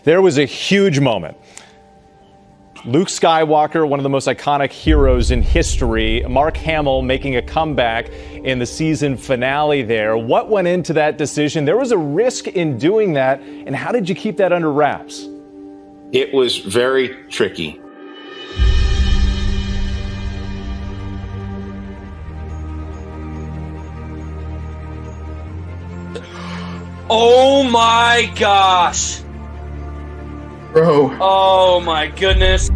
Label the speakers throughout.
Speaker 1: There was a huge moment. Luke Skywalker, one of the most iconic heroes in history, Mark Hamill making a comeback in the season finale there. What went into that decision? There was a risk in doing that, and how did you keep that under wraps?
Speaker 2: It was very tricky.
Speaker 3: Oh my gosh!
Speaker 4: Bro.
Speaker 3: Oh my goodness.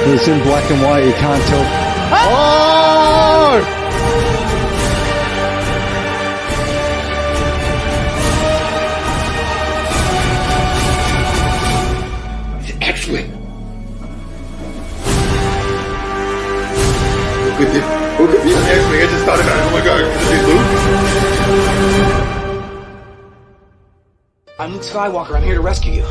Speaker 5: It's in black and white, you can't tell. Oh!
Speaker 4: Excellent. Who could be on the X-Wing? I just thought about it. Oh my god, could it be Luke?
Speaker 6: I'm Luke Skywalker. I'm here to rescue you.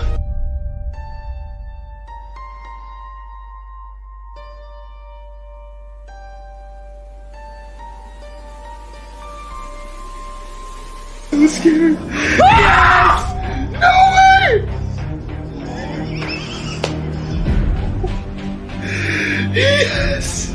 Speaker 4: I'm scared. Yes! No way! Yes!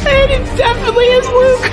Speaker 7: And it definitely is Luke!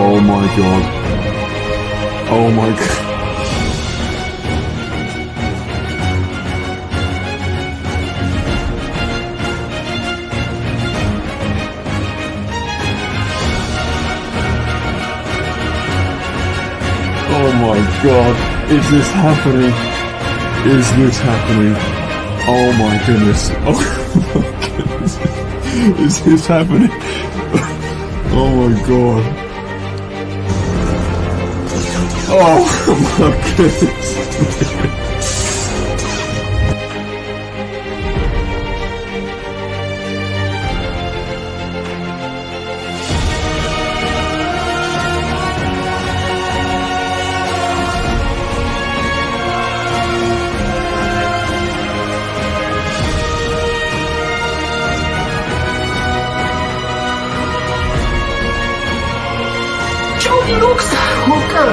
Speaker 5: Oh my god. Oh my god. Oh my god. Is this happening? Is this happening? Oh my goodness. Oh my goodness. Is this happening? Oh my god. Oh my goodness.
Speaker 6: Luke Skywalker!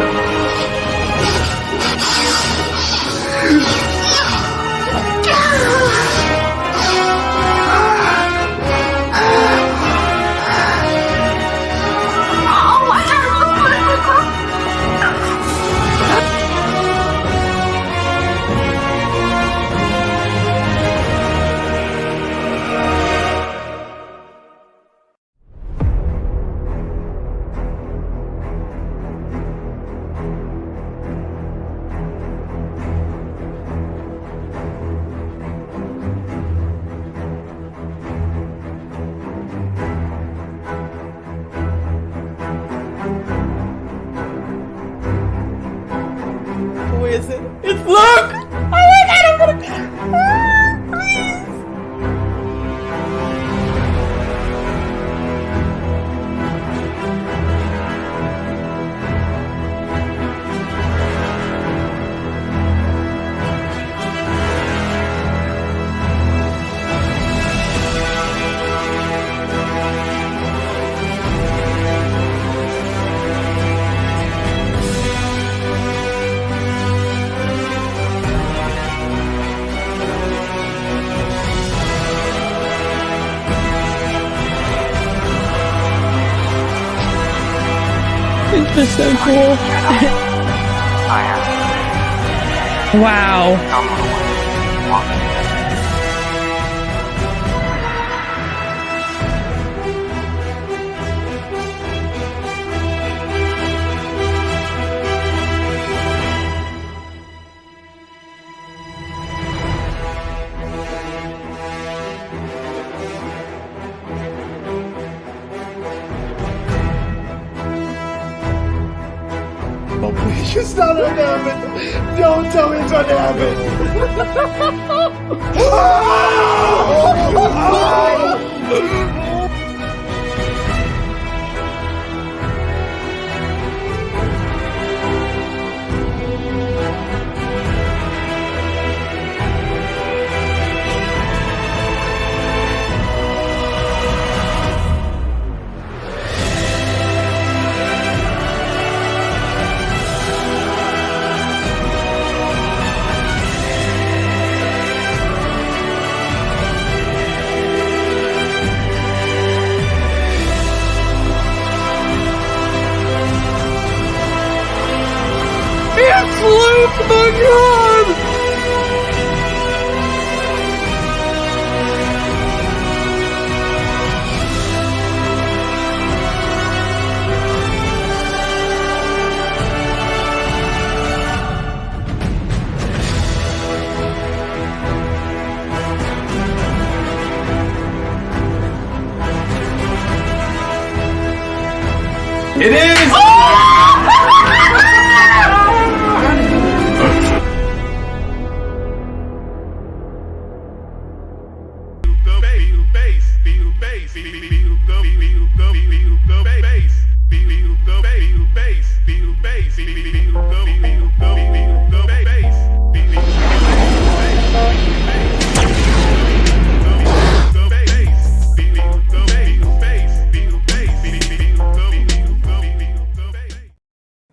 Speaker 7: That's so cool. Wow.
Speaker 4: Oh, please, it's not gonna happen. Don't tell me it's gonna happen.
Speaker 7: It's Luke, my God!
Speaker 3: It is!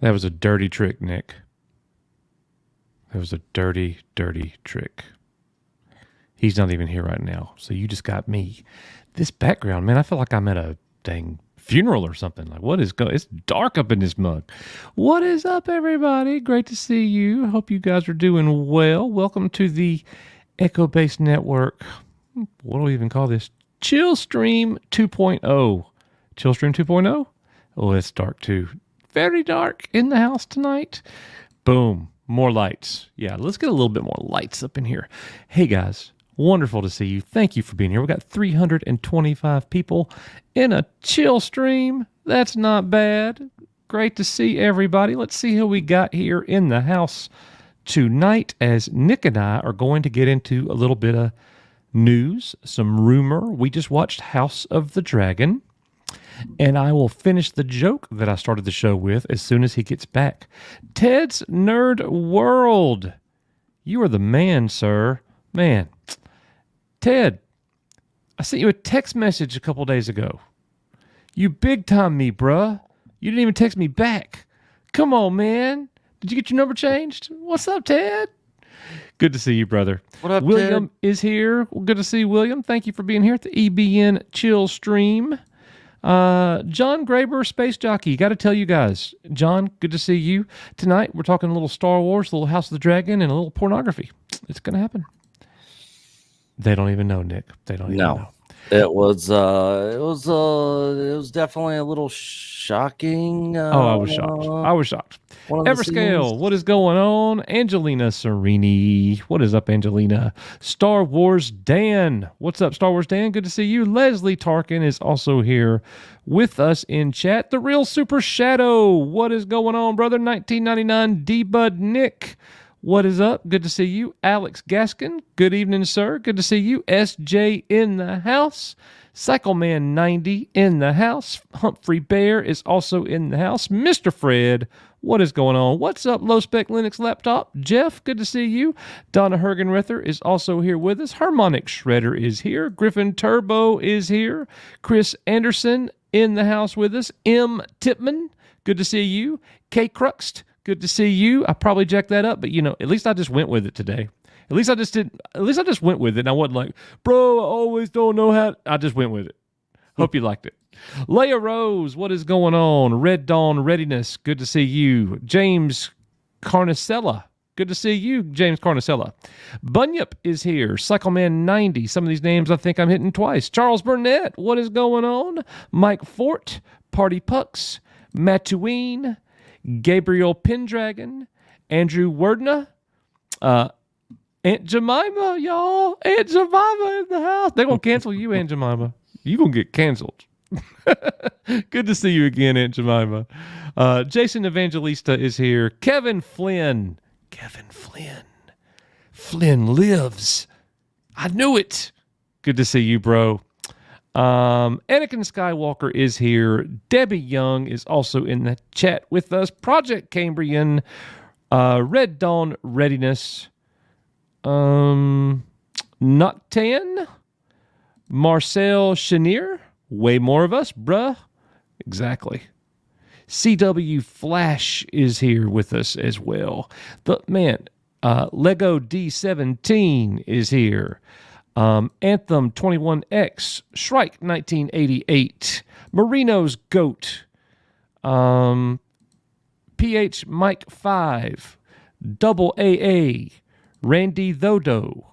Speaker 1: That was a dirty trick, Nick. That was a dirty, dirty trick. He's not even here right now, so you just got me. This background, man, I feel like I'm at a dang funeral or something. Like, what is going? It's dark up in this mug. What is up, everybody? Great to see you. Hope you guys are doing well. Welcome to the Echo Base Network. What do we even call this? Chill Stream 2.0. Chill Stream 2.0? Oh, it's dark too. Very dark in the house tonight. Boom. More lights. Yeah, let's get a little bit more lights up in here. Hey, guys. Wonderful to see you. Thank you for being here. We got 325 people in a chill stream. That's not bad. Great to see everybody. Let's see who we got here in the house tonight as Nick and I are going to get into a little bit of news, some rumor. We just watched House of the Dragon. And I will finish the joke that I started the show with as soon as he gets back. Ted's Nerd World. You are the man, sir. Man. Ted, I sent you a text message a couple days ago. You big-time me, bruh. You didn't even text me back. Come on, man. Did you get your number changed? What's up, Ted? Good to see you, brother.
Speaker 8: What up,
Speaker 1: William
Speaker 8: Ted?
Speaker 1: is here. Well, good to see William. Thank you for being here at the EBN Chill Stream. John Graber, Space Jockey. Got to tell you guys, John, good to see you. Tonight, we're talking a little Star Wars, a little House of the Dragon, and a little pornography. It's going to happen. They don't even know, Nick. They don't even know.
Speaker 8: It was definitely a little shocking.
Speaker 1: I was shocked. Everscale, what is going on? Angelina Serini. What is up, Angelina? Star Wars Dan. What's up, Star Wars Dan? Good to see you. Leslie Tarkin is also here with us in chat. The Real Super Shadow. What is going on, brother? 1999 D-Bud Nick. What is up? Good to see you. Alex Gaskin. Good evening, sir. Good to see you. SJ in the house. Cycleman 90 in the house. Humphrey Bear is also in the house. Mr. Fred, what is going on? What's up, Low Spec Linux Laptop? Jeff, good to see you. Donna Hergenrether is also here with us. Harmonic Shredder is here. Griffin Turbo is here. Chris Anderson in the house with us. M. Tipman, good to see you. K. Cruxt, good to see you. I probably jacked that up, but at least I just went with it today. At least I just went with it. And I wasn't like, bro, I always don't know how. I just went with it. Hope you liked it.
Speaker 9: Leia Rose, what is going on? Red Dawn Readiness, good to see you. James Carnicella, good to see you, James Carnicella. Bunyip is here. Cycleman 90, some of these names I think I'm hitting twice. Charles Burnett, what is going on? Mike Fort, Party Pucks, Mattuine, Gabriel Pendragon, Andrew Wordna, Aunt Jemima, y'all. Aunt Jemima in the house. They're going to cancel you, Aunt Jemima. You going to get canceled. Good to see you again, Aunt Jemima. Jason Evangelista is here. Kevin Flynn. Flynn lives. I knew it. Good to see you, bro. Anakin Skywalker is here. Debbie Young is also in the chat with us. Project Cambrian. Red Dawn Readiness. Noctan. Marcel Chenier. Way more of us, bruh. Exactly. CW Flash is here with us as well. Lego D17 is here. Anthem 21X, Shrike 1988, Marino's Goat, PH Mike 5, Double AA, Randy Thodo,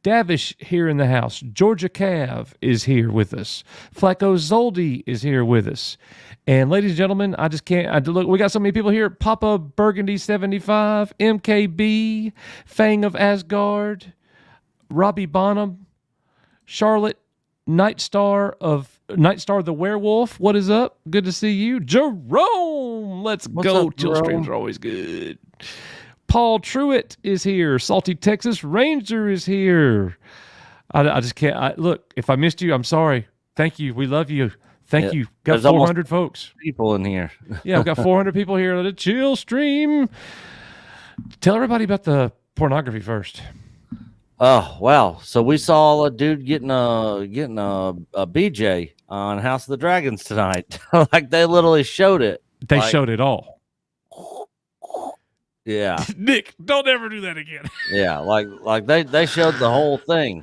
Speaker 9: Davish here in the house. Georgia Cav is here with us. Flacco Zoldi is here with us. And ladies and gentlemen, I just can't look. We got so many people here. Papa Burgundy 75, MKB, Fang of Asgard, Robbie Bonham, Charlotte Nightstar the Werewolf. What is up? Good to see you. Jerome, let's go. Chill streams are always good. Paul Truitt is here. Salty Texas Ranger is here. I just can't. Look, if I missed you, I'm sorry. Thank you. We love you. Thank you. Got 400 folks.
Speaker 8: People in here.
Speaker 9: Yeah, we've got 400 people here at a chill stream. Tell everybody about the pornography first.
Speaker 8: Oh, wow. So we saw a dude getting a BJ on House of the Dragons tonight. Like they literally showed it.
Speaker 9: They showed it all.
Speaker 8: Yeah.
Speaker 9: Nick, don't ever do that again.
Speaker 8: Yeah, like they showed the whole thing.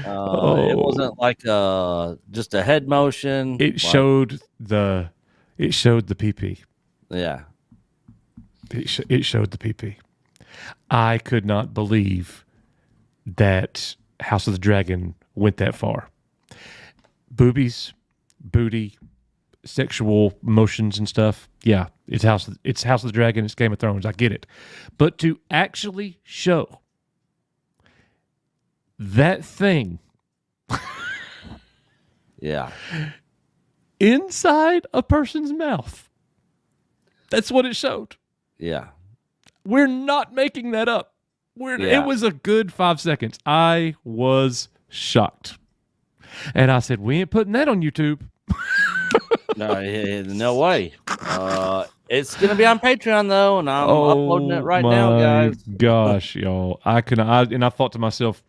Speaker 8: It wasn't like just a head motion.
Speaker 9: It showed the PP.
Speaker 8: Yeah.
Speaker 9: It showed the PP. I could not believe that House of the Dragon went that far. Boobies, booty, sexual motions and stuff. Yeah, it's House of the Dragon, it's Game of Thrones. I get it. But to actually show that thing
Speaker 8: yeah,
Speaker 9: inside a person's mouth. That's what it showed.
Speaker 8: Yeah.
Speaker 9: We're not making that up. It was a good 5 seconds. I was shocked. And I said, we ain't putting that on YouTube.
Speaker 8: No way. It's gonna be on Patreon though, and I'm uploading it right now, guys.
Speaker 9: Gosh, y'all. I thought to myself,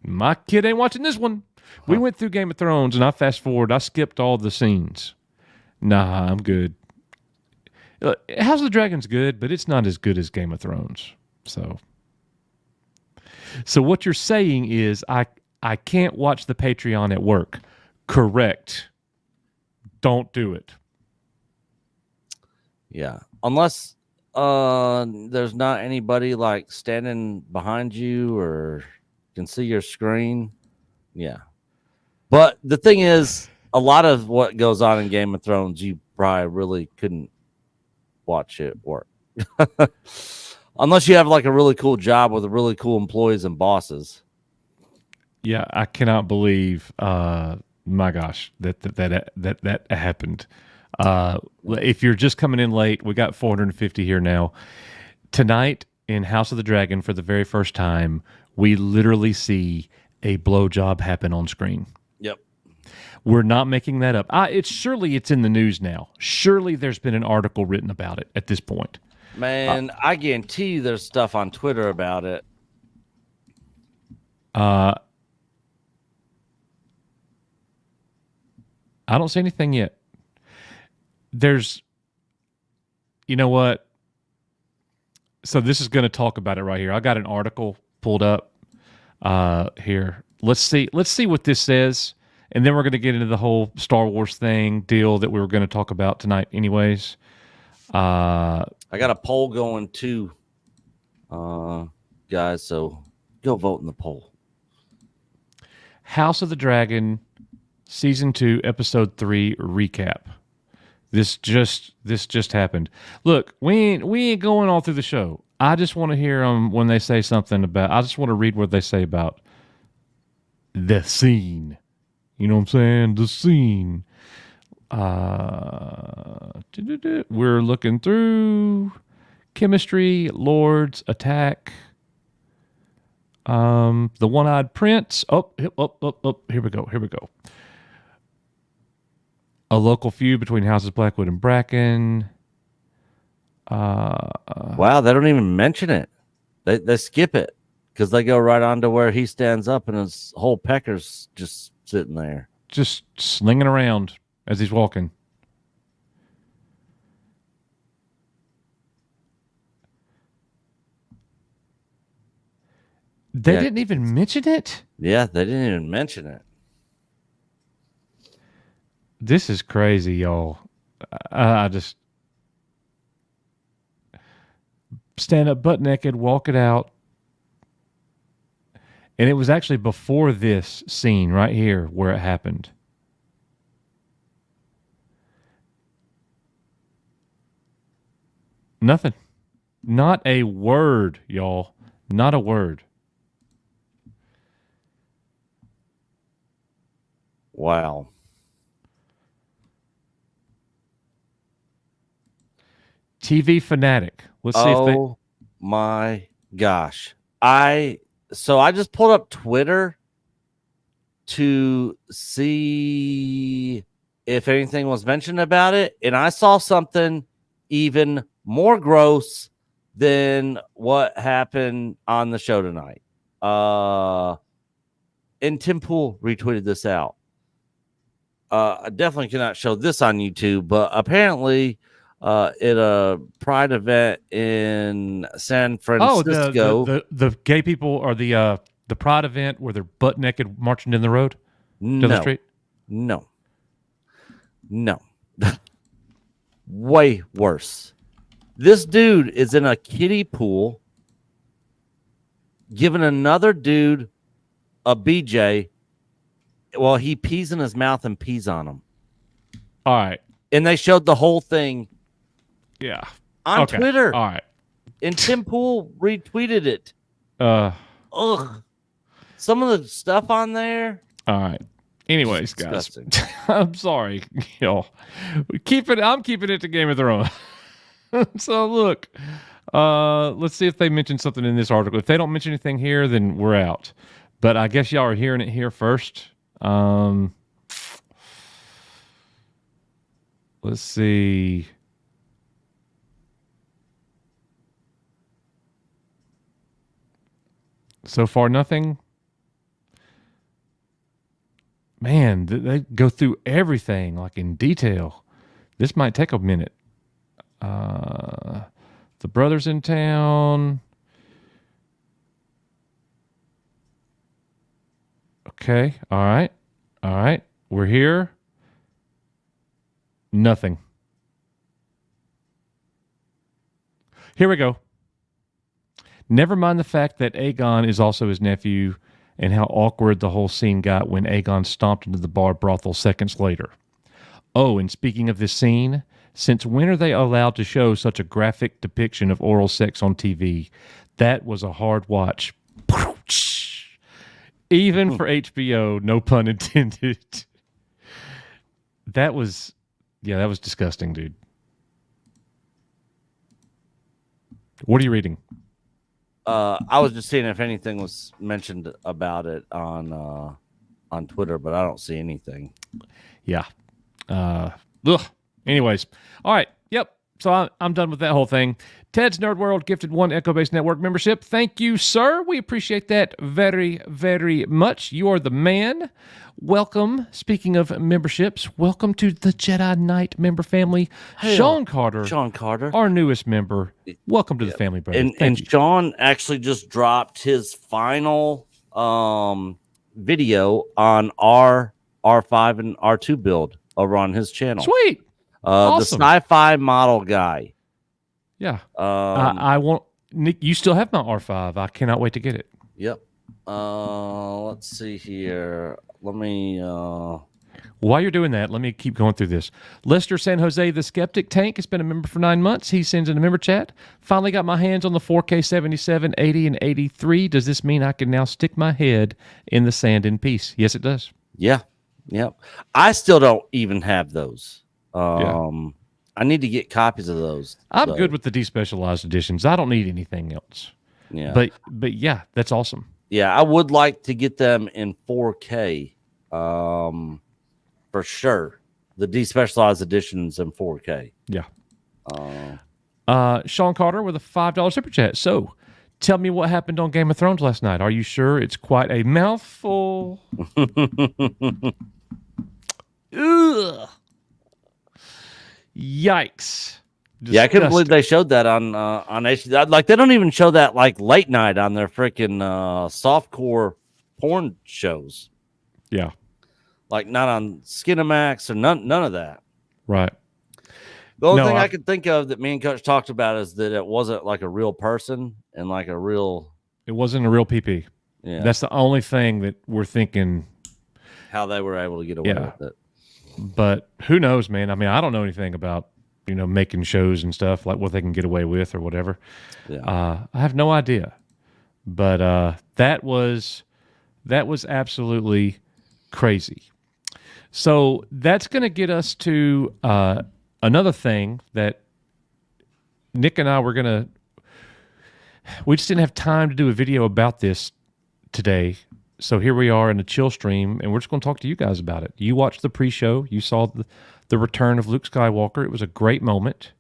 Speaker 9: my kid ain't watching this one. We went through Game of Thrones and I fast forward. I skipped all the scenes. Nah, I'm good. House of the Dragon's good, but it's not as good as Game of Thrones. So what you're saying is I can't watch the Patreon at work. Correct. Don't do it.
Speaker 8: Yeah. Unless there's not anybody like standing behind you or can see your screen. Yeah. But the thing is, a lot of what goes on in Game of Thrones, you probably really couldn't watch it work. Unless you have like a really cool job with really cool employees and bosses.
Speaker 9: Yeah, I cannot believe my gosh, that happened. If you're just coming in late, we got 450 here now. Tonight in House of the Dragon, for the very first time, we literally see a blowjob happen on screen.
Speaker 8: Yep.
Speaker 9: We're not making that up. Surely it's in the news now. Surely there's been an article written about it at this point.
Speaker 8: Man, I guarantee you there's stuff on Twitter about it.
Speaker 9: I don't see anything yet. There's, you know what? So this is going to talk about it right here. I got an article pulled up here. Let's see what this says, and then we're going to get into the whole Star Wars thing deal that we were going to talk about tonight anyways.
Speaker 8: I got a poll going too, guys, so go vote in the poll.
Speaker 9: House of the Dragon Season 2, Episode 3 recap. This just happened. Look, we ain't going all through the show. I just want to hear them when they say something about. I just want to read what they say about the scene. You know what I'm saying? The scene. We're looking through chemistry, lords, attack. The one-eyed prince. Oh, here we go. A local feud between houses Blackwood and Bracken.
Speaker 8: Wow, they don't even mention it. They skip it because they go right on to where he stands up and his whole pecker's just sitting there.
Speaker 9: Just slinging around as he's walking. They didn't even mention it?
Speaker 8: Yeah, they didn't even mention it.
Speaker 9: This is crazy, y'all. I just stand up butt naked, walk it out. And it was actually before this scene right here where it happened. Nothing. Not a word, y'all. Not a word.
Speaker 8: Wow.
Speaker 9: TV fanatic. Let's see if they.
Speaker 8: Oh my gosh. I just pulled up Twitter to see if anything was mentioned about it, and I saw something even more gross than what happened on the show tonight. And Tim Pool retweeted this out. I definitely cannot show this on YouTube, but apparently at a pride event in San Francisco.
Speaker 9: Oh, the gay people or the pride event where they're butt naked marching in the road? Down the street?
Speaker 8: No. Way worse. This dude is in a kiddie pool giving another dude a BJ while he pees in his mouth and pees on him.
Speaker 9: All right.
Speaker 8: And they showed the whole thing.
Speaker 9: Yeah.
Speaker 8: On Twitter.
Speaker 9: All right.
Speaker 8: And Tim Pool retweeted it.
Speaker 9: Ugh.
Speaker 8: Some of the stuff on there.
Speaker 9: All right. Anyways, guys. I'm sorry. Y'all. I'm keeping it to Game of Thrones. So look. Let's see if they mention something in this article. If they don't mention anything here, then we're out. But I guess y'all are hearing it here first. Let's see. So far, nothing. Man, they go through everything like in detail. This might take a minute. The brothers in town. Okay. All right. We're here. Nothing. Here we go. Never mind the fact that Aegon is also his nephew and how awkward the whole scene got when Aegon stomped into the bar brothel seconds later. Oh, and speaking of this scene, since when are they allowed to show such a graphic depiction of oral sex on TV? That was a hard watch. Even for HBO, no pun intended. That was disgusting, dude. What are you reading?
Speaker 8: I was just seeing if anything was mentioned about it on Twitter, but I don't see anything.
Speaker 9: Yeah. Anyways. All right. Yep. So I'm done with that whole thing. Ted's Nerd World gifted 1 Echo Base Network membership. Thank you, sir. We appreciate that very, very much. You are the man. Welcome. Speaking of memberships, welcome to the Jedi Knight member family.
Speaker 8: Hey,
Speaker 9: Sean Carter, our newest member. Welcome to the family, brother.
Speaker 8: And Sean actually just dropped his final video on our R5 and R2 build over on his channel.
Speaker 9: Sweet. Awesome.
Speaker 8: The sci-fi model guy.
Speaker 9: Yeah. I want Nick. You still have my R5. I cannot wait to get it.
Speaker 8: Yep. Let's see here. Let me.
Speaker 9: While you're doing that, let me keep going through this. Lester San Jose, the Skeptic Tank, has been a member for 9 months. He sends in a member chat. Finally got my hands on the 4K 77, 80, and 83. Does this mean I can now stick my head in the sand in peace? Yes, it does.
Speaker 8: Yeah. Yep. I still don't even have those. I need to get copies of those.
Speaker 9: I'm good with the despecialized editions. I don't need anything else.
Speaker 8: Yeah.
Speaker 9: But yeah, that's awesome.
Speaker 8: Yeah, I would like to get them in 4K. For sure. The despecialized editions in 4K.
Speaker 9: Yeah. Sean Carter with a $5 super chat. So, tell me what happened on Game of Thrones last night. Are you sure it's quite a mouthful? Ugh. Yikes.
Speaker 8: Yeah, I couldn't believe they showed that on HD. Like, they don't even show that like late night on their freaking softcore porn shows.
Speaker 9: Yeah.
Speaker 8: Like, not on Skinamax or none of that.
Speaker 9: Right.
Speaker 8: The only thing I could think of that me and Coach talked about is that it wasn't like a real person and like a real...
Speaker 9: It wasn't a real PP.
Speaker 8: Yeah.
Speaker 9: That's the only thing that we're thinking.
Speaker 8: How they were able to get away with it.
Speaker 9: But who knows, man? I mean, I don't know anything about, making shows and stuff, like what they can get away with or whatever.
Speaker 8: Yeah.
Speaker 9: I have no idea. But that was absolutely crazy. So that's going to get us to another thing that Nick and I were going to... We just didn't have time to do a video about this today. So here we are in a chill stream, and we're just going to talk to you guys about it. You watched the pre-show. You saw the return of Luke Skywalker. It was a great moment.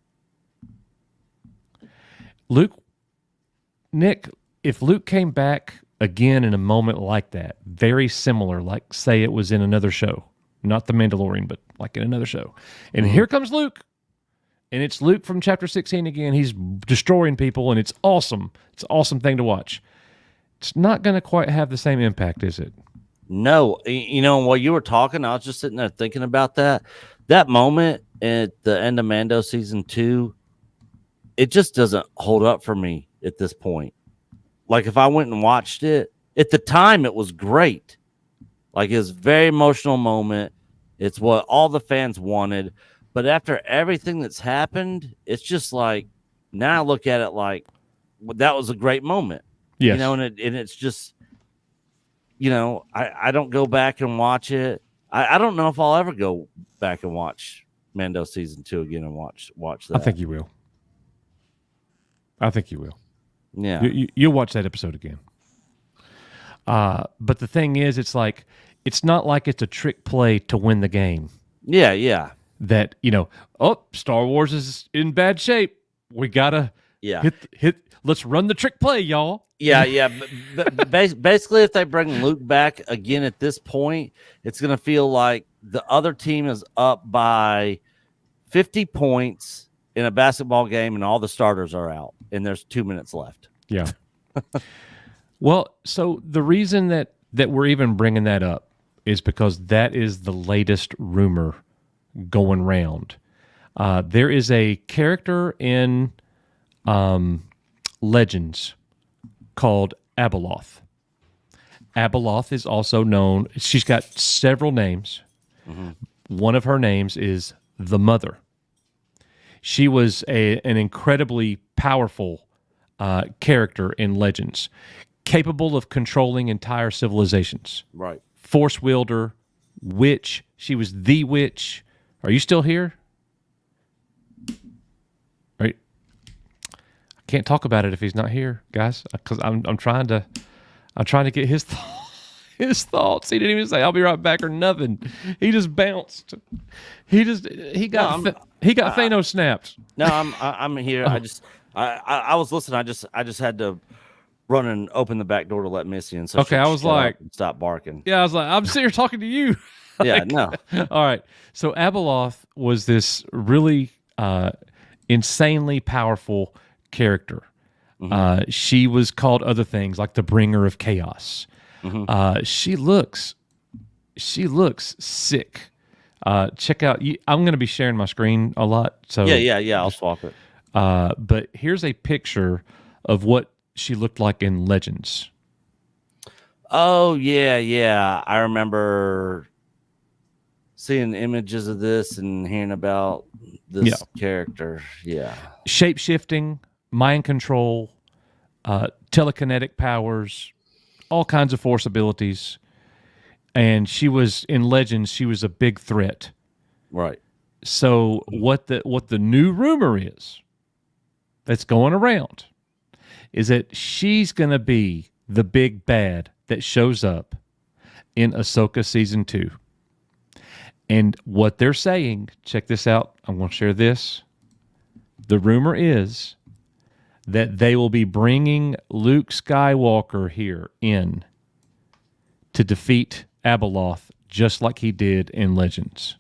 Speaker 9: Nick, if Luke came back again in a moment like that, very similar, like say it was in another show, not The Mandalorian, but like in another show. And here comes Luke. And it's Luke from chapter 16 again. He's destroying people, and it's awesome. It's an awesome thing to watch. It's not going to quite have the same impact, is it?
Speaker 8: No. While you were talking, I was just sitting there thinking about that. That moment at the end of Mando season 2, it just doesn't hold up for me at this point. Like, if I went and watched it, at the time, it was great. Like, it was a very emotional moment. It's what all the fans wanted. But after everything that's happened, it's just like, now I look at it like, well, that was a great moment.
Speaker 9: Yes.
Speaker 8: And it's just, I don't go back and watch it. I don't know if I'll ever go back and watch Mando season 2 again and watch that.
Speaker 9: I think you will.
Speaker 8: Yeah.
Speaker 9: You'll watch that episode again. But the thing is, it's not like it's a trick play to win the game.
Speaker 8: Yeah, yeah.
Speaker 9: That, Star Wars is in bad shape. We gotta hit. Let's run the trick play, y'all.
Speaker 8: Yeah, yeah. But basically, if they bring Luke back again at this point, it's gonna feel like the other team is up by 50 points in a basketball game, and all the starters are out, and there's 2 minutes left.
Speaker 9: Yeah. Well, so the reason that we're even bringing that up is because that is the latest rumor going round. There is a character in Legends called Abeloth. Abeloth is also known, she's got several names. Mm-hmm. One of her names is the Mother. She was an incredibly powerful character in Legends, capable of controlling entire civilizations.
Speaker 8: Right.
Speaker 9: Force wielder, witch. She was the witch. Are you still here? Right. I can't talk about it if he's not here, guys, because I'm trying to get his thoughts. He didn't even say I'll be right back or nothing. He just bounced. He got Thanos snapped.
Speaker 8: No, I'm here. I was listening. I just had to run and open the back door to let Missy in. So
Speaker 9: okay, I was like,
Speaker 8: stop barking.
Speaker 9: Yeah, I was like, I'm sitting here talking to you.
Speaker 8: Yeah, no.
Speaker 9: All right. So Abeloth was this really insanely powerful character. Mm-hmm. She was called other things like the bringer of chaos. Mm-hmm. she looks sick. Check out. I'm going to be sharing my screen a lot. So
Speaker 8: Yeah. I'll swap it.
Speaker 9: But here's a picture of what she looked like in Legends.
Speaker 8: Oh yeah. I remember seeing images of this and hearing about this character. Yeah.
Speaker 9: Shape shifting, mind control, telekinetic powers, all kinds of force abilities. And she was in Legends. She was a big threat.
Speaker 8: Right.
Speaker 9: So what the new rumor is that's going around is that she's going to be the big bad that shows up in Ahsoka season 2. And what they're saying, check this out. I'm going to share this. The rumor is that they will be bringing Luke Skywalker here in to defeat Abeloth, just like he did in Legends.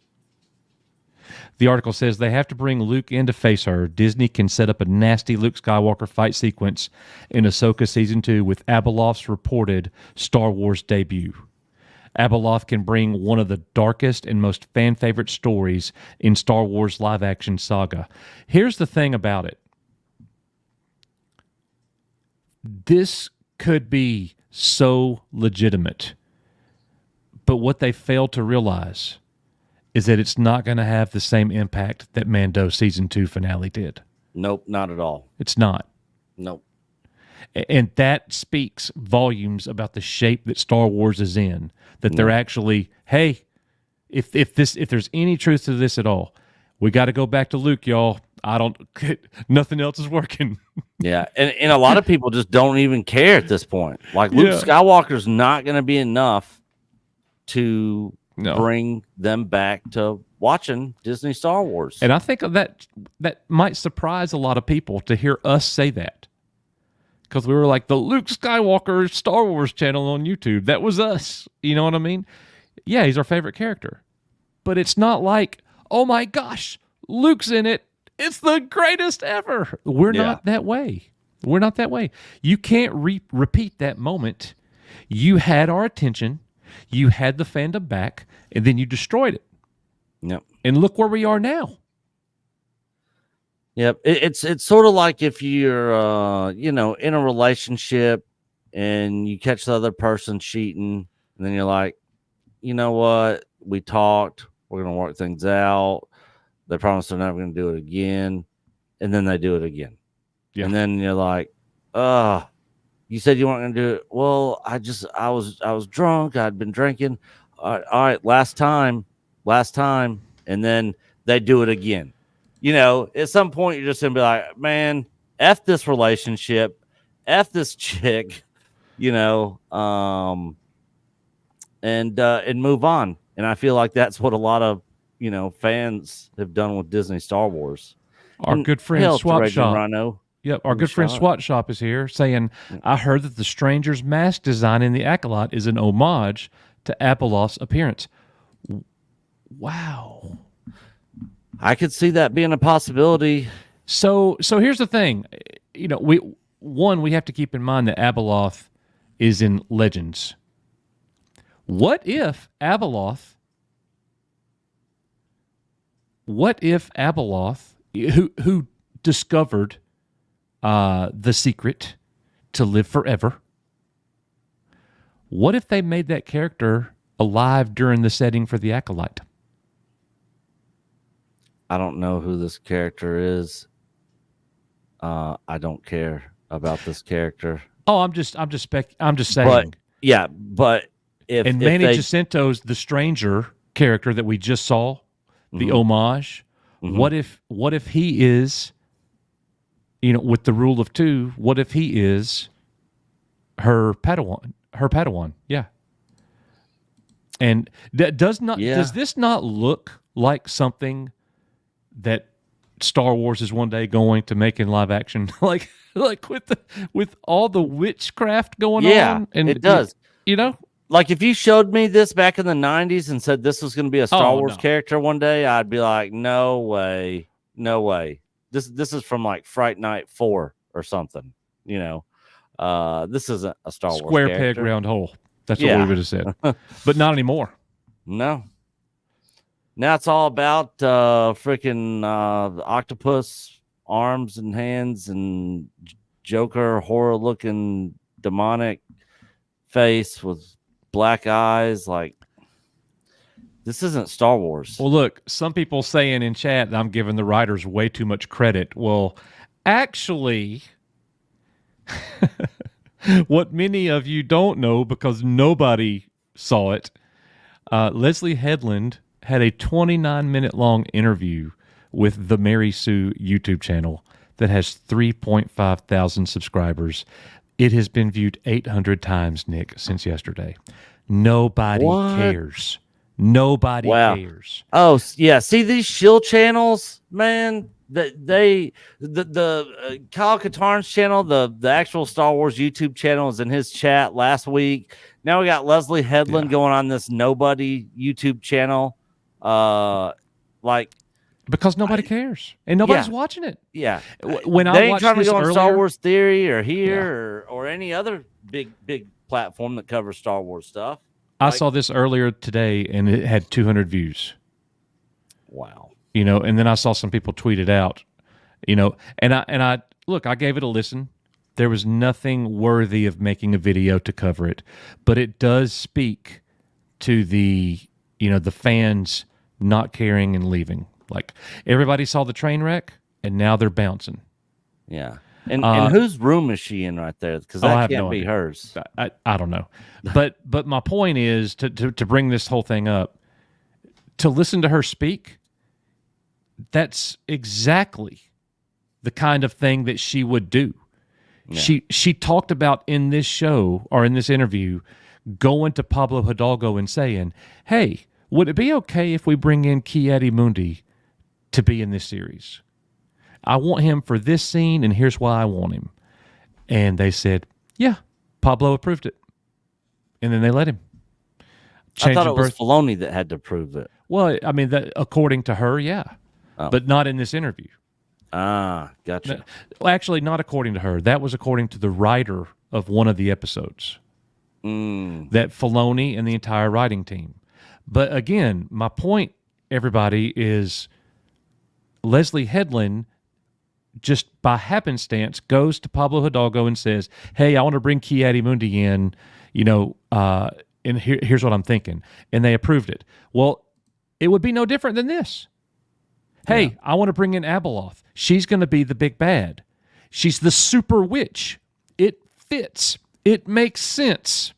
Speaker 9: The article says they have to bring Luke in to face her. Disney can set up a nasty Luke Skywalker fight sequence in Ahsoka Season 2 with Abeloth's reported Star Wars debut. Abeloth can bring one of the darkest and most fan-favorite stories in Star Wars live-action saga. Here's the thing about it. This could be so legitimate, but what they fail to realize is that it's not going to have the same impact that Mando Season 2 finale did.
Speaker 8: Nope, not at all.
Speaker 9: It's not.
Speaker 8: Nope.
Speaker 9: And that speaks volumes about the shape that Star Wars is in, that they're actually, hey, if there's any truth to this at all, we got to go back to Luke, y'all. Nothing else is working.
Speaker 8: Yeah, and a lot of people just don't even care at this point. Like, Luke Skywalker's not going to be enough to bring them back to watching Disney Star Wars.
Speaker 9: And I think that might surprise a lot of people to hear us say that. Because we were like the Luke Skywalker Star Wars channel on YouTube. That was us. You know what I mean? Yeah, he's our favorite character. But it's not like, oh my gosh, Luke's in it. It's the greatest ever. We're not that way. We're not that way. You can't repeat that moment. You had our attention. You had the fandom back, and then you destroyed it.
Speaker 8: Yep.
Speaker 9: And look where we are now.
Speaker 8: Yep. It's sort of like if you're in a relationship and you catch the other person cheating, and then you're like, you know what? We talked. We're gonna work things out. They promised they're never gonna do it again, and then they do it again. Yeah. And then you're like, you said you weren't gonna do it. Well, I was drunk. I'd been drinking. All right, last time, and then they do it again. You know, at some point you're just gonna be like, man, F this relationship, F this chick, and move on. And I feel like that's what a lot of fans have done with Disney Star Wars.
Speaker 9: Our good friend Swap Shop.
Speaker 8: Rhino.
Speaker 9: Yep, our good friend Swat Shop is here saying, I heard that the Stranger's mask design in the Acolyte is an homage to Abeloth's appearance. Wow.
Speaker 8: I could see that being a possibility.
Speaker 9: So here's the thing. We have to keep in mind that Abeloth is in Legends. What if Abeloth, who discovered the secret to live forever, what if they made that character alive during the setting for the Acolyte?
Speaker 8: I don't know who this character is. I don't care about this character.
Speaker 9: Oh, I'm just saying.
Speaker 8: But if
Speaker 9: Manny Jacinto's the Stranger character that we just saw, the homage, what if he is, with the rule of 2, what if he is her Padawan? Yeah. And does this not look like something that Star Wars is one day going to make in live action? like with all the witchcraft going on? And
Speaker 8: it does. Like if you showed me this back in the 90s and said this was going to be a Star Wars character one day, I'd be like, no way. This is from like Fright Night 4 or something. This isn't a Star Wars
Speaker 9: square
Speaker 8: character.
Speaker 9: peg round hole. That's what we would have said. But not anymore.
Speaker 8: No. Now it's all about freaking octopus arms and hands and Joker horror looking demonic face with black eyes. Like, this isn't Star Wars.
Speaker 9: Well, look, some people saying in chat that I'm giving the writers way too much credit. Well, actually, what many of you don't know because nobody saw it, Leslie Headland had a 29-minute long interview with the Mary Sue YouTube channel that has 3.5 thousand subscribers. It has been viewed 800 times, Nick, since yesterday. Nobody cares. Nobody cares.
Speaker 8: Oh, yeah. See these shill channels, man? The Kyle Katarn's channel, the actual Star Wars YouTube channel is in his chat last week. Now we got Leslie Headland going on this nobody YouTube channel.
Speaker 9: Because nobody cares and nobody's watching it.
Speaker 8: Yeah.
Speaker 9: When
Speaker 8: they
Speaker 9: I
Speaker 8: ain't
Speaker 9: watched
Speaker 8: trying to
Speaker 9: this
Speaker 8: go on
Speaker 9: earlier,
Speaker 8: Star Wars Theory or here or any other big platform that covers Star Wars stuff.
Speaker 9: I saw this earlier today and it had 200 views.
Speaker 8: Wow.
Speaker 9: And then I saw some people tweet it out, and I look, I gave it a listen. There was nothing worthy of making a video to cover it, but it does speak to the fans not caring and leaving. Like, everybody saw the train wreck and now they're bouncing.
Speaker 8: Yeah. And whose room is she in right there? Because that can't be hers.
Speaker 9: I don't know. But my point is to bring this whole thing up, to listen to her speak, that's exactly the kind of thing that she would do. Yeah. She talked about in this show or in this interview going to Pablo Hidalgo and saying, hey, would it be okay if we bring in Ki-Adi-Mundi to be in this series? I want him for this scene, and here's why I want him. And they said, yeah, Pablo approved it. And then they let him.
Speaker 8: I thought it was Filoni that had to prove it.
Speaker 9: Well, I mean, according to her, yeah. Oh. But not in this interview.
Speaker 8: Ah, gotcha.
Speaker 9: Well, actually, not according to her. That was according to the writer of one of the episodes. That Filoni and the entire writing team. But again, my point, everybody, is Leslie Headland just by happenstance goes to Pablo Hidalgo and says, hey, I want to bring Ki-Adi-Mundi in, and here's what I'm thinking. And they approved it. Well, it would be no different than this. Hey, I want to bring in Abeloth. She's going to be the big bad. She's the super witch. It fits. It makes sense.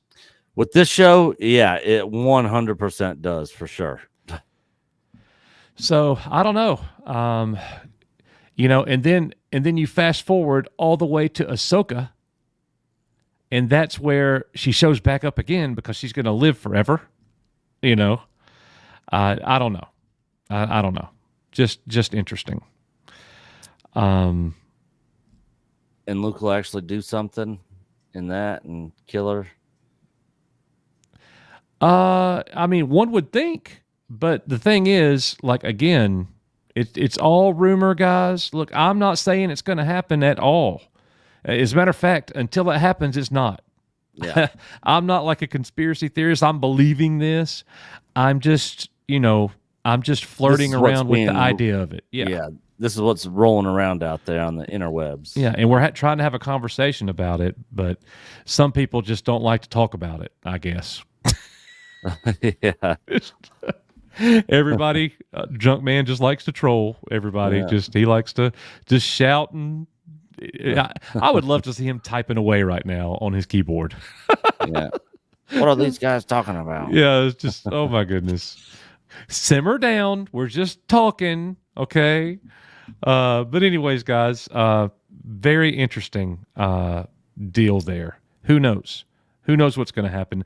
Speaker 8: With this show, yeah, it 100% does for sure.
Speaker 9: So I don't know, and then you fast forward all the way to Ahsoka, and that's where she shows back up again because she's going to live forever. I don't know. I don't know. Just interesting.
Speaker 8: And Luke will actually do something in that and kill her.
Speaker 9: I mean, one would think, but the thing is, like, again, it's all rumor, guys. Look, I'm not saying it's going to happen at all. As a matter of fact, until it happens, it's not.
Speaker 8: Yeah.
Speaker 9: I'm not like a conspiracy theorist. I'm believing this. I'm just, flirting around with the idea of it. Yeah.
Speaker 8: Yeah. This is what's rolling around out there on the interwebs.
Speaker 9: Yeah, and we're trying to have a conversation about it, but some people just don't like to talk about it, I guess.
Speaker 8: Yeah.
Speaker 9: Everybody, Junkman just likes to troll everybody. Yeah. He likes to just shout, and I would love to see him typing away right now on his keyboard.
Speaker 8: Yeah. What are these guys talking about?
Speaker 9: Yeah, it's just, oh my goodness. Simmer down. We're just talking, okay? But anyways, guys, very interesting deal there. Who knows? Who knows what's going to happen?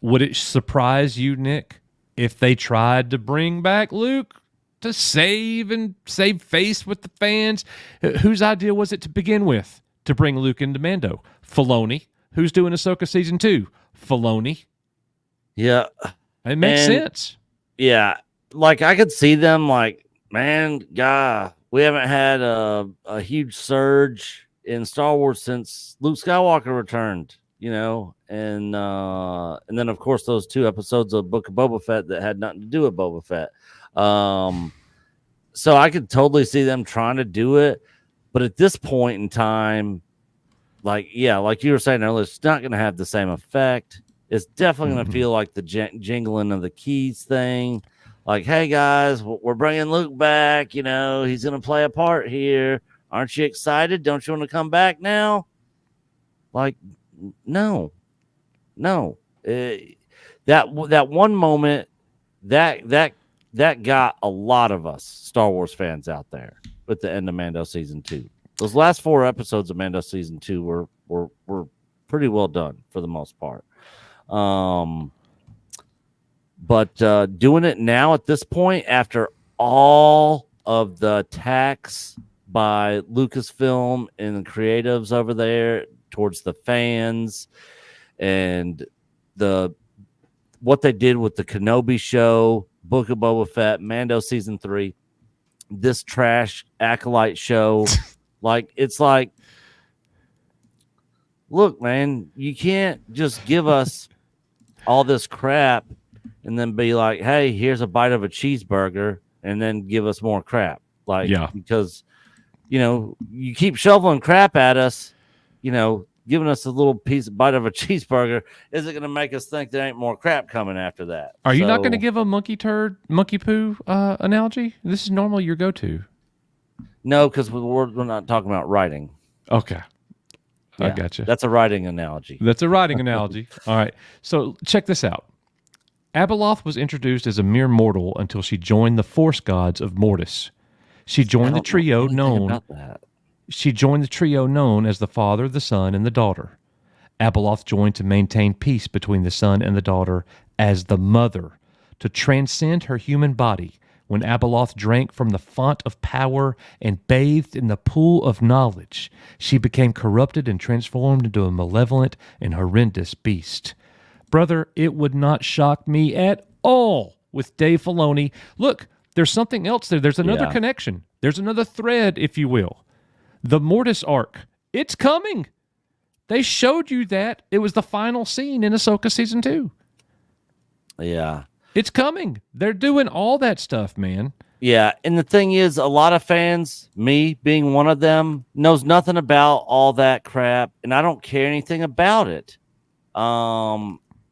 Speaker 9: Would it surprise you, Nick, if they tried to bring back Luke to save face with the fans? Whose idea was it to begin with to bring Luke into Mando? Filoni. Who's doing Ahsoka season 2? Filoni.
Speaker 8: Yeah.
Speaker 9: It makes sense.
Speaker 8: Yeah. Like, I could see them like, man, we haven't had a huge surge in Star Wars since Luke Skywalker returned. and then of course those 2 episodes of Book of Boba Fett that had nothing to do with Boba Fett. So I could totally see them trying to do it, but at this point in time, like you were saying earlier, it's not going to have the same effect. It's definitely going to feel like the jingling of the keys thing. Like, hey guys, we're bringing Luke back. He's going to play a part here. Aren't you excited? Don't you want to come back now? Like, no. That one moment that got a lot of us Star Wars fans out there with the end of Mando season 2. Those last 4 episodes of Mando season 2 were pretty well done for the most part. But doing it now at this point, after all of the attacks by Lucasfilm and the creatives over there towards the fans, and what they did with the Kenobi show, Book of Boba Fett, Mando season 3, this trash Acolyte show, it's like, look, man, you can't just give us all this crap and then be like, hey, here's a bite of a cheeseburger, and then give us more crap. Because, you keep shoveling crap at us, giving us a little bite of a cheeseburger isn't going to make us think there ain't more crap coming after that.
Speaker 9: Are you not going to give a monkey poo analogy? This is normally your go-to.
Speaker 8: No, because we're not talking about writing.
Speaker 9: Okay. I got you.
Speaker 8: That's a writing analogy. All right. So check this out. Abeloth was introduced as a mere mortal until she joined the Force gods of Mortis. She joined the trio known as the Father, the Son, and the Daughter. Abeloth joined to maintain peace between the son and the daughter as the mother, to transcend her human body. When Abeloth drank from the font of power and bathed in the pool of knowledge, she became corrupted and transformed into a malevolent and horrendous beast. Brother, it would not shock me at all with Dave Filoni. Look, there's something else there. There's another connection. There's another thread, if you will. The Mortis arc. It's coming. They showed you that. It was the final scene in Ahsoka Season 2. Yeah.
Speaker 9: It's coming. They're doing all that stuff, man.
Speaker 8: Yeah, and the thing is, a lot of fans, me being one of them, knows nothing about all that crap, and I don't care anything about it.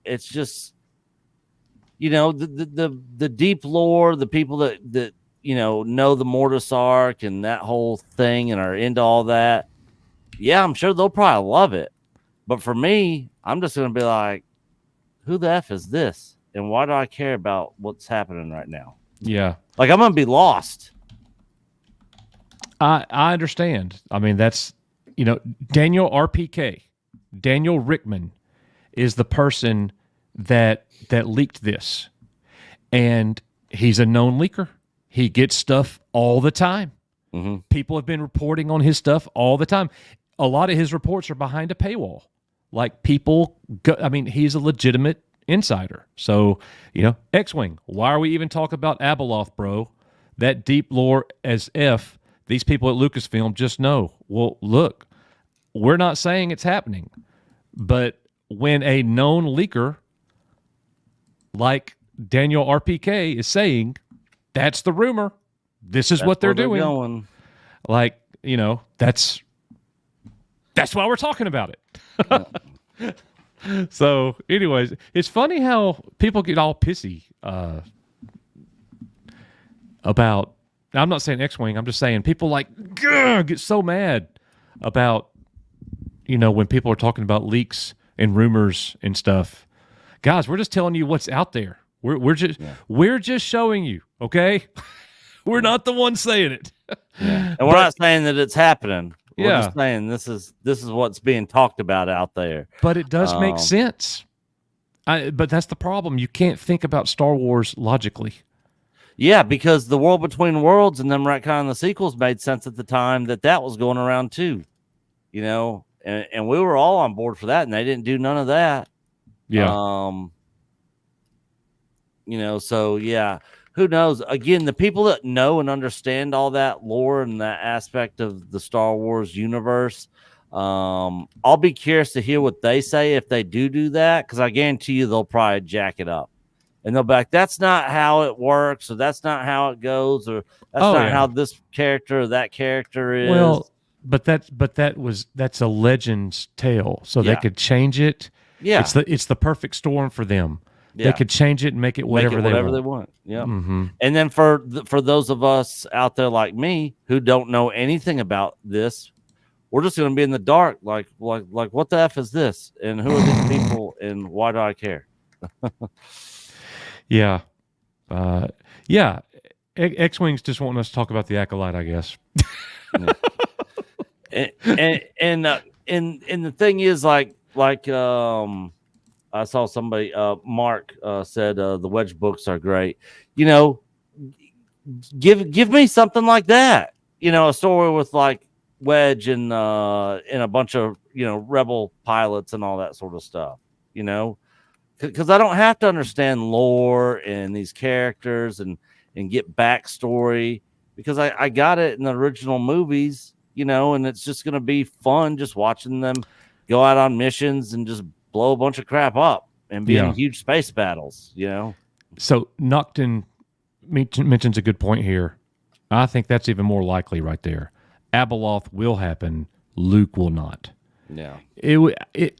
Speaker 8: It's just, the deep lore, the people that know the Mortis arc and that whole thing and are into all that. Yeah, I'm sure they'll probably love it. But for me, I'm just going to be like, who the F is this? And why do I care about what's happening right now?
Speaker 9: Yeah.
Speaker 8: Like, I'm going to be lost.
Speaker 9: I understand. I mean, that's, Daniel RPK, Daniel Rickman, is the person that leaked this. And he's a known leaker. He gets stuff all the time. Mm-hmm. People have been reporting on his stuff all the time. A lot of his reports are behind a paywall. Like, he's a legitimate insider. So, X-Wing, why are we even talking about Abeloth, bro? That deep lore as F, these people at Lucasfilm just know. Well, look, we're not saying it's happening, but when a known leaker like Daniel RPK is saying, that's the rumor, this is what they're doing.
Speaker 8: Going.
Speaker 9: Like, that's why we're talking about it. So, anyways, it's funny how people get all pissy about. I'm not saying X-Wing. I'm just saying people get so mad about when people are talking about leaks and rumors and stuff. Guys, we're just telling you what's out there. We're just showing you. Okay, we're not the ones saying it.
Speaker 8: And we're not saying that it's happening. We're just saying this is what's being talked about out there.
Speaker 9: But it does make sense. But that's the problem. You can't think about Star Wars logically.
Speaker 8: Yeah, because the World Between Worlds and them retconning the sequels made sense at the time that was going around too. And we were all on board for that, and they didn't do none of that.
Speaker 9: Yeah.
Speaker 8: So yeah. Who knows? Again, the people that know and understand all that lore and that aspect of the Star Wars universe, I'll be curious to hear what they say if they do that, because I guarantee you they'll probably jack it up. And they'll be like, that's not how it works, or that's not how it goes, or that's not how this character or that character is.
Speaker 9: Well, but that's a Legend's tale, so they could change it.
Speaker 8: Yeah,
Speaker 9: it's the perfect storm for them.
Speaker 8: Yeah.
Speaker 9: They could change it and make it whatever they
Speaker 8: want. Yeah.
Speaker 9: Mm-hmm.
Speaker 8: And then for those of us out there like me who don't know anything about this, we're just going to be in the dark. Like what the F is this? And who are these people? And why do I care?
Speaker 9: Yeah. Yeah. X-Wings just wanting us to talk about the Acolyte, I guess.
Speaker 8: and the thing is, like I saw somebody, Mark said the Wedge books are great. You know, give me something like that. You know, a story with like Wedge and a bunch of, you know, rebel pilots and all that sort of stuff. You know, because I don't have to understand lore and these characters and get backstory, because I got it in the original movies, you know, and it's just going to be fun just watching them go out on missions and just blow a bunch of crap up and be in huge space battles, you know?
Speaker 9: So Nocton mentions a good point here. I think that's even more likely right there. Abeloth will happen. Luke will not.
Speaker 8: Yeah.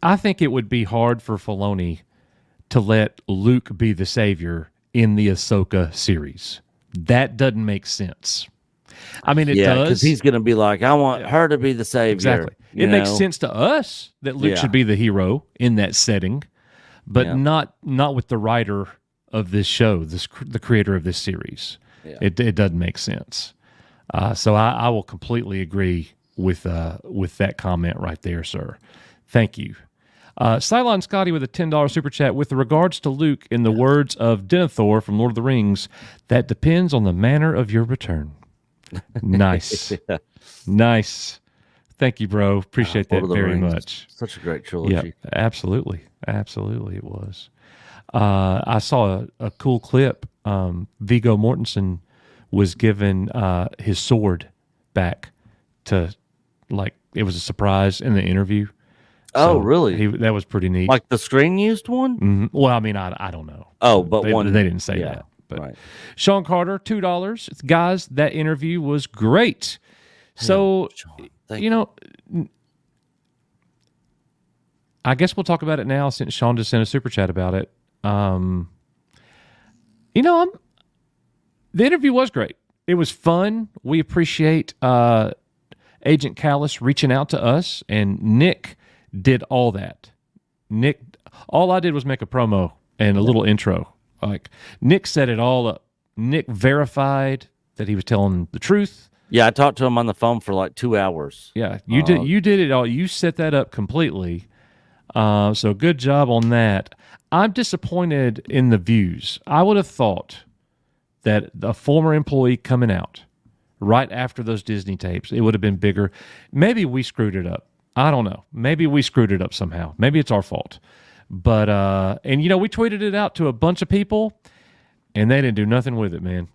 Speaker 9: I think it would be hard for Filoni to let Luke be the savior in the Ahsoka series. That doesn't make sense. I mean, it does.
Speaker 8: Because he's going to be like, I want her to be the savior.
Speaker 9: Exactly. It makes sense to us that Luke should be the hero in that setting, but not with the writer of this show, the creator of this series. Yeah. It doesn't make sense. So I will completely agree with that comment right there, sir. Thank you. Cylon Scotty with a $10 super chat. With regards to Luke, in the words of Denethor from Lord of the Rings, that depends on the manner of your return. Nice. Nice. Thank you, bro. Appreciate that very much.
Speaker 8: Such a great trilogy.
Speaker 9: Yeah, absolutely. Absolutely it was. I saw a cool clip. Viggo Mortensen was given his sword back to, like, it was a surprise in the interview.
Speaker 8: Oh, really?
Speaker 9: That was pretty neat.
Speaker 8: Like the screen used one?
Speaker 9: Mm-hmm. Well, I mean, I don't know.
Speaker 8: Oh, but
Speaker 9: they didn't say that. But
Speaker 8: right.
Speaker 9: Sean Carter, $2. Guys, that interview was great. So, you know, I guess we'll talk about it now since Sean just sent a super chat about it. You know, the interview was great. It was fun. We appreciate Agent Callus reaching out to us, and Nick did all that. Nick, all I did was make a promo and a little intro. Like, Nick set it all up. Nick verified that he was telling the truth.
Speaker 8: Yeah, I talked to him on the phone for like 2 hours.
Speaker 9: Yeah, you did it all. You set that up completely. So good job on that. I'm disappointed in the views. I would have thought that a former employee coming out right after those Disney tapes, it would have been bigger. Maybe we screwed it up. I don't know. Maybe we screwed it up somehow. Maybe it's our fault. But, and you know, we tweeted it out to a bunch of people, and they didn't do nothing with it, man.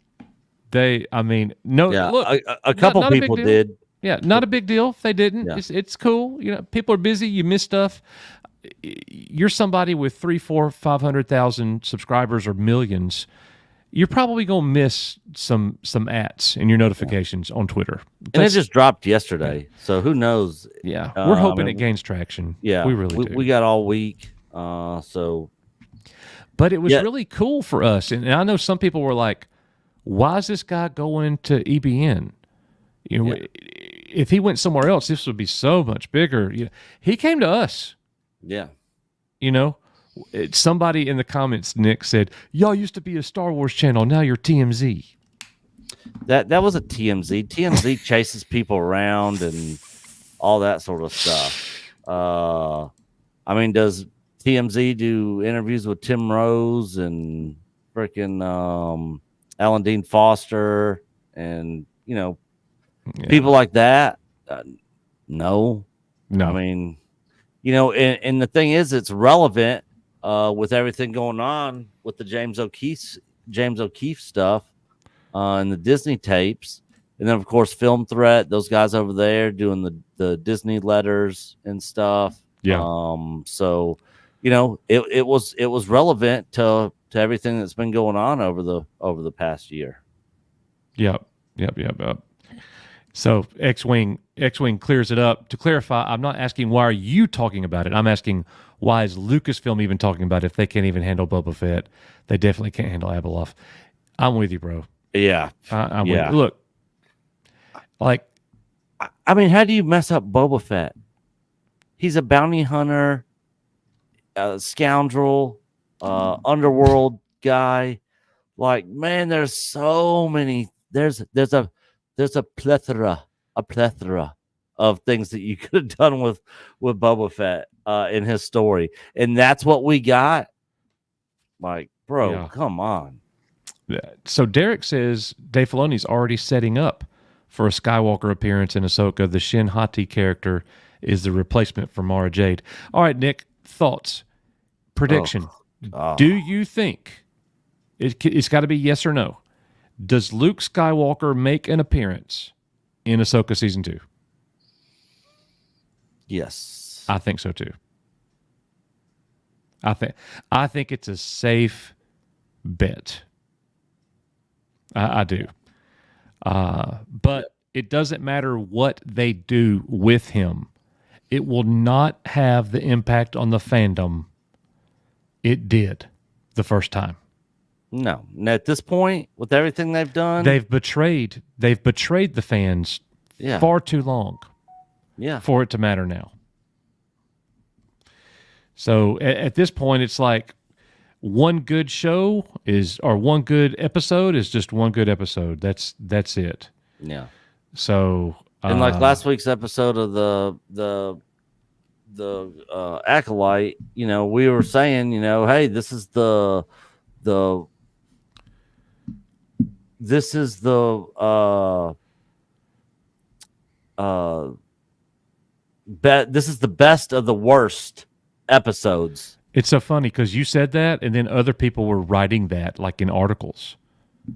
Speaker 9: Look,
Speaker 8: a couple people did.
Speaker 9: Yeah, not a big deal if they didn't. Yeah. It's cool. You know, people are busy. You miss stuff. You're somebody with 300,000, 400,000, 500,000 subscribers or millions. You're probably gonna miss some ads in your notifications on Twitter.
Speaker 8: And it just dropped yesterday, so who knows?
Speaker 9: Yeah, we're hoping it gains traction.
Speaker 8: Yeah,
Speaker 9: we really do.
Speaker 8: We got all week, But
Speaker 9: it was really cool for us, and I know some people were like, "Why is this guy going to EBN? You know, if he went somewhere else, this would be so much bigger." You know, he came to us.
Speaker 8: Yeah,
Speaker 9: you know. Somebody in the comments, Nick, said, "Y'all used to be a Star Wars channel. Now you're TMZ."
Speaker 8: That was a TMZ. TMZ chases people around and all that sort of stuff. I mean, does TMZ do interviews with Tim Rose and freaking Alan Dean Foster and, you know, people like that? No. I mean, you know, and the thing is, it's relevant. With everything going on with the James O'Keefe stuff and the Disney tapes, And then, of course, Film Threat, those guys over there doing the Disney letters and stuff.
Speaker 9: Yeah.
Speaker 8: So, it was relevant to everything that's been going on over the past year.
Speaker 9: Yep. So X-Wing clears it up. To clarify, I'm not asking why are you talking about it. I'm asking why is Lucasfilm even talking about it if they can't even handle Boba Fett? They definitely can't handle Abeloff. I'm with you, bro.
Speaker 8: Yeah.
Speaker 9: I'm with you. Look, like,
Speaker 8: I mean, how do you mess up Boba Fett? He's a bounty hunter, a scoundrel, underworld guy. Like, man, there's so many. There's a plethora of things that you could have done with Boba Fett in his story, and that's what we got. Like, bro, come on.
Speaker 9: So Derek says Dave Filoni's already setting up for a Skywalker appearance in Ahsoka. The Shin Hati character is the replacement for Mara Jade. All right, Nick, thoughts, prediction. Do you think it's got to be yes or no? Does Luke Skywalker make an appearance in Ahsoka Season 2?
Speaker 8: Yes.
Speaker 9: I think so too. I think it's a safe bet. I do. But it doesn't matter what they do with him. It will not have the impact on the fandom it did the first time.
Speaker 8: No. At this point, with everything they've done,
Speaker 9: they've betrayed the fans far too long.
Speaker 8: Yeah.
Speaker 9: For it to matter now. So at this point, it's like one good show one good episode is just one good episode. That's it.
Speaker 8: Yeah.
Speaker 9: So
Speaker 8: and like last week's episode of the Acolyte, we were saying, hey, this is the this is the best of the worst episodes.
Speaker 9: It's so funny because you said that, and then other people were writing that like in articles.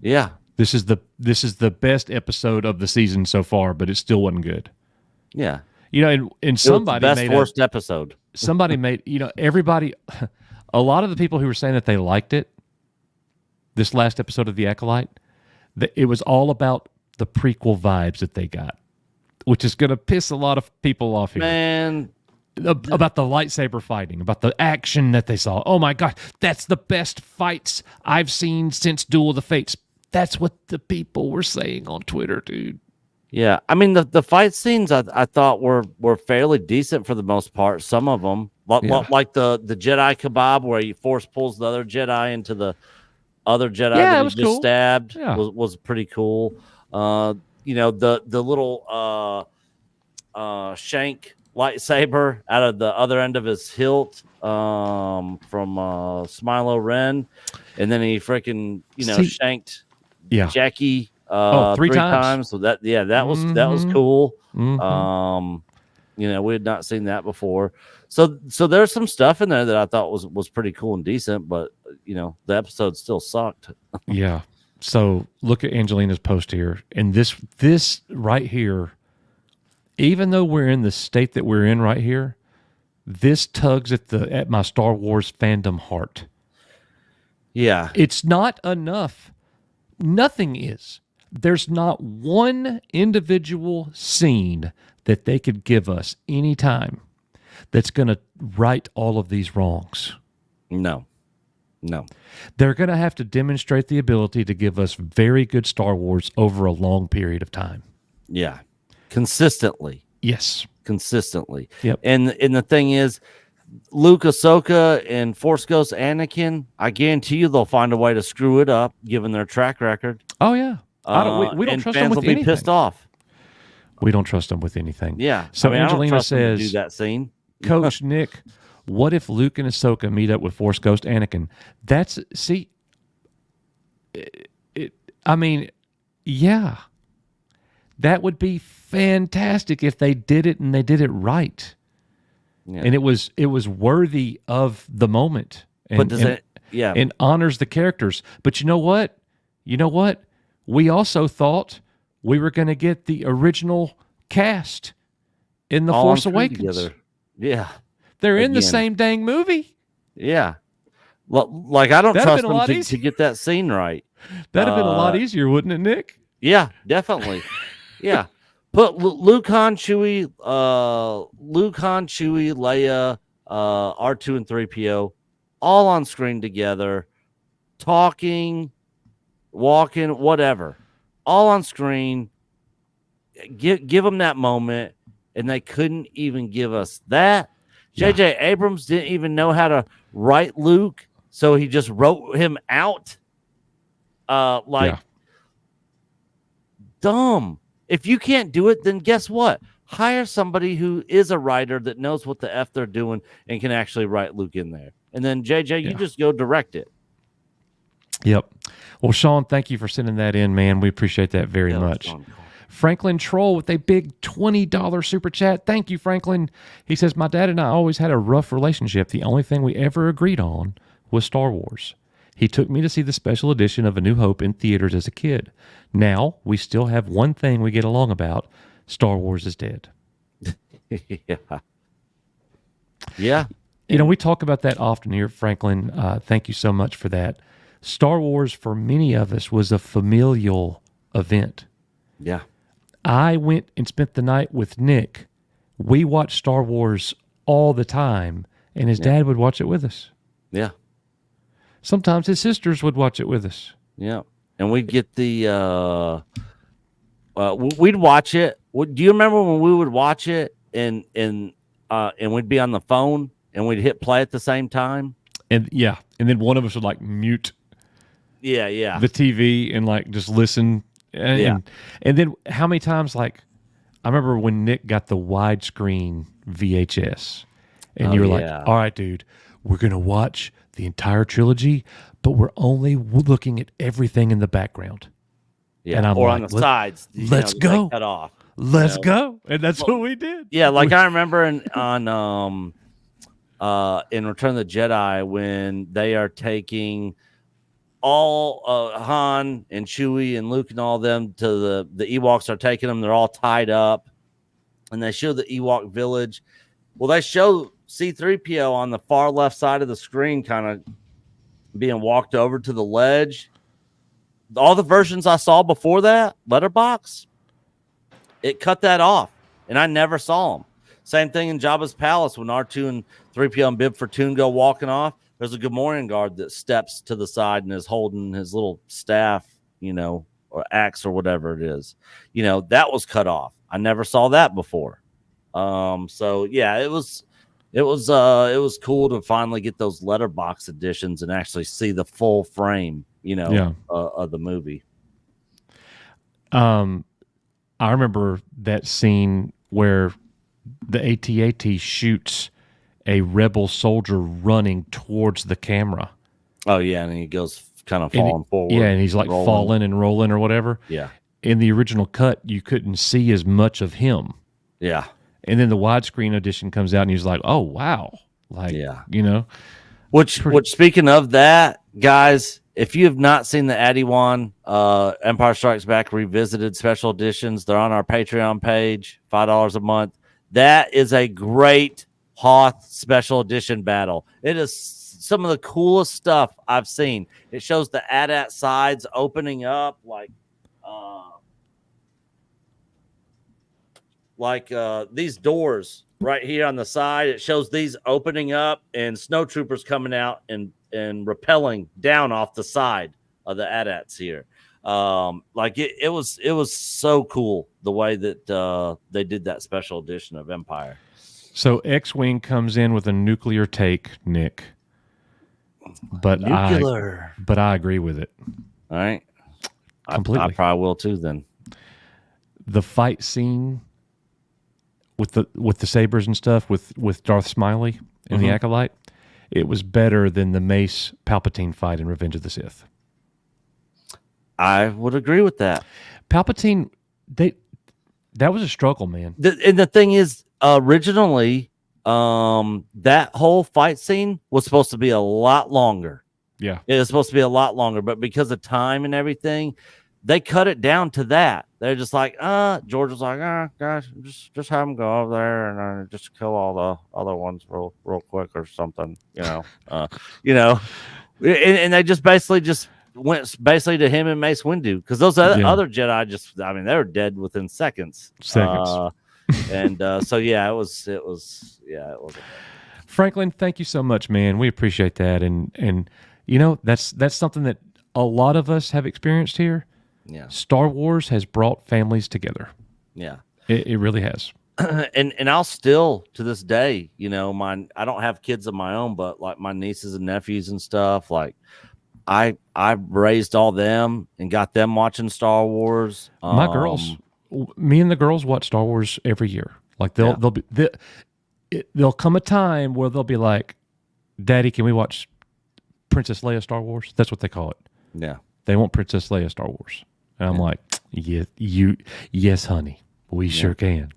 Speaker 8: Yeah,
Speaker 9: this is the best episode of the season so far, but it still wasn't good.
Speaker 8: Yeah,
Speaker 9: and somebody
Speaker 8: made worst episode.
Speaker 9: Somebody made everybody. A lot of the people who were saying that they liked it, this last episode of The Acolyte, it was all about the prequel vibes that they got, which is going to piss a lot of people off here.
Speaker 8: Man.
Speaker 9: About the lightsaber fighting, about the action that they saw. Oh my God, that's the best fights I've seen since Duel of the Fates. That's what the people were saying on Twitter, dude.
Speaker 8: Yeah, I mean the fight scenes I thought were fairly decent for the most part. Some of them, like the Jedi kebab where he force pulls the other Jedi into the other Jedi that he just
Speaker 9: cool.
Speaker 8: stabbed was pretty cool. The little shank lightsaber out of the other end of his hilt from Smilo Ren, and then he freaking shanked Jackie
Speaker 9: 3 times.
Speaker 8: So that was cool. Mm-hmm. We had not seen that before. So there's some stuff in there that I thought was pretty cool and decent, but the episode still sucked.
Speaker 9: Yeah. So look at Angelina's post here, and this right here. Even though we're in the state that we're in right here, this tugs at my Star Wars fandom heart.
Speaker 8: Yeah.
Speaker 9: It's not enough. Nothing is. There's not one individual scene that they could give us anytime that's going to right all of these wrongs.
Speaker 8: No.
Speaker 9: They're going to have to demonstrate the ability to give us very good Star Wars over a long period of time.
Speaker 8: Yeah. Consistently.
Speaker 9: Yes.
Speaker 8: Consistently.
Speaker 9: Yep.
Speaker 8: And the thing is, Luke, Ahsoka, and Force Ghost Anakin, I guarantee you they'll find a way to screw it up, given their track record.
Speaker 9: Oh, yeah. We don't trust them with anything.
Speaker 8: Be pissed off.
Speaker 9: We don't trust them with anything.
Speaker 8: Yeah.
Speaker 9: So Angelina says,
Speaker 8: do that scene.
Speaker 9: Coach Nick, what if Luke and Ahsoka meet up with Force Ghost Anakin? Yeah. That would be fantastic if they did it and they did it right. Yeah. And it was worthy of the moment. And honors the characters. But you know what? We also thought we were going to get the original cast in The
Speaker 8: All on
Speaker 9: Force
Speaker 8: screen
Speaker 9: Awakens.
Speaker 8: together. Yeah.
Speaker 9: They're in the
Speaker 8: Again.
Speaker 9: same dang movie.
Speaker 8: Yeah. Like, I don't
Speaker 9: That'd
Speaker 8: trust
Speaker 9: been a
Speaker 8: them
Speaker 9: lot
Speaker 8: to
Speaker 9: easier.
Speaker 8: get that scene right.
Speaker 9: That'd have been a lot easier, wouldn't it, Nick?
Speaker 8: Yeah, definitely. Yeah. Put Luke Han, Chewie, Leia, R2 and 3PO all on screen together, talking, walking, whatever. All on screen. Give them that moment, and they couldn't even give us that. J.J. Abrams didn't even know how to write Luke, so he just wrote him out. Dumb. If you can't do it, then guess what? Hire somebody who is a writer that knows what the F they're doing and can actually write Luke in there. And then JJ, you just go direct it.
Speaker 9: Yep. Well, Sean, thank you for sending that in, man. We appreciate that very much. Franklin Troll with a big $20 super chat. Thank you, Franklin. He says, my dad and I always had a rough relationship. The only thing we ever agreed on was Star Wars. He took me to see the special edition of A New Hope in theaters as a kid. Now, we still have one thing we get along about. Star Wars is dead.
Speaker 8: Yeah. Yeah.
Speaker 9: You know, we talk about that often here, Franklin. Thank you so much for that. Star Wars, for many of us, was a familial event.
Speaker 8: Yeah.
Speaker 9: I went and spent the night with Nick. We watched Star Wars all the time, and his dad would watch it with us.
Speaker 8: Yeah.
Speaker 9: Sometimes his sisters would watch it with us.
Speaker 8: Yeah. And we'd get the we'd watch it. Do you remember when we would watch it and we'd be on the phone and we'd hit play at the same time?
Speaker 9: And then one of us would like mute
Speaker 8: the
Speaker 9: TV and like just listen. And then how many times, like, I remember when Nick got the widescreen VHS and you were like, all right, dude, we're going to watch the entire trilogy, but we're only looking at everything in the background.
Speaker 8: Yeah,
Speaker 9: and I'm
Speaker 8: or
Speaker 9: like,
Speaker 8: on the sides.
Speaker 9: Let's go.
Speaker 8: Cut off.
Speaker 9: Let's go. And that's what we did.
Speaker 8: Yeah, like I remember in Return of the Jedi when they are taking all Han and Chewie and Luke and all them to the Ewoks are taking them. They're all tied up, and they show the Ewok village. Well, they show C-3PO on the far left side of the screen, kind of being walked over to the ledge. All the versions I saw before that, Letterbox, it cut that off, and I never saw them. Same thing in Jabba's palace when R2 and 3PO and Bib Fortune go walking off. There's a good morning guard that steps to the side and is holding his little staff, or axe or whatever it is. That was cut off. I never saw that before. So yeah, it was cool to finally get those letterbox editions and actually see the full frame, of the movie.
Speaker 9: I remember that scene where the AT-AT shoots a rebel soldier running towards the camera.
Speaker 8: Oh yeah, and he goes kind of falling forward.
Speaker 9: Yeah, and he's like falling and rolling or whatever.
Speaker 8: Yeah.
Speaker 9: In the original cut, you couldn't see as much of him.
Speaker 8: Yeah.
Speaker 9: And then the widescreen edition comes out, and he's like, "Oh wow!" Like,
Speaker 8: Which speaking of that, guys, if you have not seen the Adi-Wan Empire Strikes Back Revisited special editions, they're on our Patreon page, $5 a month. That is a great Hoth special edition battle. It is some of the coolest stuff I've seen. It shows the AT-AT sides opening up like these doors right here on the side. It shows these opening up and snowtroopers coming out and rappelling down off the side of the AT-ATs here. It was so cool the way that they did that special edition of Empire.
Speaker 9: So X-Wing comes in with a nuclear take, Nick. But I agree with it.
Speaker 8: All right.
Speaker 9: Completely.
Speaker 8: I probably will too then.
Speaker 9: The fight scene with the sabers and stuff with Darth Smiley and the Acolyte, it was better than the Mace Palpatine fight in Revenge of the Sith.
Speaker 8: I would agree with that.
Speaker 9: Palpatine, that was a struggle, man.
Speaker 8: And the thing is, originally, that whole fight scene was supposed to be a lot longer.
Speaker 9: Yeah.
Speaker 8: It was supposed to be a lot longer, but because of time and everything, they cut it down to that. They're just like, George was like, gosh, just have them go over there and just kill all the other ones real quick or something, and they just basically went to him and Mace Windu, because those other Jedi they were dead within seconds. So it was.
Speaker 9: Franklin, thank you so much, man. We appreciate that, and that's something that a lot of us have experienced here.
Speaker 8: Yeah,
Speaker 9: Star Wars has brought families together.
Speaker 8: Yeah,
Speaker 9: it really has.
Speaker 8: and I'll still, to this day, I don't have kids of my own, but like my nieces and nephews and stuff, like I raised all them and got them watching Star Wars.
Speaker 9: My girls, me and the girls watch Star Wars every year. Like there'll come a time where they'll be like, "Daddy, can we watch Princess Leia Star Wars?" That's what they call it.
Speaker 8: Yeah,
Speaker 9: they want Princess Leia Star Wars, and I'm like, yes, honey, we sure can.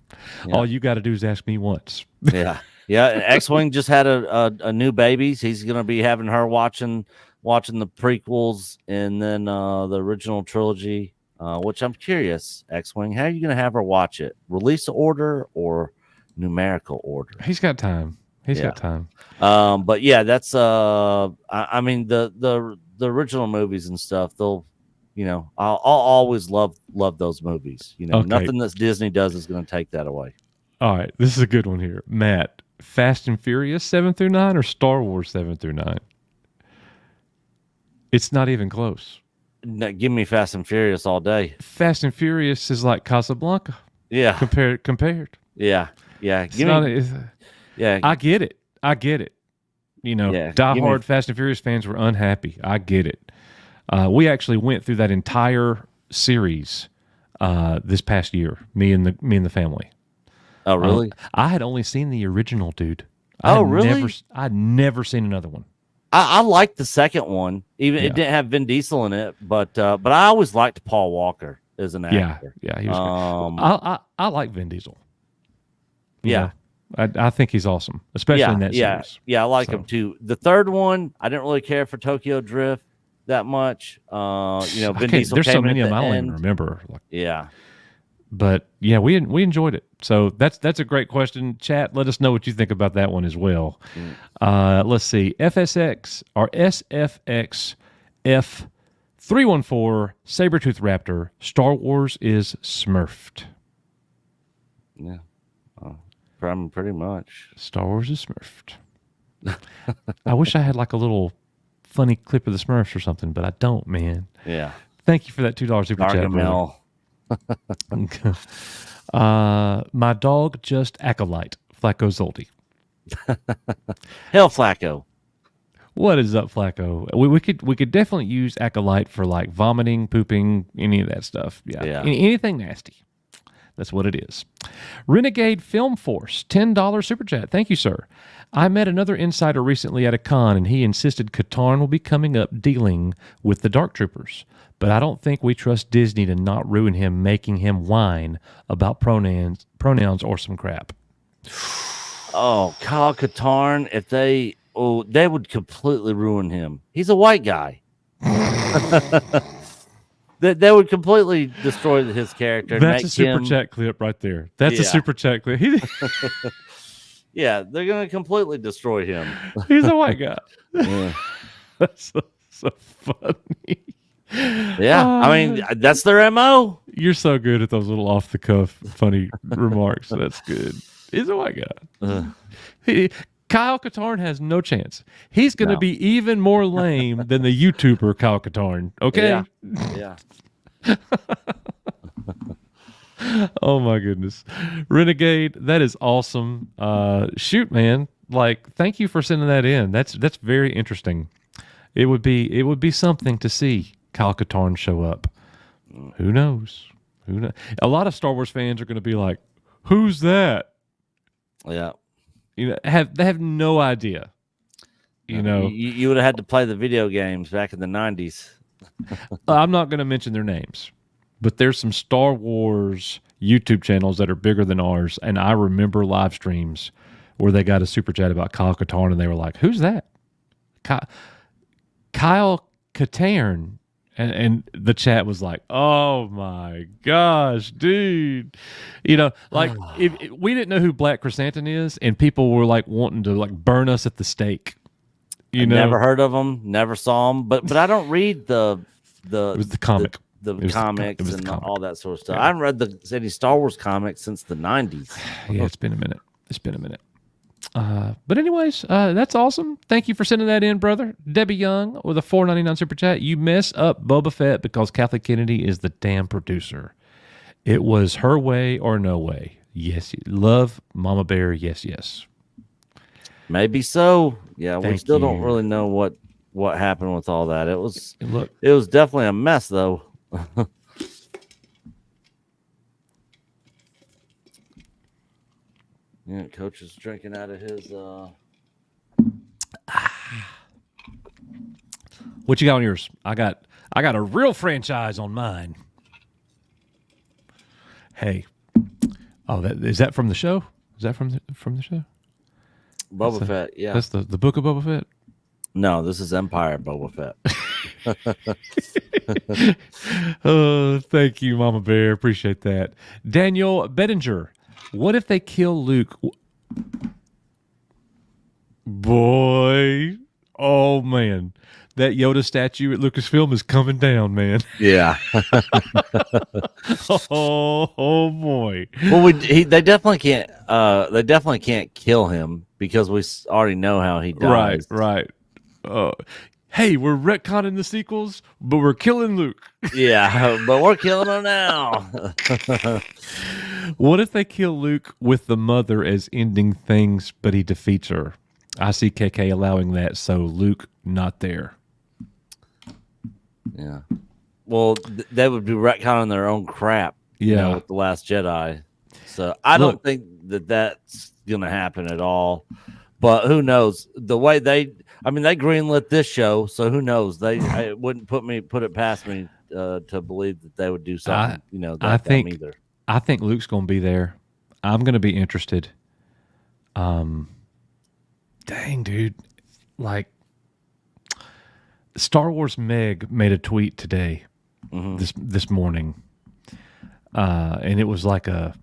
Speaker 9: Yeah. All you got to do is ask me once.
Speaker 8: Yeah. X-Wing just had a new baby. He's gonna be having her watching the prequels and then the original trilogy. Which I'm curious, X-Wing, how are you gonna have her watch it? Release order or numerical order?
Speaker 9: He's got time. He's got time.
Speaker 8: But yeah, that's I mean the original movies and stuff. They'll, I'll always love those movies.
Speaker 9: Okay.
Speaker 8: Nothing that Disney does is going to take that away.
Speaker 9: All right, this is a good one here, Matt. Fast and Furious 7 through 9 or Star Wars 7 through 9? It's not even close.
Speaker 8: No, give me Fast and Furious all day.
Speaker 9: Fast and Furious is like Casablanca.
Speaker 8: Yeah.
Speaker 9: Compared.
Speaker 8: Yeah. Yeah.
Speaker 9: I get it. Diehard Fast and Furious fans were unhappy. I get it. We actually went through that entire series this past year. Me and the family.
Speaker 8: Oh, really?
Speaker 9: I had only seen the original, dude.
Speaker 8: Really?
Speaker 9: I'd never seen another one.
Speaker 8: I liked the second one. Even it didn't have Vin Diesel in it, but I always liked Paul Walker as an actor.
Speaker 9: Yeah, he was. I like Vin Diesel.
Speaker 8: Yeah.
Speaker 9: I think he's awesome, especially in that series.
Speaker 8: Yeah, I like him too. The third one, I didn't really care for Tokyo Drift that much. Vin Diesel.
Speaker 9: There's
Speaker 8: came
Speaker 9: so many
Speaker 8: in
Speaker 9: of them
Speaker 8: at
Speaker 9: I
Speaker 8: the
Speaker 9: don't
Speaker 8: end.
Speaker 9: even remember.
Speaker 8: Yeah.
Speaker 9: But yeah, we enjoyed it. So that's a great question. Chat, let us know what you think about that one as well. Let's see. FSX or SFX F314 Sabretooth Raptor. Star Wars is smurfed.
Speaker 8: Yeah. Pretty much.
Speaker 9: Star Wars is smurfed. I wish I had like a little funny clip of the Smurfs or something, but I don't, man.
Speaker 8: Yeah.
Speaker 9: Thank you for that $2 super chat. My dog just Acolyte. Flacco Zolty.
Speaker 8: Hell, Flacco.
Speaker 9: What is up, Flacco? We could definitely use Acolyte for like vomiting, pooping, any of that stuff. Yeah. Anything nasty. That's what it is. Renegade Film Force, $10 super chat. Thank you, sir. I met another insider recently at a con, and he insisted Katarn will be coming up dealing with the Dark Troopers. But I don't think we trust Disney to not ruin him, making him whine about pronouns or some crap.
Speaker 8: Oh, Kyle Katarn, if they would completely ruin him. He's a white guy. That would completely destroy his character.
Speaker 9: That's a super chat clip right there. That's a super chat clip.
Speaker 8: Yeah, they're going to completely destroy him.
Speaker 9: He's a white guy. That's so funny.
Speaker 8: Yeah, I mean, that's their MO.
Speaker 9: You're so good at those little off-the-cuff funny remarks. That's good. He's a white guy. Kyle Katarn has no chance. He's going to be even more lame than the YouTuber Kyle Katarn. Okay?
Speaker 8: Yeah.
Speaker 9: Oh, my goodness. Renegade, that is awesome. Shoot, man. Like, thank you for sending that in. That's very interesting. It would be something to see Kyle Katarn show up. Who knows? A lot of Star Wars fans are going to be like, "Who's that?"
Speaker 8: Yeah.
Speaker 9: They have no idea. You
Speaker 8: would have had to play the video games back in the 90s.
Speaker 9: I'm not going to mention their names, but there's some Star Wars YouTube channels that are bigger than ours, and I remember live streams where they got a super chat about Kyle Katarn, and they were like, "Who's that?" Kyle Katarn. And the chat was like, "Oh my gosh, dude!" You know, like if we didn't know who Black Chrysanthemum is, and people were like wanting to like burn us at the stake. You know,
Speaker 8: never heard of them, never saw them, but I don't read
Speaker 9: it was the comic,
Speaker 8: the
Speaker 9: It was
Speaker 8: comics
Speaker 9: it was the
Speaker 8: and
Speaker 9: comic.
Speaker 8: all that sort of stuff.
Speaker 9: Yeah.
Speaker 8: I haven't read any Star Wars comics since the 90s.
Speaker 9: Yeah, it's been a minute. It's been a minute. But anyways, that's awesome. Thank you for sending that in, brother. Debbie Young with a $4.99 super chat. You mess up Boba Fett because Kathleen Kennedy is the damn producer. It was her way or no way. Yes, love Mama Bear. Yes, yes.
Speaker 8: Maybe so. Yeah, we
Speaker 9: Thank
Speaker 8: still don't
Speaker 9: you.
Speaker 8: really know what happened with all that. It was
Speaker 9: Look,
Speaker 8: definitely a mess, though. Yeah, coach is drinking out of his.
Speaker 9: what you got on yours? I got a real franchise on mine. Hey, oh, is that from the show? Is that from the show?
Speaker 8: Boba Fett. Yeah,
Speaker 9: That's the book of Boba Fett.
Speaker 8: no, this is Empire Boba Fett.
Speaker 9: Oh, thank you, Mama Bear. Appreciate that. Daniel Bettinger. What if they kill Luke? Boy, oh man, that Yoda statue at Lucasfilm is coming down, man.
Speaker 8: Yeah.
Speaker 9: oh boy.
Speaker 8: Well, they definitely can't. They definitely can't kill him because we already know how he dies.
Speaker 9: Right. Hey, we're retconning the sequels, but we're killing Luke.
Speaker 8: Yeah, but we're killing him now.
Speaker 9: What if they kill Luke with the mother as ending things, but he defeats her? I see KK allowing that, so Luke not there.
Speaker 8: Yeah. Well, they would be retconning their own crap. You know,
Speaker 9: Yeah.
Speaker 8: with The Last Jedi. So I don't think that's going to happen at all. But who knows? The way they greenlit this show, so who knows? It wouldn't put it past me to believe that they would do something.
Speaker 9: I think Luke's going to be there. I'm going to be interested. Dang, dude. Like, Star Wars Meg made a tweet today, this morning. And it was a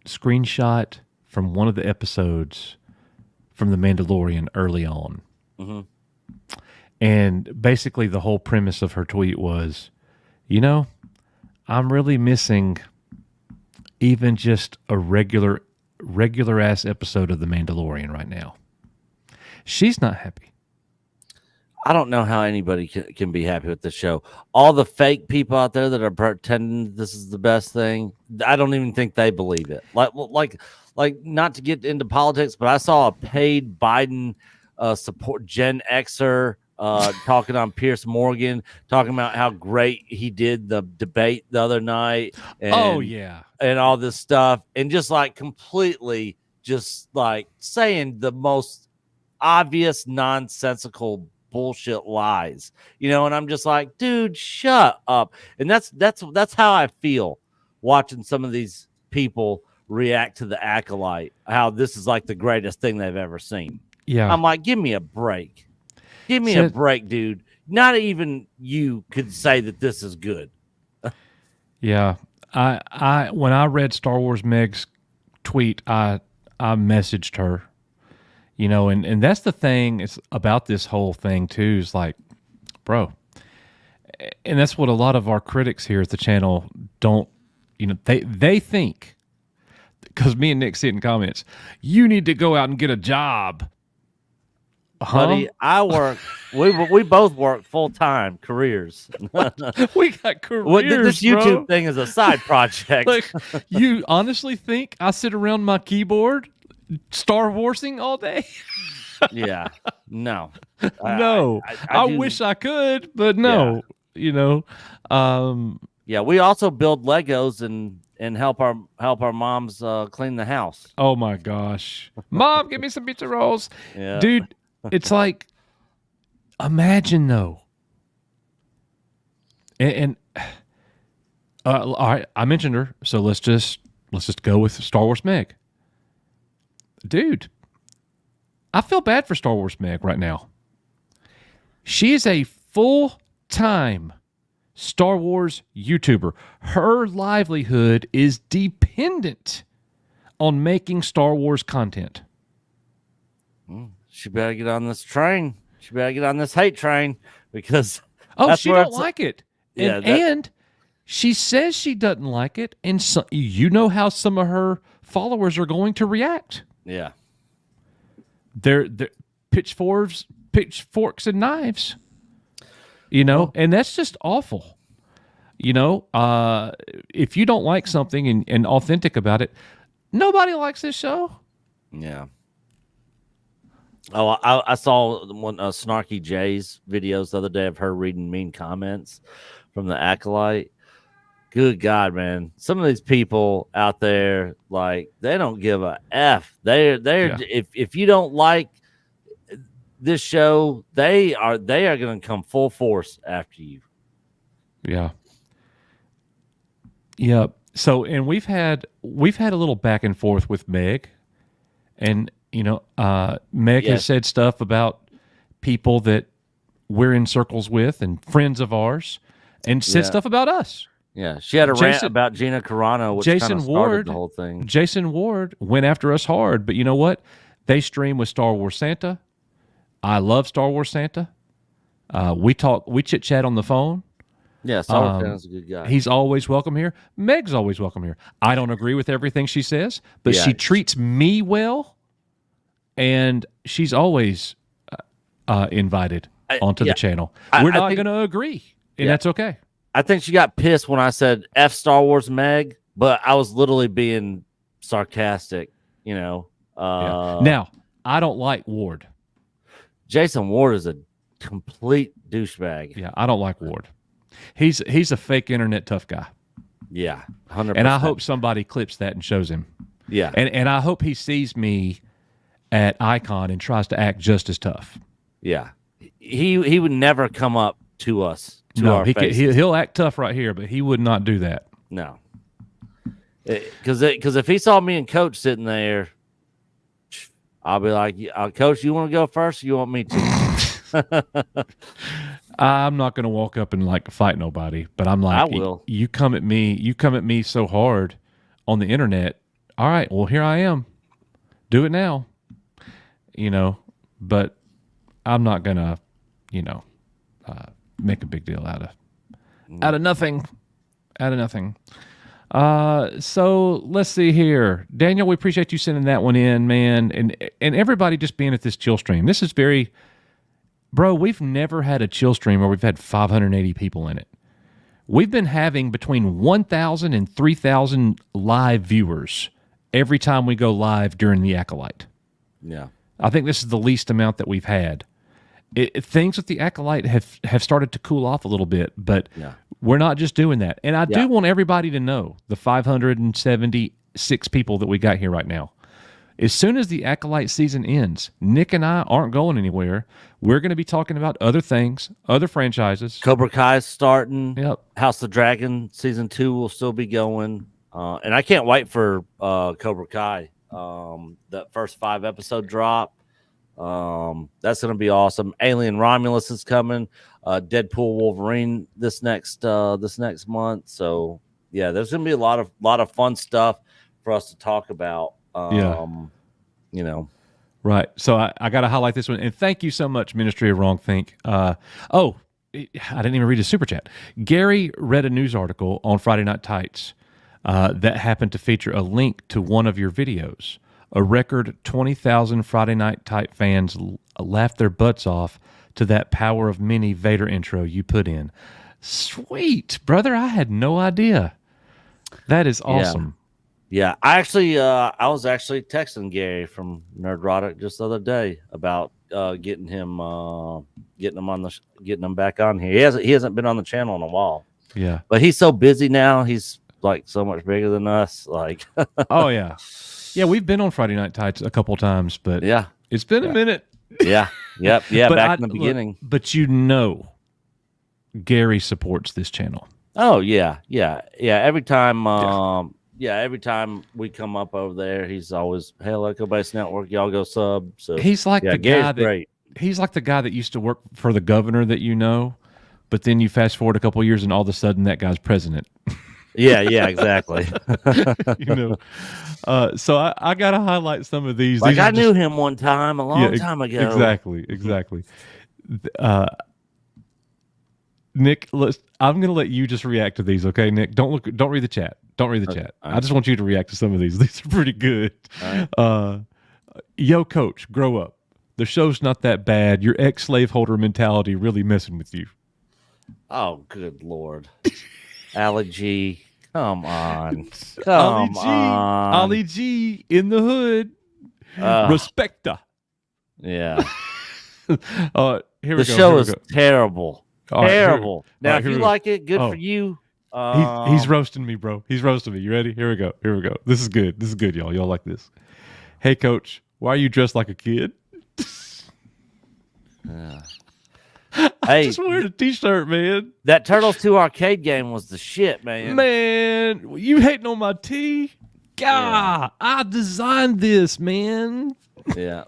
Speaker 9: screenshot from one of the episodes from The Mandalorian early on.
Speaker 8: Mm-hmm.
Speaker 9: And basically the whole premise of her tweet was, I'm really missing even just a regular ass episode of The Mandalorian right now. She's not happy.
Speaker 8: I don't know how anybody can be happy with the show. All the fake people out there that are pretending this is the best thing, I don't even think they believe it. Like not to get into politics, but I saw a paid Biden support Gen Xer talking on Piers Morgan, talking about how great he did the debate the other night. And all this stuff, and just like completely just like saying the most obvious nonsensical bullshit lies, and I'm just like, dude, shut up. And that's how I feel watching some of these people react to the Acolyte, how this is like the greatest thing they've ever seen.
Speaker 9: Yeah.
Speaker 8: I'm like, give me a break. Give me a break, dude. Not even you could say that this is good.
Speaker 9: Yeah. I when I read Star Wars Meg's tweet, I messaged her. And that's the thing is about this whole thing too, is like, bro, and that's what a lot of our critics here at the channel don't, they think, because me and Nick see it in comments, you need to go out and get a job.
Speaker 8: Buddy, I work. We both work full-time careers.
Speaker 9: We got careers.
Speaker 8: This YouTube
Speaker 9: bro.
Speaker 8: thing is a side project.
Speaker 9: Like, you honestly think I sit around my keyboard Star Warsing all day?
Speaker 8: Yeah, no,
Speaker 9: No. I wish I could, but no.
Speaker 8: Yeah, we also build Legos and help our moms clean the house.
Speaker 9: Oh my gosh, Mom, give me some pizza rolls.
Speaker 8: Yeah.
Speaker 9: Dude, it's like, imagine though. And all right, I mentioned her, so let's just go with Star Wars Meg. Dude, I feel bad for Star Wars Meg right now. She is a full time Star Wars YouTuber. Her livelihood is dependent on making Star Wars content.
Speaker 8: She better get on this train. She better get on this hate train because
Speaker 9: She don't like it. And she says she doesn't like it, and so, you know how some of her followers are going to react.
Speaker 8: Yeah.
Speaker 9: They're pitchforks and knives. And that's just awful. If you don't like something and authentic about it, nobody likes this show.
Speaker 8: Yeah. Oh, I saw one Snarky Jay's videos the other day of her reading mean comments from the Acolyte. Good God, man! Some of these people out there, like, they don't give a f. They're if you don't like this show, they are going to come full force after you.
Speaker 9: Yeah. Yep. So, and we've had a little back and forth with Meg, and Meg has said stuff about people that we're in circles with and friends of ours, and said stuff about us.
Speaker 8: Yeah, she had a rant about Gina Carano, which kind of started the whole thing.
Speaker 9: Jason Ward went after us hard, but you know what? They stream with Star Wars Santa. I love Star Wars Santa. We chit chat on the phone.
Speaker 8: Yeah, Star Wars Santa's a good guy.
Speaker 9: He's always welcome here. Meg's always welcome here. I don't agree with everything she says, but she treats me well, and she's always invited onto the channel. We're not going to agree, and that's okay.
Speaker 8: I think she got pissed when I said F Star Wars Meg, but I was literally being sarcastic, Now, I don't like Ward. Jason Ward is a complete douchebag.
Speaker 9: Yeah, I don't like Ward. He's a fake internet tough guy.
Speaker 8: Yeah, 100%.
Speaker 9: And I hope somebody clips that and shows him.
Speaker 8: Yeah.
Speaker 9: And I hope he sees me at Icon and tries to act just as tough.
Speaker 8: Yeah. He would never come up to us.
Speaker 9: He'll act tough right here, but he would not do that.
Speaker 8: No. Because if he saw me and Coach sitting there, I'll be like, Coach, you want to go first or you want me to?
Speaker 9: I'm not going to walk up and fight nobody, but I'm like, I will. You come at me so hard on the internet. All right, well, here I am. Do it now. But I'm not going to, make a big deal out of nothing. So let's see here. Daniel, we appreciate you sending that one in, man. And everybody just being at this chill stream. This is bro, we've never had a chill stream where we've had 580 people in it. We've been having between 1,000 and 3,000 live viewers every time we go live during the Acolyte.
Speaker 8: Yeah.
Speaker 9: I think this is the least amount that we've had. Things with the Acolyte have started to cool off a little bit, but we're not just doing that. And I do want everybody to know, the 576 people that we got here right now, as soon as the Acolyte season ends, Nick and I aren't going anywhere. We're going to be talking about other things, other franchises.
Speaker 8: Cobra Kai's starting.
Speaker 9: Yep.
Speaker 8: House of Dragon Season 2 will still be going. And I can't wait for Cobra Kai. That first 5-episode drop. That's going to be awesome. Alien Romulus is coming. Deadpool Wolverine this next month. So yeah, there's going to be a lot of fun stuff for us to talk about.
Speaker 9: Right. So I got to highlight this one, and thank you so much, Ministry of Wrong Think. I didn't even read a super chat. Gary read a news article on Friday Night Tights that happened to feature a link to one of your videos. A record 20,000 Friday Night Tight fans laughed their butts off to that Power of Many Vader intro you put in. Sweet, brother. I had no idea. That is awesome.
Speaker 8: Yeah. I was actually texting Gary from Nerdrotic just the other day about getting him back on here. He hasn't been on the channel in a while.
Speaker 9: Yeah.
Speaker 8: But he's so busy now. He's like so much bigger than us. Like
Speaker 9: oh yeah. Yeah, we've been on Friday Night Tights a couple times, but it's been a minute.
Speaker 8: Yeah. Yep. Yeah. Back in the beginning.
Speaker 9: But Gary supports this channel.
Speaker 8: Oh yeah. Every time every time we come up over there, he's always, hey, Echo Base Network, y'all go sub. So
Speaker 9: he's like the guy
Speaker 8: great.
Speaker 9: He's like the guy that used to work for the governor that but then you fast forward a couple of years and all of a sudden that guy's president.
Speaker 8: Yeah, exactly.
Speaker 9: So I got to highlight some of these.
Speaker 8: Like
Speaker 9: These
Speaker 8: I knew him one time, a long time ago.
Speaker 9: Exactly. Nick, I'm going to let you just react to these, okay, Nick? Don't read the chat. Don't read the chat.
Speaker 8: All right.
Speaker 9: I just want you to react to some of these. These are pretty good.
Speaker 8: All
Speaker 9: Yo, coach, grow up. The show's not that bad. Your ex-slaveholder mentality really messing with you.
Speaker 8: Oh, good Lord. Allie G. Come on.
Speaker 9: Ollie G in the hood. Respecta.
Speaker 8: Yeah.
Speaker 9: Here we go.
Speaker 8: The show is terrible. Terrible.
Speaker 9: Now,
Speaker 8: if you like it, good for you.
Speaker 9: He's roasting me, bro. He's roasting me. You ready? Here we go. This is good. This is good, y'all. Y'all like this. Hey, coach, why are you dressed like a kid?
Speaker 8: Hey,
Speaker 9: just wearing a t-shirt, man.
Speaker 8: That Turtles 2 arcade game was the shit, man.
Speaker 9: Man, you hating on my tee? God, I designed this, man.
Speaker 8: Yeah.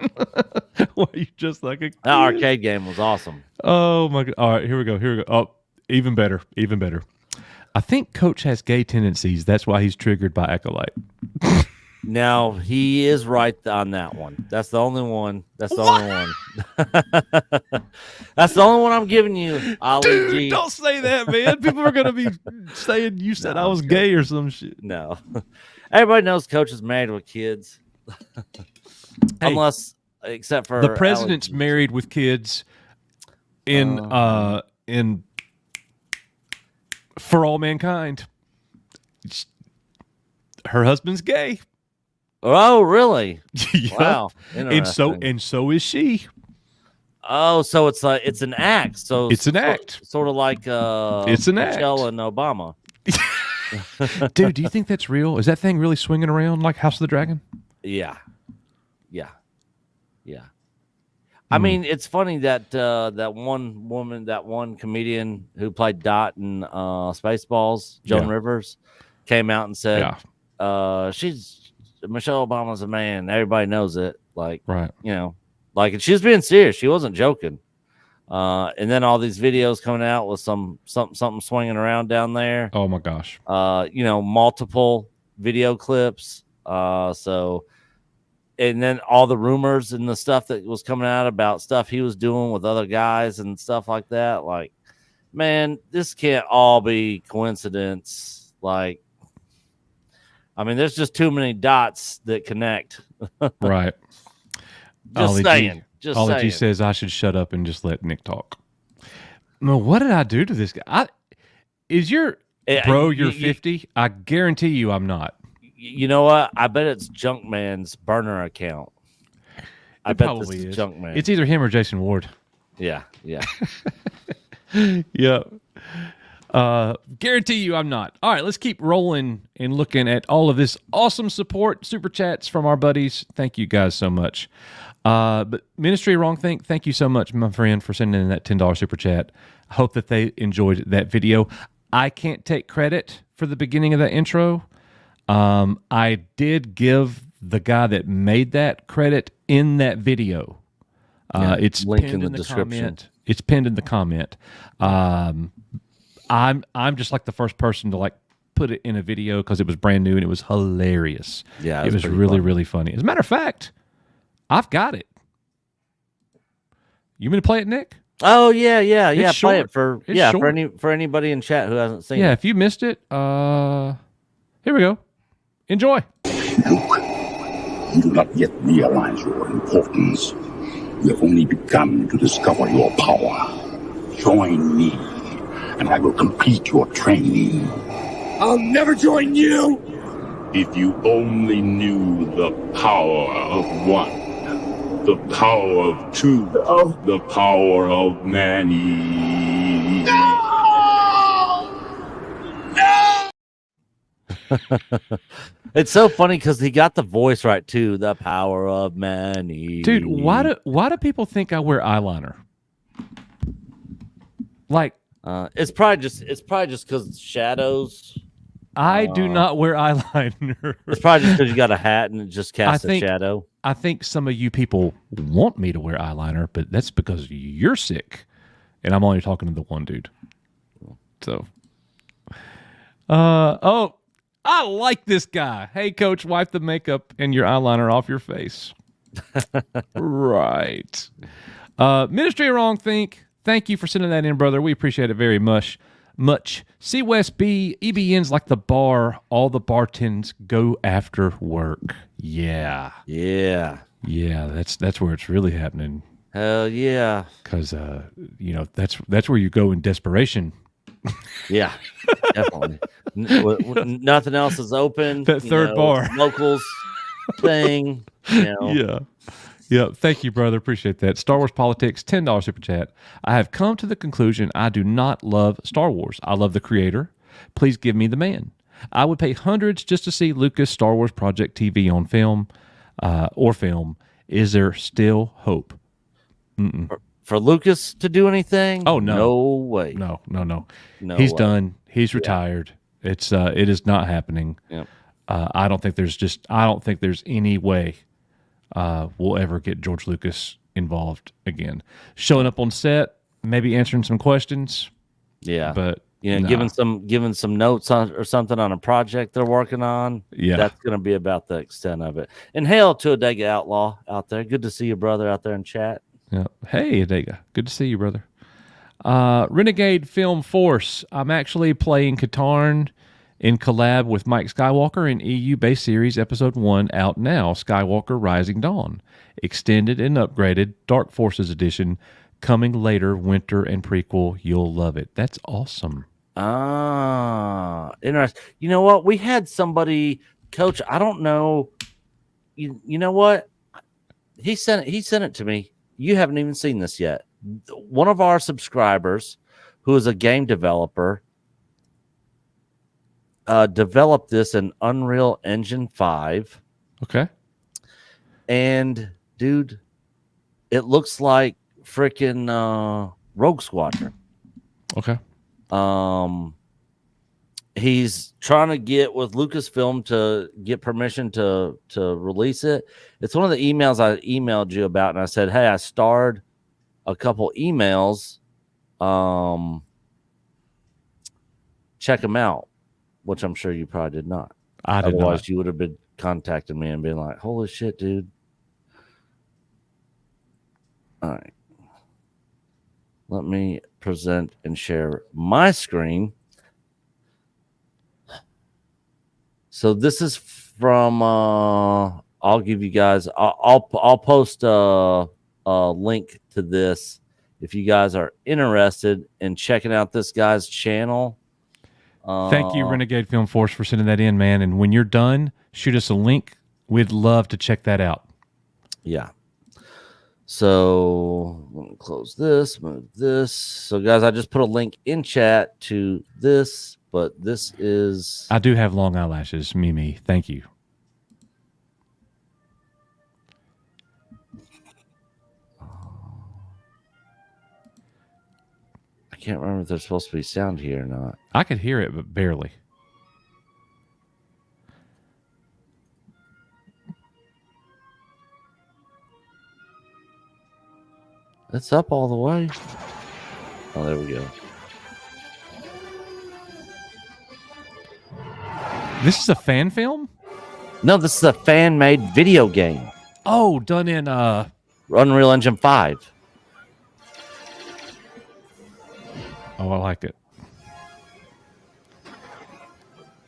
Speaker 9: Why are you just like a kid?
Speaker 8: That arcade game was awesome.
Speaker 9: Oh, my God. All right, here we go. Oh, even better. I think Coach has gay tendencies. That's why he's triggered by Acolyte.
Speaker 8: Now, he is right on that one. That's the only one. That's the only one. That's the only one I'm giving you, Ollie
Speaker 9: Dude,
Speaker 8: G.
Speaker 9: don't say that, man. People are going to be saying you said I was gay or some shit.
Speaker 8: No. Everybody knows Coach is married with kids. Unless, except for...
Speaker 9: The president's married with kids in For All Mankind. Her husband's gay.
Speaker 8: Oh, really?
Speaker 9: Yep.
Speaker 8: Wow.
Speaker 9: And so is she.
Speaker 8: Oh, so it's an act. So
Speaker 9: it's an act.
Speaker 8: Sort of like
Speaker 9: it's an
Speaker 8: Michelle
Speaker 9: act.
Speaker 8: and Obama.
Speaker 9: Dude, do you think that's real? Is that thing really swinging around like House of the Dragon?
Speaker 8: Yeah. I mean, it's funny that that one comedian who played Dot in Spaceballs, Joan Rivers, came out and said, she's Michelle Obama's a man. Everybody knows it. Like,
Speaker 9: right.
Speaker 8: And she was being serious. She wasn't joking. And then all these videos coming out with something swinging around down there.
Speaker 9: Oh my gosh.
Speaker 8: Multiple video clips. And then all the rumors and the stuff that was coming out about stuff he was doing with other guys and stuff like that. Like, man, this can't all be coincidence. Like, I mean, there's just too many dots that connect.
Speaker 9: Right.
Speaker 8: Just saying.
Speaker 9: Ollie G says I should shut up and just let Nick talk. No, what did I do to this guy? You're 50? I guarantee you I'm not.
Speaker 8: You know what? I bet it's Junkman's burner account. I bet this is Junkman.
Speaker 9: It's either him or Jason Ward.
Speaker 8: Yeah.
Speaker 9: Yeah. Guarantee you I'm not. All right, let's keep rolling and looking at all of this awesome support, super chats from our buddies. Thank you guys so much. But Ministry Wrong Think, thank you so much, my friend, for sending in that $10 super chat. I hope that they enjoyed that video. I can't take credit for the beginning of that intro. I did give the guy that made that credit in that video. It's
Speaker 8: link
Speaker 9: pinned
Speaker 8: in the description.
Speaker 9: Comment. It's pinned in the comment. I'm just like the first person to put it in a video because it was brand new and it was hilarious.
Speaker 8: Yeah,
Speaker 9: it was really, really funny. As a matter of fact, I've got it. You want me to play it, Nick?
Speaker 8: Oh yeah. Play it for
Speaker 9: short.
Speaker 8: for anybody in chat who hasn't seen it.
Speaker 9: Yeah, if you missed it, here we go. Enjoy.
Speaker 10: Luke, you do not yet realize your importance. You have only begun to discover your power. Join me, and I will complete your training.
Speaker 4: I'll never join you!
Speaker 10: If you only knew the power of one, the power of two, the power of many.
Speaker 8: It's so funny because he got the voice right too. The power of many.
Speaker 9: Dude, why do people think I wear eyeliner?
Speaker 8: It's probably just because shadows.
Speaker 9: I do not wear eyeliner.
Speaker 8: It's probably just because you got a hat and it just casts a shadow.
Speaker 9: I think some of you people want me to wear eyeliner, but that's because you're sick and I'm only talking to the one dude. So, oh, I like this guy. Hey, coach, wipe the makeup and your eyeliner off your face. Right. Ministry of Wrong Think. Thank you for sending that in, brother. We appreciate it very much. C West B, EBN's like the bar. All the bartends go after work. Yeah.
Speaker 8: Yeah.
Speaker 9: Yeah, that's where it's really happening.
Speaker 8: Hell yeah.
Speaker 9: Because that's where you go in desperation.
Speaker 8: Yeah, definitely. Nothing else is open.
Speaker 9: That third bar.
Speaker 8: Locals thing.
Speaker 9: Yeah. Thank you, brother. Appreciate that. Star Wars Politics, $10 super chat. I have come to the conclusion I do not love Star Wars. I love the creator. Please give me the man. I would pay hundreds just to see Lucas Star Wars Project TV on film or film. Is there still hope?
Speaker 8: For Lucas to do anything?
Speaker 9: Oh, no.
Speaker 8: No way.
Speaker 9: No.
Speaker 8: No
Speaker 9: He's
Speaker 8: way.
Speaker 9: done. He's retired. It is not happening.
Speaker 8: Yep.
Speaker 9: I don't think there's any way we'll ever get George Lucas involved again. Showing up on set, maybe answering some questions.
Speaker 8: Yeah.
Speaker 9: But
Speaker 8: giving some notes on or something on a project they're working on.
Speaker 9: Yeah.
Speaker 8: That's gonna be about the extent of it. And hail to Adega Outlaw out there. Good to see your brother out there in chat.
Speaker 9: Yeah. Hey, Adega. Good to see you, brother. Renegade Film Force. I'm actually playing Katarn in collab with Mike Skywalker in EU-based series Episode 1 out now, Skywalker Rising Dawn. Extended and upgraded, Dark Forces edition, coming later, winter and prequel. You'll love it. That's awesome.
Speaker 8: Interesting. You know what? We had somebody, Coach, I don't know. You know what? He sent it to me. You haven't even seen this yet. One of our subscribers, who is a game developer, developed this in Unreal Engine 5.
Speaker 9: Okay. And,
Speaker 8: dude, it looks like freaking Rogue Squadron.
Speaker 9: Okay.
Speaker 8: He's trying to get with Lucasfilm to get permission to release it. It's one of the emails I emailed you about, and I said, hey, I starred a couple emails. Check them out, which I'm sure you probably did not.
Speaker 9: I did
Speaker 8: Otherwise,
Speaker 9: not.
Speaker 8: you would have been contacting me and being like, holy shit, dude. All right. Let me present and share my screen. So this is from I'll give you guys I'll post a link to this if you guys are interested in checking out this guy's channel.
Speaker 9: Thank you, Renegade Film Force, for sending that in, man. And when you're done, shoot us a link. We'd love to check that out.
Speaker 8: Yeah. So let me close this, move this. So guys, I just put a link in chat to this, but this is...
Speaker 9: I do have long eyelashes, Mimi. Thank you.
Speaker 8: I can't remember if there's supposed to be sound here or not.
Speaker 9: I could hear it, but barely.
Speaker 8: It's up all the way. Oh, there we go.
Speaker 9: This is a fan film?
Speaker 8: No, this is a fan-made video game.
Speaker 9: Oh, done in
Speaker 8: Unreal Engine 5.
Speaker 9: Oh, I like it.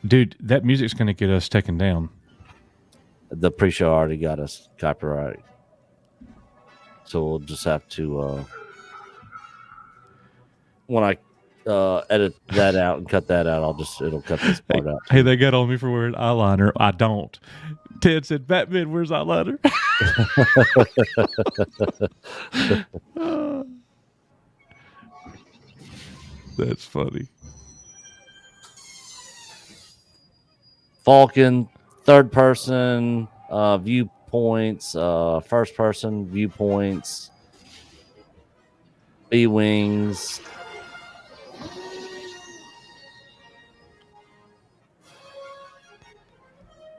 Speaker 9: Dude, that music's going to get us taken down.
Speaker 8: The pre-show already got us copyrighted. So we'll just have to when I edit that out and cut that out, it'll cut this part out.
Speaker 9: Hey, they got on me for wearing eyeliner. I don't. Ted said, Batman wears eyeliner. That's funny.
Speaker 8: Falcon, third person viewpoints, first person viewpoints, B-Wings.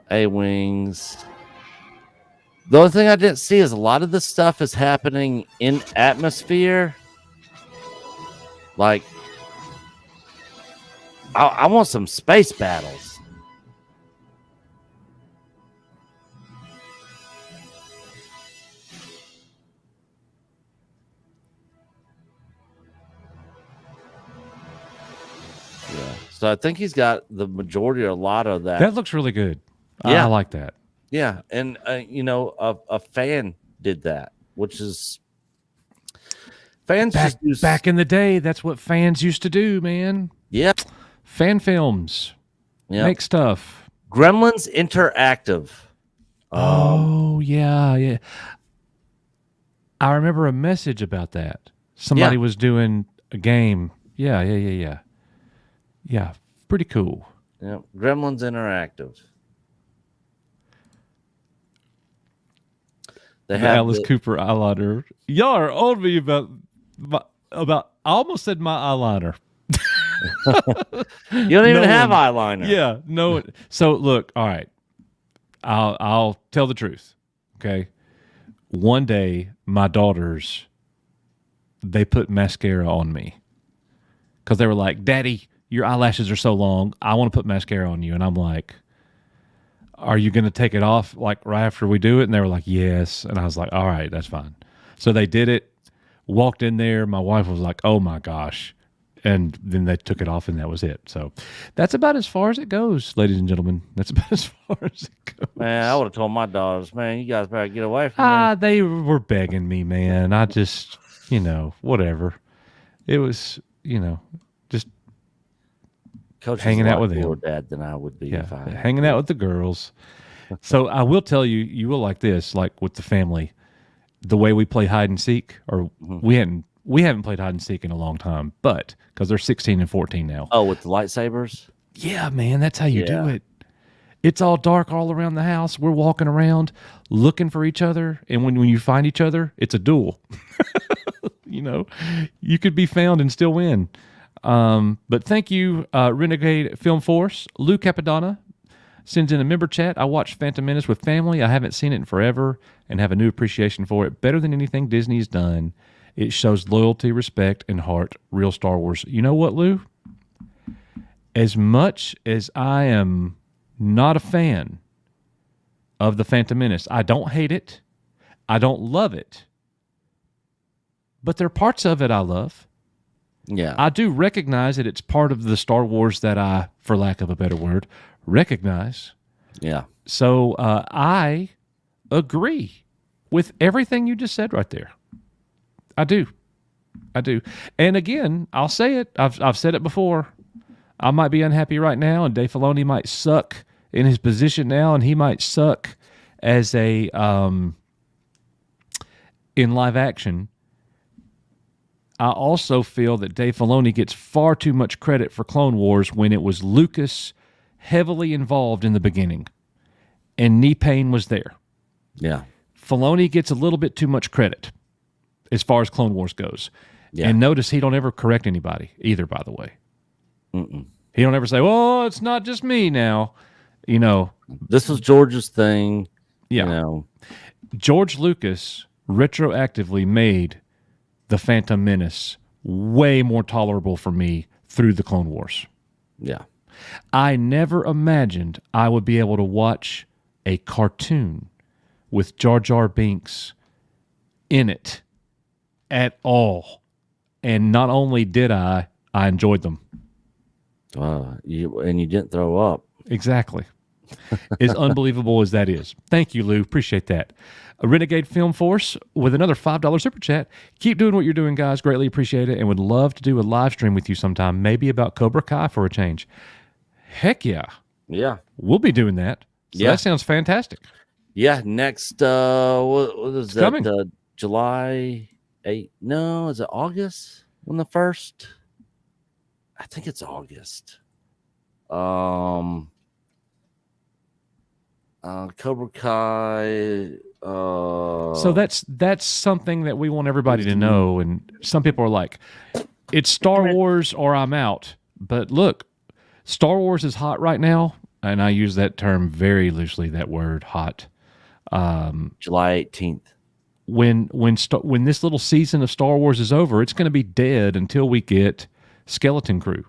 Speaker 8: A-Wings. The only thing I didn't see is a lot of this stuff is happening in atmosphere. Like, I want some space battles. Yeah. So I think he's got the majority or a lot of that.
Speaker 9: That looks really good.
Speaker 8: Yeah.
Speaker 9: I like that.
Speaker 8: Yeah, and a fan did that, which is fans
Speaker 9: back in the day. That's what fans used to do, man.
Speaker 8: Yeah,
Speaker 9: fan films, make stuff.
Speaker 8: Gremlins Interactive.
Speaker 9: Oh yeah. I remember a message about that. Somebody was doing a game. Yeah. Pretty cool.
Speaker 8: Yeah, Gremlins Interactive. They have
Speaker 9: Alice Cooper eyeliner. Y'all are on me about. I almost said my eyeliner.
Speaker 8: You don't even have eyeliner.
Speaker 9: Yeah, no. So look, all right. I'll tell the truth. Okay. One day, my daughters, they put mascara on me because they were like, "Daddy, your eyelashes are so long. I want to put mascara on you." And I'm like, "Are you going to take it off like right after we do it?" And they were like, "Yes." And I was like, "All right, that's fine." So they did it, walked in there. My wife was like, "Oh my gosh." And then they took it off and that was it. So that's about as far as it goes, ladies and gentlemen. That's about as far as it goes.
Speaker 8: Man, I would have told my daughters, man, you guys better get away from me.
Speaker 9: They were begging me, man. I just, whatever. It was, just
Speaker 8: Coach
Speaker 9: hanging out with
Speaker 8: more
Speaker 9: them.
Speaker 8: dad than I would be.
Speaker 9: Yeah,
Speaker 8: if I
Speaker 9: hanging out with the girls. So I will tell you, you will like this, like with the family, the way we play hide and seek, or we haven't played hide and seek in a long time, but because they're 16 and 14 now.
Speaker 8: Oh, with the lightsabers?
Speaker 9: Yeah, man, that's how you do it. It's all dark all around the house. We're walking around looking for each other, and when you find each other, it's a duel. You could be found and still win. But thank you, Renegade Film Force. Lou Capadonna sends in a member chat. I watched Phantom Menace with family. I haven't seen it in forever and have a new appreciation for it. Better than anything Disney's done. It shows loyalty, respect, and heart. Real Star Wars. You know what, Lou? As much as I am not a fan of the Phantom Menace, I don't hate it. I don't love it. But there are parts of it I love.
Speaker 8: Yeah.
Speaker 9: I do recognize that it's part of the Star Wars that I, for lack of a better word, recognize.
Speaker 8: Yeah.
Speaker 9: So I agree with everything you just said right there. I do. And again, I'll say it. I've said it before. I might be unhappy right now, and Dave Filoni might suck in his position now, and he might suck as a in live action. I also feel that Dave Filoni gets far too much credit for Clone Wars when it was Lucas heavily involved in the beginning, and knee pain was there.
Speaker 8: Yeah.
Speaker 9: Filoni gets a little bit too much credit as far as Clone Wars goes.
Speaker 8: Yeah.
Speaker 9: And notice he don't ever correct anybody either, by the way.
Speaker 8: Mm-mm.
Speaker 9: He don't ever say, well, it's not just me now.
Speaker 8: This was George's thing.
Speaker 9: Yeah. George Lucas retroactively made the Phantom Menace way more tolerable for me through the Clone Wars.
Speaker 8: Yeah.
Speaker 9: I never imagined I would be able to watch a cartoon with Jar Jar Binks in it at all. And not only did I enjoyed them.
Speaker 8: You didn't throw up.
Speaker 9: Exactly. As unbelievable as that is. Thank you, Lou. Appreciate that. A Renegade Film Force with another $5 super chat. Keep doing what you're doing, guys. Greatly appreciate it, and would love to do a live stream with you sometime, maybe about Cobra Kai for a change. Heck yeah.
Speaker 8: Yeah.
Speaker 9: We'll be doing that. So that sounds fantastic.
Speaker 8: Yeah. Next, what is that?
Speaker 9: Coming.
Speaker 8: July 8th. No, is it August? When the first? I think it's August. Cobra Kai.
Speaker 9: So that's something that we want everybody to know. And some people are like, it's Star Wars or I'm out. But look, Star Wars is hot right now. And I use that term very loosely, that word hot.
Speaker 8: July 18th.
Speaker 9: when this little season of Star Wars is over, it's going to be dead until we get Skeleton Crew.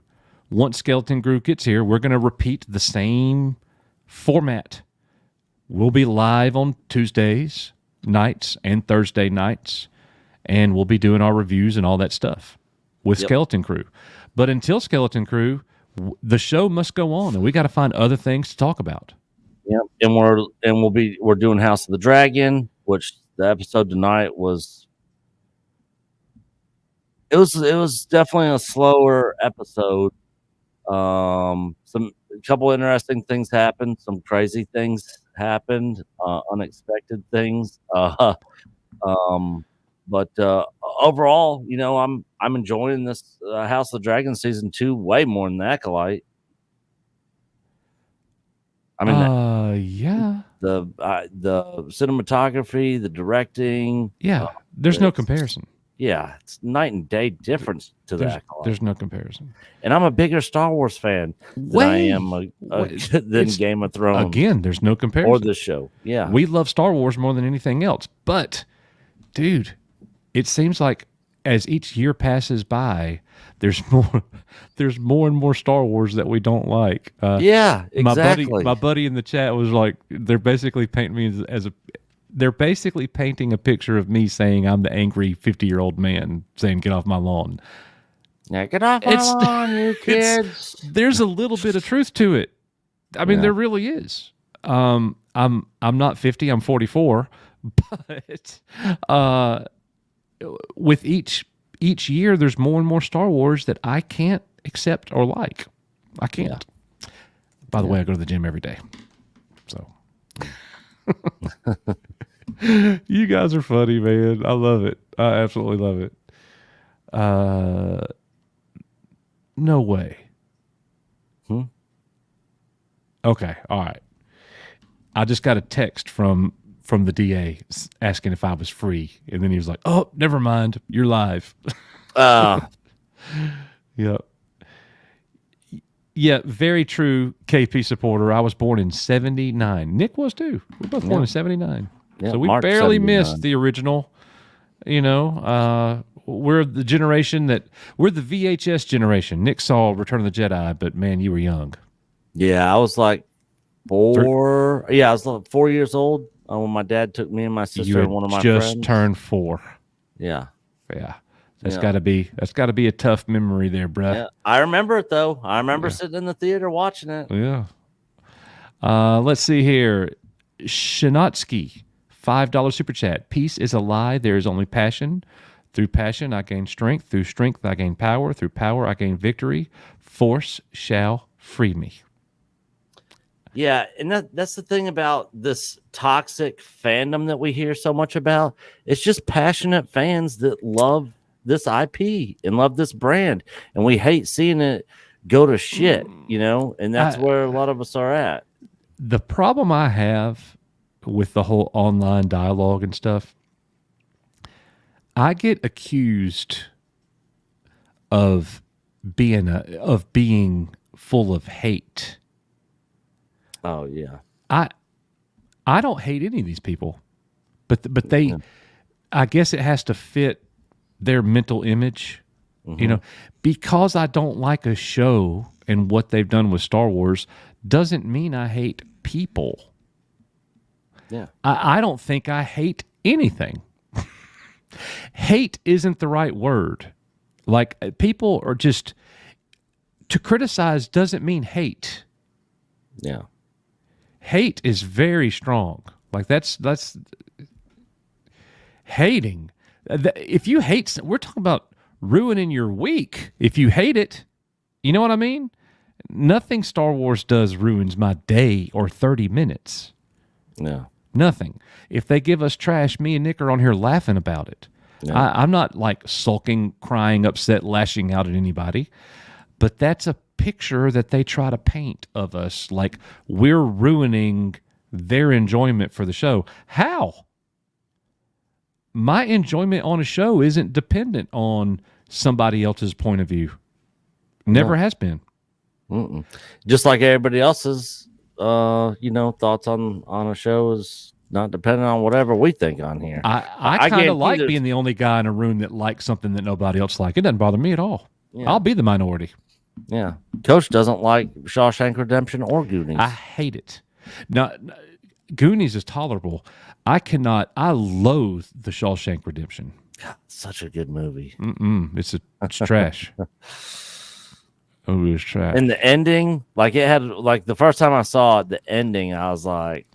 Speaker 9: Once Skeleton Crew gets here, we're going to repeat the same format. We'll be live on Tuesdays nights and Thursday nights, and we'll be doing our reviews and all that stuff with Skeleton Crew. But until Skeleton Crew, the show must go on, and we got to find other things to talk about.
Speaker 8: Yep, and we're doing House of the Dragon, which the episode tonight was. It was definitely a slower episode. A couple interesting things happened. Some crazy things happened. Unexpected things. But overall, I'm enjoying this House of the Dragon season 2 way more than the Acolyte. I mean, the cinematography, the directing.
Speaker 9: Yeah, there's no comparison.
Speaker 8: Yeah, it's night and day difference to that.
Speaker 9: There's no comparison.
Speaker 8: And I'm a bigger Star Wars fan than I am than Game of Thrones.
Speaker 9: Again, there's no comparison.
Speaker 8: Or this show. Yeah.
Speaker 9: We love Star Wars more than anything else. But, dude, it seems like as each year passes by, there's more and more Star Wars that we don't like.
Speaker 8: Yeah, exactly.
Speaker 9: My buddy in the chat was like, they're basically painting me they're basically painting a picture of me saying I'm the angry 50-year-old man saying, "Get off my lawn."
Speaker 8: Yeah, get off my lawn, you kids.
Speaker 9: There's a little bit of truth to it. I mean, there really is. I'm not 50. I'm 44. But with each year, there's more and more Star Wars that I can't accept or like. I can't. Yeah. By the way, I go to the gym every day. So. You guys are funny, man. I love it. I absolutely love it. No way. Okay, all right. I just got a text from the DA asking if I was free, and then he was like, "Oh, never mind. You're live." Yep. Yeah, very true, KP supporter. I was born in 79. Nick was too. We were both born in 79.
Speaker 8: Yeah,
Speaker 9: so we
Speaker 8: March
Speaker 9: barely
Speaker 8: 79.
Speaker 9: missed the original. We're the generation we're the VHS generation. Nick saw Return of the Jedi, but man, you were young.
Speaker 8: Yeah, I was like 4. Yeah, I was like 4 years old when my dad took me and my sister and one of my friends.
Speaker 9: Just turned 4.
Speaker 8: Yeah.
Speaker 9: That's got to be a tough memory there, bruh.
Speaker 8: Yeah, I remember it though. I remember sitting in the theater watching it.
Speaker 9: Yeah. Let's see here. Shinotsky, $5 super chat. Peace is a lie. There is only passion. Through passion, I gain strength. Through strength, I gain power. Through power, I gain victory. Force shall free me.
Speaker 8: Yeah, and that's the thing about this toxic fandom that we hear so much about. It's just passionate fans that love this IP and love this brand, and we hate seeing it go to shit, and that's where a lot of us are at.
Speaker 9: The problem I have with the whole online dialogue and stuff, I get accused of being full of hate.
Speaker 8: Oh yeah.
Speaker 9: I don't hate any of these people, but they, I guess it has to fit their mental image, because I don't like a show and what they've done with Star Wars doesn't mean I hate people.
Speaker 8: Yeah.
Speaker 9: I don't think I hate anything. Hate isn't the right word. Like, people are just, to criticize doesn't mean hate.
Speaker 8: Yeah.
Speaker 9: Hate is very strong. Like, that's hating. If you hate, we're talking about ruining your week. If you hate it, you know what I mean? Nothing Star Wars does ruins my day or 30 minutes.
Speaker 8: No.
Speaker 9: Nothing. If they give us trash, me and Nick are on here laughing about it. No. I'm not like sulking, crying, upset, lashing out at anybody. But that's a picture that they try to paint of us, like we're ruining their enjoyment for the show. How? My enjoyment on a show isn't dependent on somebody else's point of view. Never has been.
Speaker 8: Just like everybody else's, thoughts on a show is not depending on whatever we think on here.
Speaker 9: I kind
Speaker 8: guarantee
Speaker 9: of like
Speaker 8: there's-
Speaker 9: being the only guy in a room that likes something that nobody else likes. It doesn't bother me at all.
Speaker 8: Yeah.
Speaker 9: I'll be the minority.
Speaker 8: Yeah. Coach doesn't like Shawshank Redemption or Goonies.
Speaker 9: I hate it. Now, Goonies is tolerable. I loathe the Shawshank Redemption.
Speaker 8: Such a good movie.
Speaker 9: It's trash. Oh, it was trash.
Speaker 8: And the ending, like it had, like the first time I saw it, the ending, I was like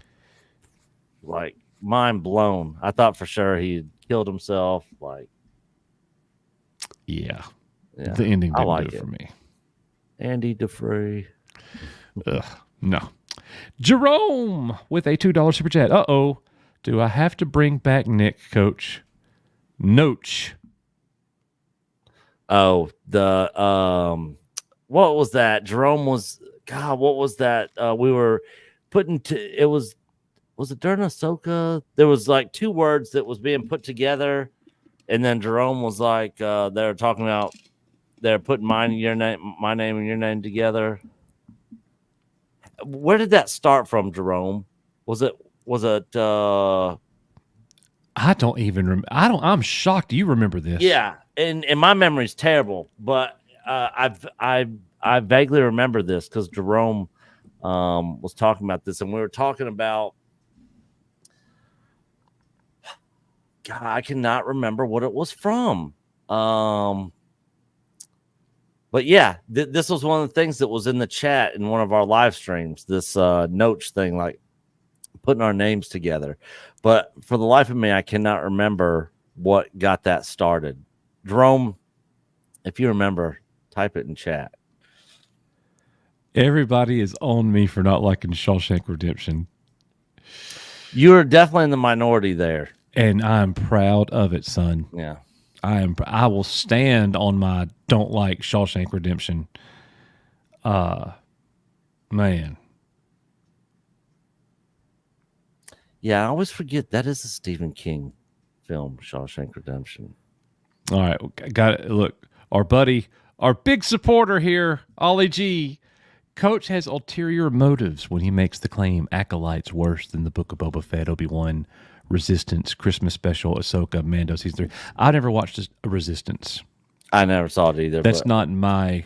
Speaker 8: mind blown. I thought for sure he killed himself. Like,
Speaker 9: yeah.
Speaker 8: yeah,
Speaker 9: The ending
Speaker 8: I
Speaker 9: didn't
Speaker 8: like
Speaker 9: do it for me.
Speaker 8: Andy DeFree.
Speaker 9: Ugh, no. Jerome with a $2 super chat. Uh-oh. Do I have to bring back Nick, Coach? Noach.
Speaker 8: Oh, the what was that? Jerome was what was that? We were putting it was it during Ahsoka? There was like two words that was being put together, and then Jerome was like they're talking about they're putting my name and your name together. Where did that start from, Jerome? Was it
Speaker 9: I don't even remember. I'm shocked you remember this.
Speaker 8: yeah, and my memory's terrible, but I vaguely remember this because Jerome was talking about this, and we were talking about. God, I cannot remember what it was from. But yeah, this was one of the things that was in the chat in one of our live streams. This Noach thing, like putting our names together. But for the life of me, I cannot remember what got that started. Jerome, if you remember, type it in chat.
Speaker 9: Everybody is on me for not liking Shawshank Redemption.
Speaker 8: You're definitely in the minority there.
Speaker 9: And I'm proud of it, son.
Speaker 8: Yeah.
Speaker 9: I will stand on my don't like Shawshank Redemption. Man.
Speaker 8: Yeah, I always forget that is a Stephen King film, Shawshank Redemption.
Speaker 9: All right, got it. Look, our buddy, our big supporter here, Ollie G. Coach has ulterior motives when he makes the claim Acolyte's worse than the Book of Boba Fett, Obi-Wan, Resistance, Christmas Special, Ahsoka, Mando Season 3. I never watched a Resistance.
Speaker 8: I never saw it either.
Speaker 9: That's not in my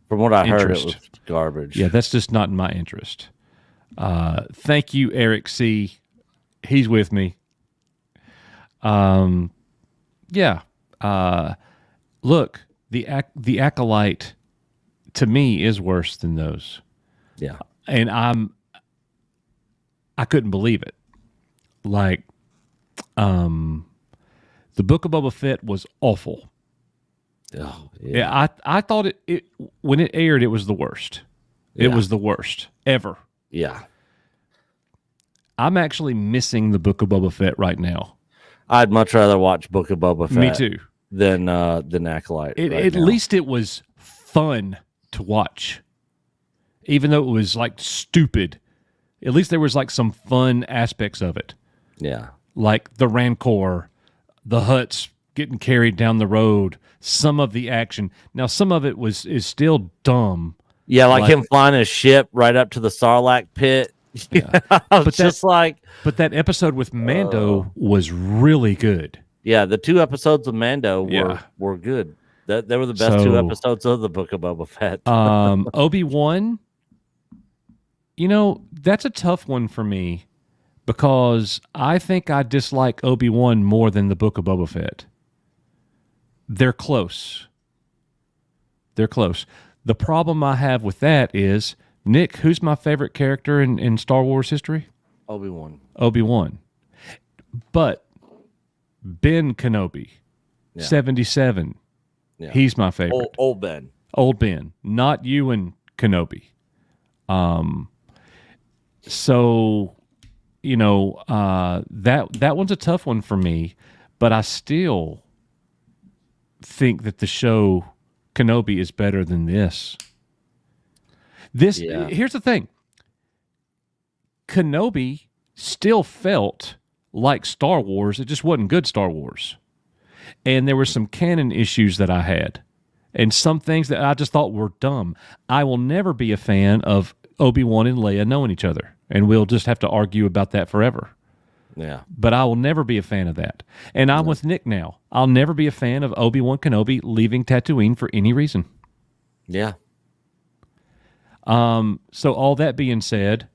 Speaker 8: from what I
Speaker 9: interest.
Speaker 8: heard, it was garbage.
Speaker 9: Yeah, that's just not in my interest. Thank you, Eric C. He's with me. Yeah. Look, the Acolyte to me is worse than those.
Speaker 8: Yeah.
Speaker 9: And I couldn't believe it. Like, the Book of Boba Fett was awful.
Speaker 8: Oh,
Speaker 9: Yeah, I thought it when it aired, it was the worst. It was the worst ever.
Speaker 8: Yeah.
Speaker 9: I'm actually missing the Book of Boba Fett right now.
Speaker 8: I'd much rather watch Book of Boba Fett.
Speaker 9: Me too.
Speaker 8: Than Acolyte.
Speaker 9: At least it was fun to watch, even though it was like stupid. At least there was like some fun aspects of it.
Speaker 8: Yeah,
Speaker 9: like the Rancor, the Hutts getting carried down the road. Some of the action. Now, some of it is still dumb.
Speaker 8: Yeah, like him flying his ship right up to the Sarlacc pit.
Speaker 9: Yeah.
Speaker 8: But
Speaker 9: that episode with Mando was really good.
Speaker 8: Yeah, the two episodes of Mando were good. They were the best two episodes of the Book of Boba Fett.
Speaker 9: Obi-Wan, that's a tough one for me because I think I dislike Obi-Wan more than the Book of Boba Fett. They're close. The problem I have with that is, Nick, who's my favorite character in Star Wars history? Obi-Wan. But Ben Kenobi, 77.
Speaker 8: Yeah.
Speaker 9: He's my favorite.
Speaker 8: Old Ben.
Speaker 9: Old Ben, not Ewan Kenobi. So, that one's a tough one for me, but I still think that the show Kenobi is better than this. Here's the thing. Kenobi still felt like Star Wars. It just wasn't good Star Wars. And there were some canon issues that I had. And some things that I just thought were dumb. I will never be a fan of Obi-Wan and Leia knowing each other. And we'll just have to argue about that forever.
Speaker 8: Yeah.
Speaker 9: But I will never be a fan of that. And I'm with Nick now. I'll never be a fan of Obi-Wan Kenobi leaving Tatooine for any reason.
Speaker 8: Yeah.
Speaker 9: So all that being said,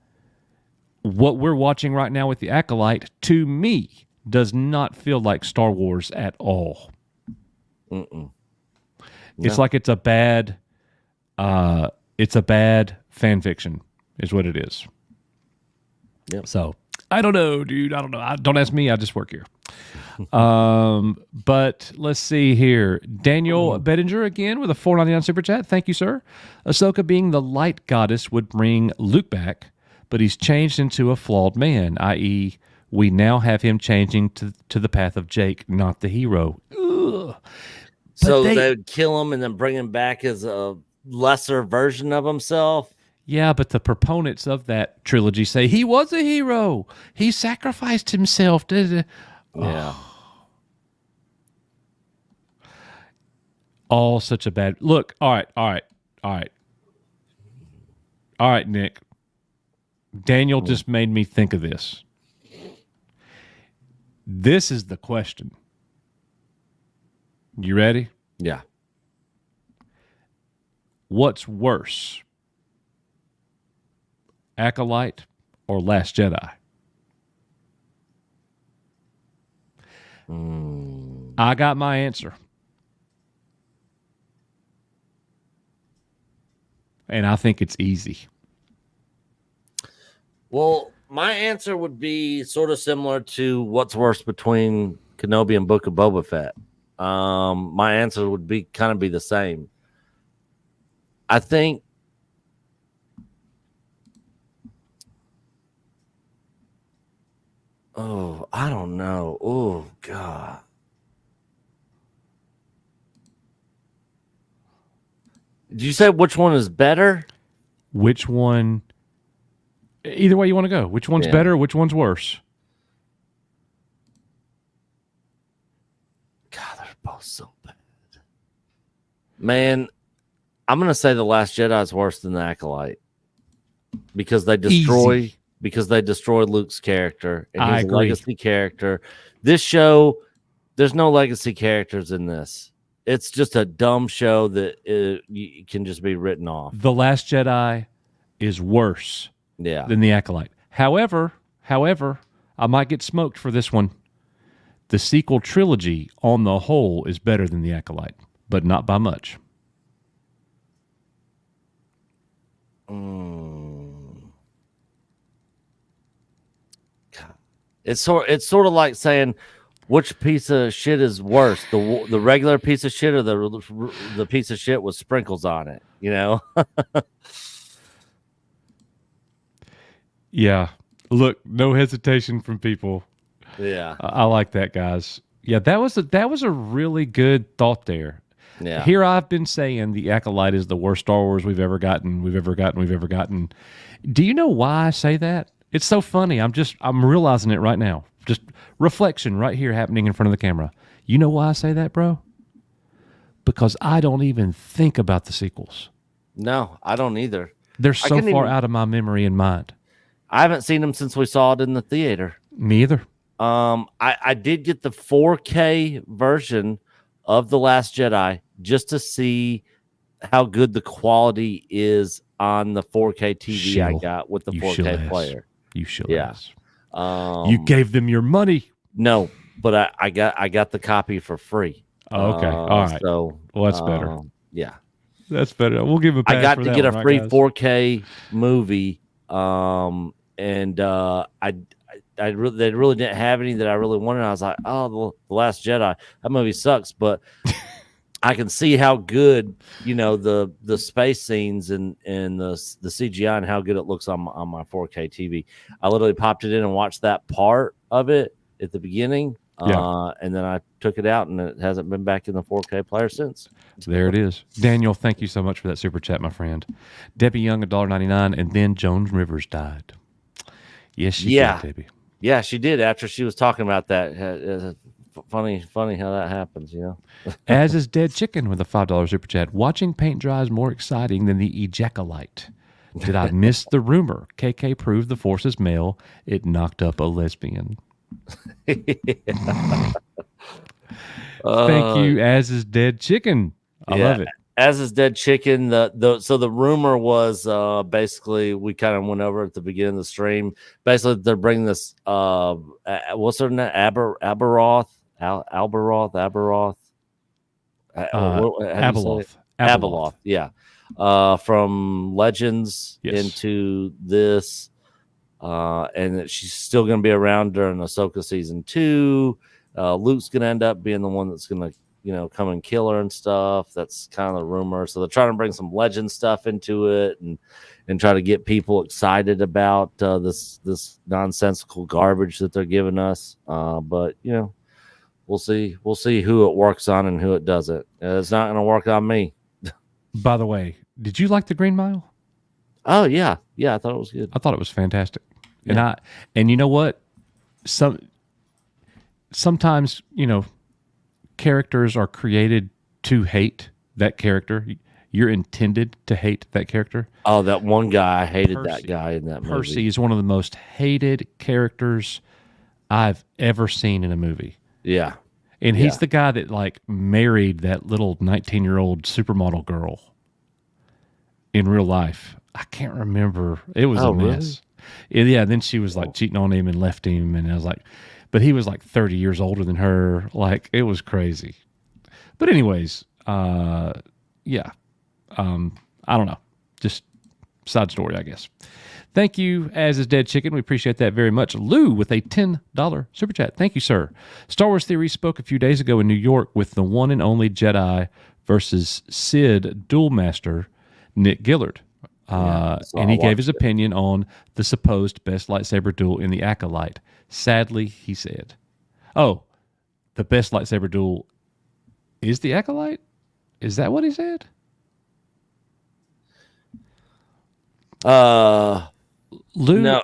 Speaker 9: what we're watching right now with the Acolyte, to me, does not feel like Star Wars at all.
Speaker 8: Mm-mm.
Speaker 9: It's
Speaker 8: No.
Speaker 9: like it's a bad fan fiction, is what it is.
Speaker 8: Yep.
Speaker 9: So I don't know, dude. I don't know. Don't ask me. I just work here. But let's see here. Daniel Bettinger again with a $4.99 super chat. Thank you, sir. Ahsoka being the light goddess would bring Luke back, but he's changed into a flawed man, i.e., we now have him changing to the path of Jake, not the hero. Ugh.
Speaker 8: So they would kill him and then bring him back as a lesser version of himself.
Speaker 9: Yeah, but the proponents of that trilogy say he was a hero. He sacrificed himself.
Speaker 8: Yeah.
Speaker 9: All such a bad look. All right, Nick. Daniel just made me think of this. This is the question. You ready?
Speaker 8: Yeah.
Speaker 9: What's worse? Acolyte or Last Jedi? I got my answer. And I think it's easy.
Speaker 8: Well, my answer would be sort of similar to what's worse between Kenobi and Book of Boba Fett. My answer would be kind of be the same. I think I don't know. Oh, God. Did you say which one is better?
Speaker 9: Which one? Either way you want to go. Which one's better? Which one's worse?
Speaker 8: God, they're both so bad. Man, I'm going to say The Last Jedi is worse than The Acolyte because they destroy Luke's character and
Speaker 9: I
Speaker 8: he's a
Speaker 9: agree.
Speaker 8: legacy character. This show, there's no legacy characters in this. It's just a dumb show that can just be written off.
Speaker 9: The Last Jedi is worse than The Acolyte. However, I might get smoked for this one. The sequel trilogy on the whole is better than The Acolyte, but not by much.
Speaker 8: It's sort of like saying which piece of shit is worse, the regular piece of shit or the piece of shit with sprinkles on it, you know?
Speaker 9: Yeah. Look, no hesitation from people.
Speaker 8: Yeah.
Speaker 9: I like that, guys. Yeah, that was a really good thought there.
Speaker 8: Yeah.
Speaker 9: Here I've been saying the Acolyte is the worst Star Wars we've ever gotten. Do you know why I say that? It's so funny. I'm realizing it right now. Just reflection right here happening in front of the camera. You know why I say that, bro? Because I don't even think about the sequels.
Speaker 8: No, I don't either.
Speaker 9: They're so far out of my memory and mind.
Speaker 8: I haven't seen them since we saw it in the theater.
Speaker 9: Me either.
Speaker 8: I did get the 4K version of The Last Jedi just to see how good the quality is on the 4K TV I got with the 4K player.
Speaker 9: You should.
Speaker 8: Yes.
Speaker 9: You gave them your money.
Speaker 8: No, but I got the copy for free.
Speaker 9: Oh, okay. All right.
Speaker 8: So
Speaker 9: well, that's better.
Speaker 8: Yeah,
Speaker 9: that's better. We'll give a pass
Speaker 8: I got
Speaker 9: for
Speaker 8: to
Speaker 9: that
Speaker 8: get
Speaker 9: one,
Speaker 8: a
Speaker 9: right,
Speaker 8: free
Speaker 9: guys?
Speaker 8: 4K movie. And they really didn't have any that I really wanted. I was like, oh, The Last Jedi. That movie sucks, but I can see how good, the space scenes and the CGI and how good it looks on my 4K TV. I literally popped it in and watched that part of it at the beginning. And then I took it out and it hasn't been back in the 4K player since.
Speaker 9: There it is. Daniel, thank you so much for that super chat, my friend. Debbie Young, $1.99, and then Joan Rivers died. Yes, she did, Debbie.
Speaker 8: Yeah, she did after she was talking about that. Funny how that happens,
Speaker 9: As is Dead Chicken with a $5 super chat. Watching paint dry is more exciting than the ejaculate. Did I miss the rumor? KK proved the force is male. It knocked up a lesbian. Thank you, As is Dead Chicken. I love it.
Speaker 8: As is Dead Chicken. So the rumor was basically we kind of went over at the beginning of the stream. Basically, they're bringing this what's her name? Aberoth. Abeloth. Yeah. From Legends into this. And that she's still going to be around during Ahsoka season 2. Luke's going to end up being the one that's going to, come and kill her and stuff. That's kind of the rumor. So they're trying to bring some legend stuff into it and try to get people excited about this nonsensical garbage that they're giving us. But we'll see. We'll see who it works on and who it doesn't. It's not going to work on me.
Speaker 9: By the way, did you like the Green Mile?
Speaker 8: Oh yeah, I thought it was good.
Speaker 9: I thought it was fantastic. Yeah. And you know what? Sometimes characters are created to hate that character. You're intended to hate that character.
Speaker 8: Oh, that one guy, I hated that guy in that movie.
Speaker 9: Percy is one of the most hated characters I've ever seen in a movie.
Speaker 8: Yeah.
Speaker 9: And he's the guy that married that little 19-year-old supermodel girl in real life. I can't remember. It was a mess. Really? Yeah. Then she was cheating on him and left him. And I was but he was 30 years older than her. It was crazy. But anyways, I don't know. Just side story, I guess. Thank you, As is Dead Chicken. We appreciate that very much. Lou with a $10 super chat. Thank you, sir. Star Wars Theory spoke a few days ago in New York with the one and only Jedi versus Sid duel master, Nick Gillard. And he gave his opinion on the supposed best lightsaber duel in the Acolyte. Sadly, he said, the best lightsaber duel is the Acolyte? Is that what he said?
Speaker 8: Lou, no.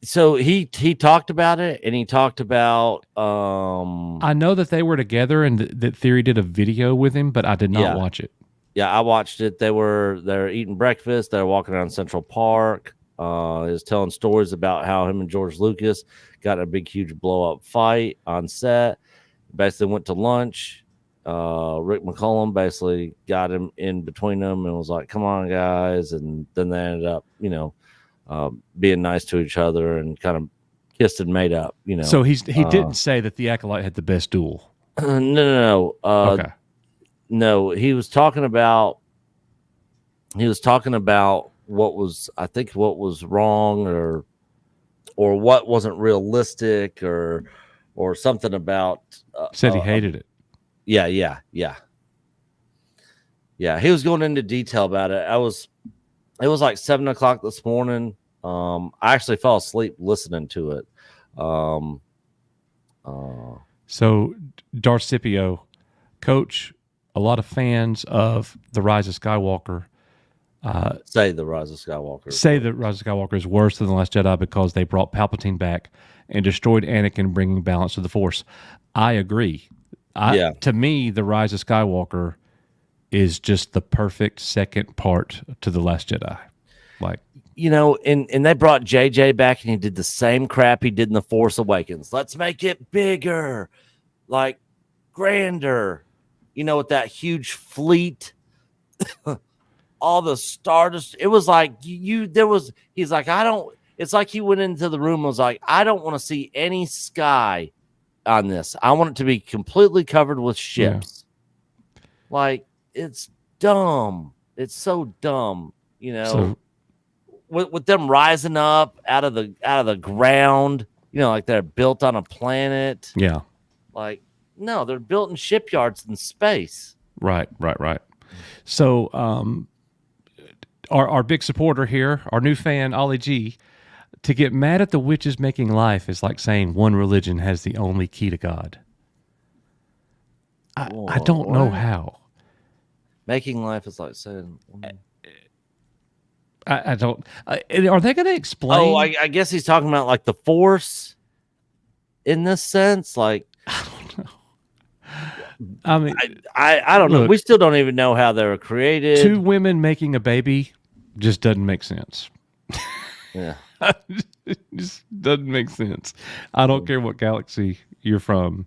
Speaker 8: So he talked about it, and he talked about
Speaker 9: I know that they were together and that Theory did a video with him, but I did not watch it.
Speaker 8: Yeah, I watched it. They're eating breakfast. They're walking around Central Park. He was telling stories about how him and George Lucas got in a big, huge blow-up fight on set. Basically went to lunch. Rick McCollum basically got him in between them and was like, "Come on, guys!" And then they ended up, being nice to each other and kind of kissed and made up.
Speaker 9: So he didn't say that the Acolyte had the best duel.
Speaker 8: No.
Speaker 9: Okay.
Speaker 8: No, he was talking about what was wrong or what wasn't realistic or something about
Speaker 9: said he hated it.
Speaker 8: Yeah. He was going into detail about it. It was 7:00 this morning. I actually fell asleep listening to it.
Speaker 9: So Darcipio, Coach, a lot of fans of The Rise of Skywalker
Speaker 8: say The Rise of Skywalker
Speaker 9: is worse than The Last Jedi because they brought Palpatine back and destroyed Anakin, bringing balance to the Force. I agree. To me, The Rise of Skywalker is just the perfect second part to The Last Jedi.
Speaker 8: And they brought JJ back and he did the same crap he did in The Force Awakens. Let's make it bigger, grander. With that huge fleet, all the stardust. It was he's like, it's like he went into the room and was like, I don't want to see any sky on this. I want it to be completely covered with ships. Yeah. It's dumb. It's so dumb, with them rising up out of the ground, they're built on a planet.
Speaker 9: Yeah.
Speaker 8: No, they're built in shipyards in space.
Speaker 9: Right. So, our big supporter here, our new fan, Ollie G, to get mad at the witches making life is like saying one religion has the only key to God. I don't know how.
Speaker 8: Making life is like saying...
Speaker 9: I don't... are they going to explain?
Speaker 8: Oh, I guess he's talking about the Force in this sense. I
Speaker 9: don't know. I mean,
Speaker 8: I don't know. We still don't even know how they were created.
Speaker 9: Two women making a baby just doesn't make sense.
Speaker 8: Yeah.
Speaker 9: It just doesn't make sense. I don't care what galaxy you're from.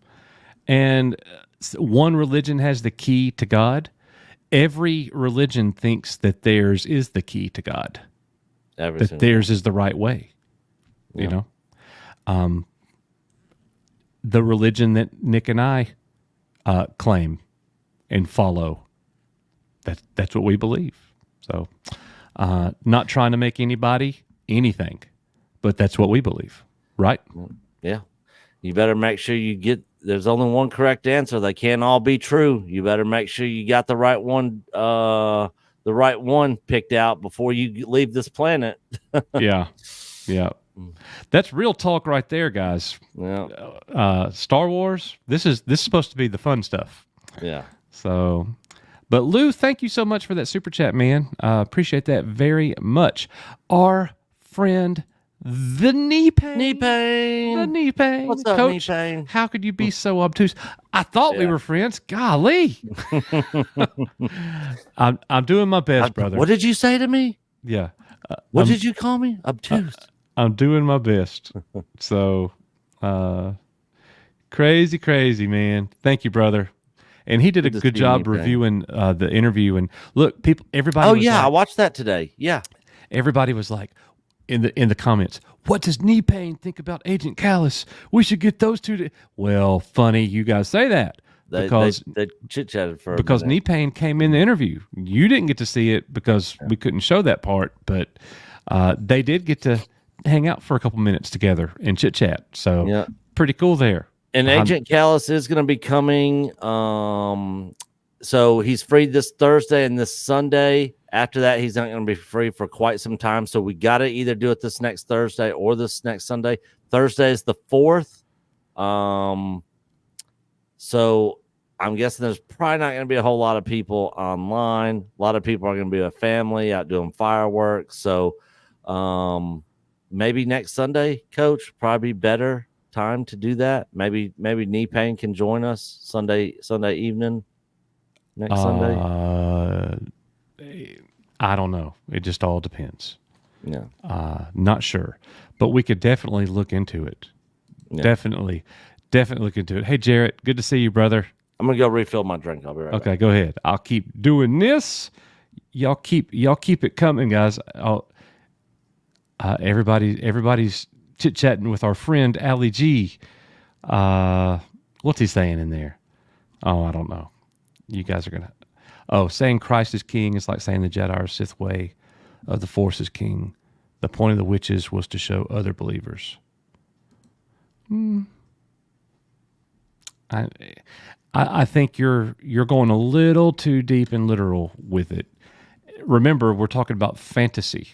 Speaker 9: And one religion has the key to God. Every religion thinks that theirs is the key to God, that theirs is the right way. You know, the religion that Nick and I claim and follow, that's what we believe. So, not trying to make anybody anything, but that's what we believe, right?
Speaker 8: Yeah. You better make sure you get. There's only one correct answer. They can't all be true. You better make sure you got the right one. The right one picked out before you leave this planet.
Speaker 9: Yeah. That's real talk right there, guys.
Speaker 8: Yeah.
Speaker 9: Star Wars. This is supposed to be the fun stuff.
Speaker 8: Yeah.
Speaker 9: So, but Lou, thank you so much for that super chat, man. Appreciate that very much. Our friend, the knee pain. The knee pain.
Speaker 8: What's up,
Speaker 9: Coach,
Speaker 8: knee pain?
Speaker 9: how could you be so obtuse? I thought we were friends. Golly. I'm doing my best, brother.
Speaker 8: What did you say to me?
Speaker 9: Yeah.
Speaker 8: What did you call me? Obtuse.
Speaker 9: I'm doing my best. So, crazy, man. Thank you, brother. And he did a good job reviewing the interview. And look, everybody.
Speaker 8: Oh
Speaker 9: was
Speaker 8: yeah,
Speaker 9: like,
Speaker 8: I watched that today. Yeah.
Speaker 9: Everybody was like, in the comments, what does knee pain think about Agent Callus? We should get those two to. Well, funny you guys say that because
Speaker 8: they chit chatted for
Speaker 9: because
Speaker 8: a minute.
Speaker 9: knee pain came in the interview. You didn't get to see it because we couldn't show that part, but they did get to hang out for a couple minutes together and chit chat. So pretty cool there.
Speaker 8: And Agent Callus is going to be coming. So he's free this Thursday and this Sunday. After that, he's not going to be free for quite some time. So we got to either do it this next Thursday or this next Sunday. Thursday is the 4th. So I'm guessing there's probably not going to be a whole lot of people online. A lot of people are going to be with family out doing fireworks. So maybe next Sunday, Coach, probably better time to do that. Maybe knee pain can join us Sunday evening. Next Sunday.
Speaker 9: I don't know. It just all depends.
Speaker 8: Yeah.
Speaker 9: Not sure, but we could definitely look into it. Yeah. Definitely look into it. Hey, Jarrett, good to see you, brother.
Speaker 8: I'm gonna go refill my drink. I'll be right back.
Speaker 9: Okay, go ahead. I'll keep doing this. Y'all keep it coming, guys. Everybody's chit chatting with our friend Ali G. What's he saying in there? Oh, I don't know. You guys are gonna. Oh, saying Christ is king is like saying the Jedi or Sith way of the Force is king. The point of the witches was to show other believers. I think you're going a little too deep and literal with it. Remember, we're talking about fantasy.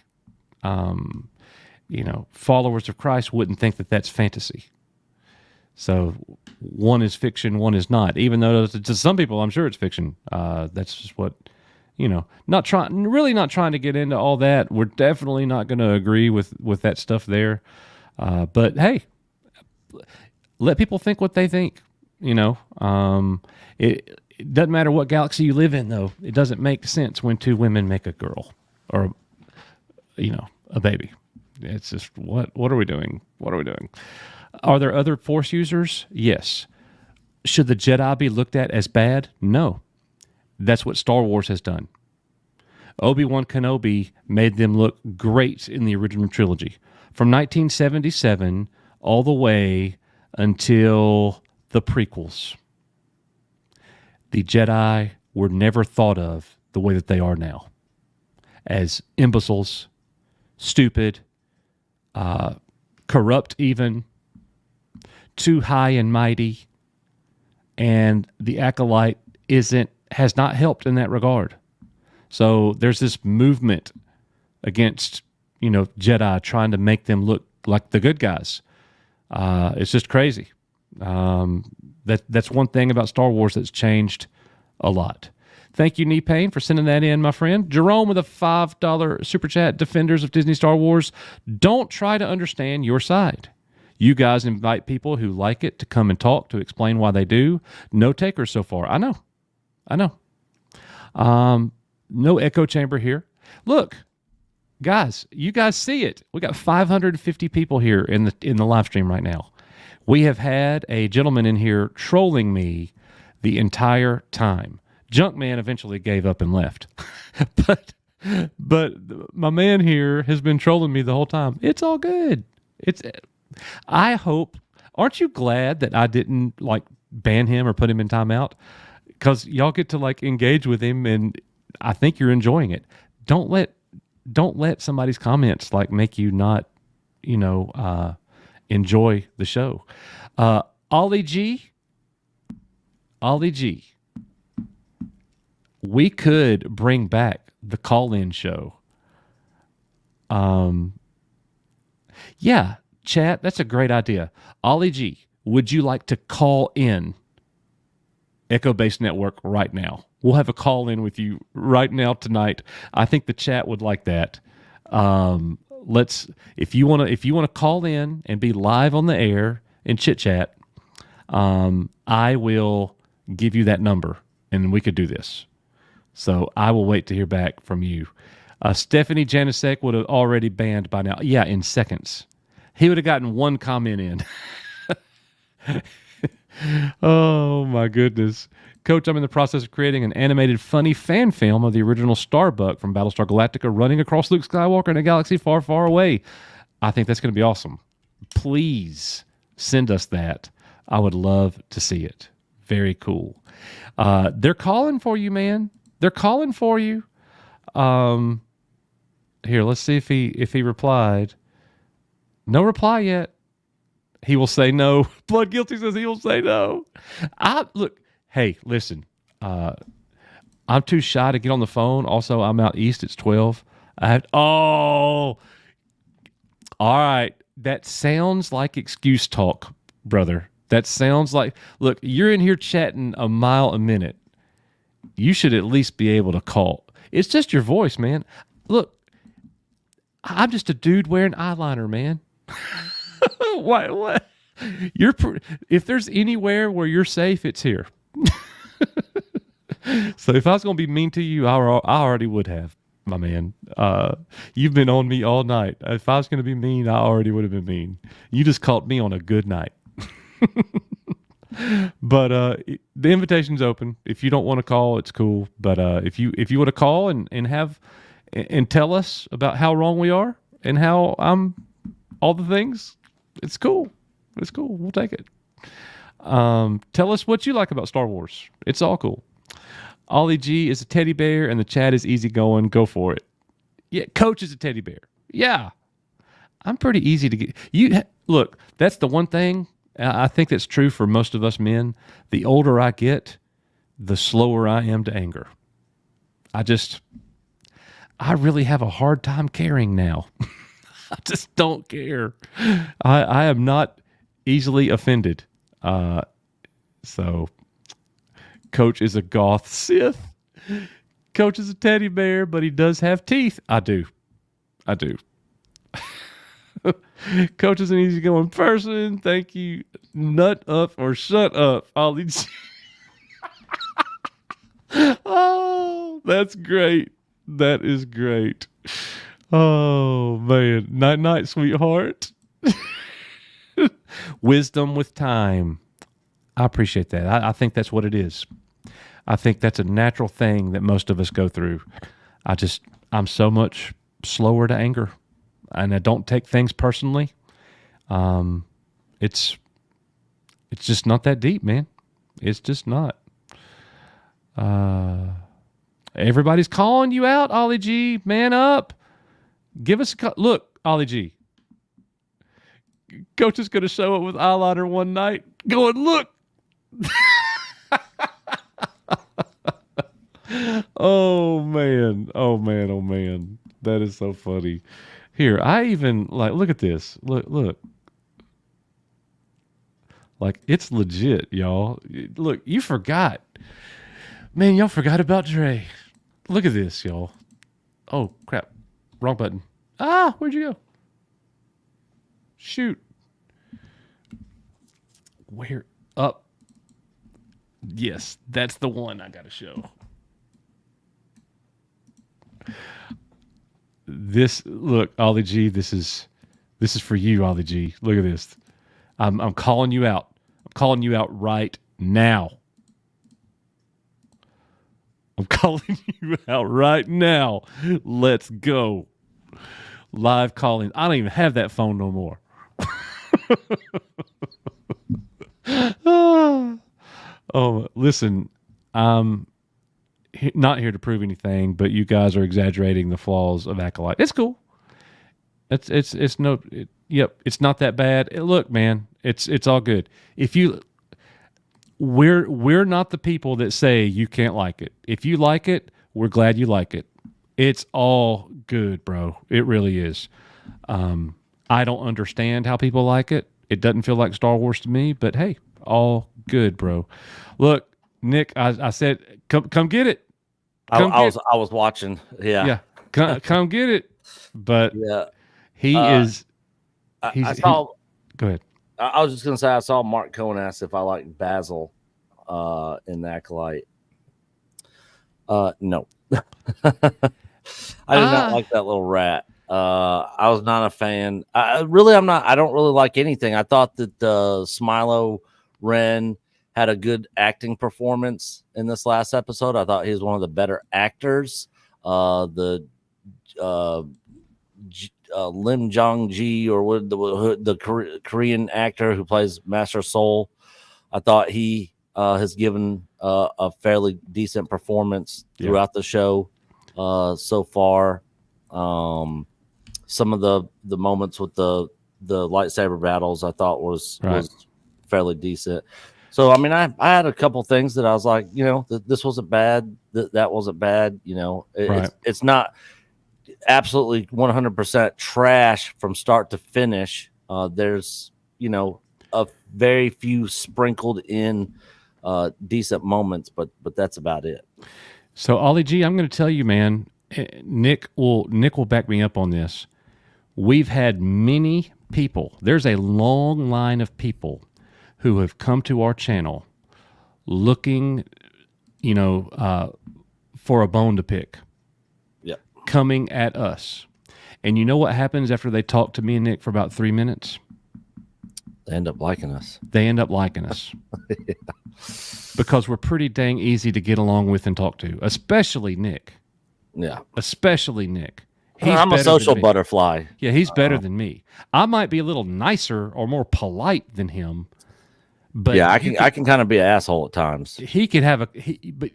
Speaker 9: Followers of Christ wouldn't think that that's fantasy. So one is fiction, one is not. Even though to some people, I'm sure it's fiction. That's just what, not trying to get into all that. We're definitely not going to agree with that stuff there. But hey, let people think what they think. It doesn't matter what galaxy you live in, though. It doesn't make sense when two women make a girl or, a baby. It's just, what are we doing? What are we doing? Are there other Force users? Yes. Should the Jedi be looked at as bad? No. That's what Star Wars has done. Obi-Wan Kenobi made them look great in the original trilogy. From 1977 all the way until the prequels. The Jedi were never thought of the way that they are now. As imbeciles, stupid, corrupt even, too high and mighty, and the Acolyte has not helped in that regard. So there's this movement against Jedi trying to make them look like the good guys. It's just crazy. That's one thing about Star Wars that's changed a lot. Thank you, Knee Pain, for sending that in, my friend. Jerome with a $5 super chat. Defenders of Disney Star Wars, don't try to understand your side. You guys invite people who like it to come and talk, to explain why they do. No takers so far. I know. No echo chamber here. Look, guys, you guys see it. We got 550 people here in the live stream right now. We have had a gentleman in here trolling me the entire time. Junkman eventually gave up and left. but my man here has been trolling me the whole time. It's all good. I hope, aren't you glad that I didn't like ban him or put him in timeout? Because y'all get to like engage with him, and I think you're enjoying it. Don't let somebody's comments like make you not, enjoy the show. Ollie G, we could bring back the call-in show. Yeah, chat, that's a great idea. Ollie G, would you like to call in Echo Base Network right now? We'll have a call in with you right now tonight. I think the chat would like that. If you want to call in and be live on the air and chit chat, I will give you that number and we could do this. So I will wait to hear back from you. Stephanie Janisek would have already banned by now. Yeah, in seconds. He would have gotten one comment in. Oh, my goodness. Coach, I'm in the process of creating an animated, funny fan film of the original Starbuck from Battlestar Galactica running across Luke Skywalker in a galaxy far, far away. I think that's going to be awesome. Please send us that. I would love to see it. Very cool. They're calling for you, man. They're calling for you. Here, let's see if he replied. No reply yet. He will say no. Blood Guilty says he will say no. Hey, listen. I'm too shy to get on the phone. Also, I'm out east. It's 12. All right. That sounds like excuse talk, brother. That sounds like, look, you're in here chatting a mile a minute. You should at least be able to call. It's just your voice, man. Look, I'm just a dude wearing eyeliner, man. What? If there's anywhere where you're safe, it's here. So if I was going to be mean to you, I already would have, my man. You've been on me all night. If I was going to be mean, I already would have been mean. You just caught me on a good night. But the invitation's open. If you don't want to call, it's cool. But if you want to call and tell us about how wrong we are and how I'm all the things, it's cool. It's cool. We'll take it. Tell us what you like about Star Wars. It's all cool. Ollie G is a teddy bear and the chat is easygoing. Go for it. Yeah, Coach is a teddy bear. Yeah. I'm pretty easy to get. Look, that's the one thing I think that's true for most of us men. The older I get, the slower I am to anger. I really have a hard time caring now. I just don't care. I am not easily offended. So Coach is a goth Sith. Coach is a teddy bear, but he does have teeth. I do. Coach is an easygoing person. Thank you. Nut up or shut up. Ollie G. Oh, that's great. That is great. Oh, man. Night, night, sweetheart. Wisdom with time. I appreciate that. I think that's what it is. I think that's a natural thing that most of us go through. I'm so much slower to anger, and I don't take things personally. It's just not that deep, man. It's just not. Everybody's calling you out, Ollie G. Man up. Give us a call. Look, Ollie G. Coach is going to show up with eyeliner one night. Going, look. Oh man. That is so funny. Here, I even look at this. Look. Like, it's legit, y'all. Look, you forgot. Man, y'all forgot about Dre. Look at this, y'all. Oh, crap. Wrong button. Where'd you go? Shoot. Where? Up. Yes, that's the one I got to show. Look, Ollie G, this is for you, Ollie G. Look at this. I'm calling you out. I'm calling you out right now. I'm calling you out right now. Let's go. Live calling. I don't even have that phone no more. Oh, listen, I'm not here to prove anything, but you guys are exaggerating the flaws of Acolyte. It's cool. It's not that bad. Look, man, it's all good. We're not the people that say you can't like it. If you like it, we're glad you like it. It's all good, bro. It really is. I don't understand how people like it. It doesn't feel like Star Wars to me, but hey, all good, bro. Look, Nick, I said, come get it.
Speaker 8: I was watching. Yeah.
Speaker 9: Come get it. But
Speaker 8: yeah,
Speaker 9: he's.
Speaker 8: Go
Speaker 9: ahead.
Speaker 8: I was just gonna say I saw Mark Cohen ask if I like Basil in the Acolyte. No. I did not like that little rat. I was not a fan. I'm not. I don't really like anything. I thought that Smilo Ren had a good acting performance in this last episode. I thought he was one of the better actors. Lim Jong Ji, or what the Korean actor who plays Master Soul, I thought he has given a fairly decent performance throughout the show so far. Some of the moments with the lightsaber battles I thought was fairly decent. So I mean, I had a couple things that I was like, this wasn't bad, that wasn't bad. It's not absolutely 100% trash from start to finish. There's a very few sprinkled in decent moments, but that's about it.
Speaker 9: So Ollie G, I'm going to tell you, man. Nick will back me up on this. We've had many people. There's a long line of people who have come to our channel looking, for a bone to pick.
Speaker 8: Yep.
Speaker 9: Coming at us. And you know what happens after they talk to me and Nick for about 3 minutes?
Speaker 8: They end up liking us.
Speaker 9: Yeah. Because we're pretty dang easy to get along with and talk to, especially Nick.
Speaker 8: Yeah.
Speaker 9: Especially Nick.
Speaker 8: I'm a social butterfly.
Speaker 9: Yeah, he's better than me. I might be a little nicer or more polite than him. But
Speaker 8: yeah, I can kind of be an asshole at times.
Speaker 9: He could have but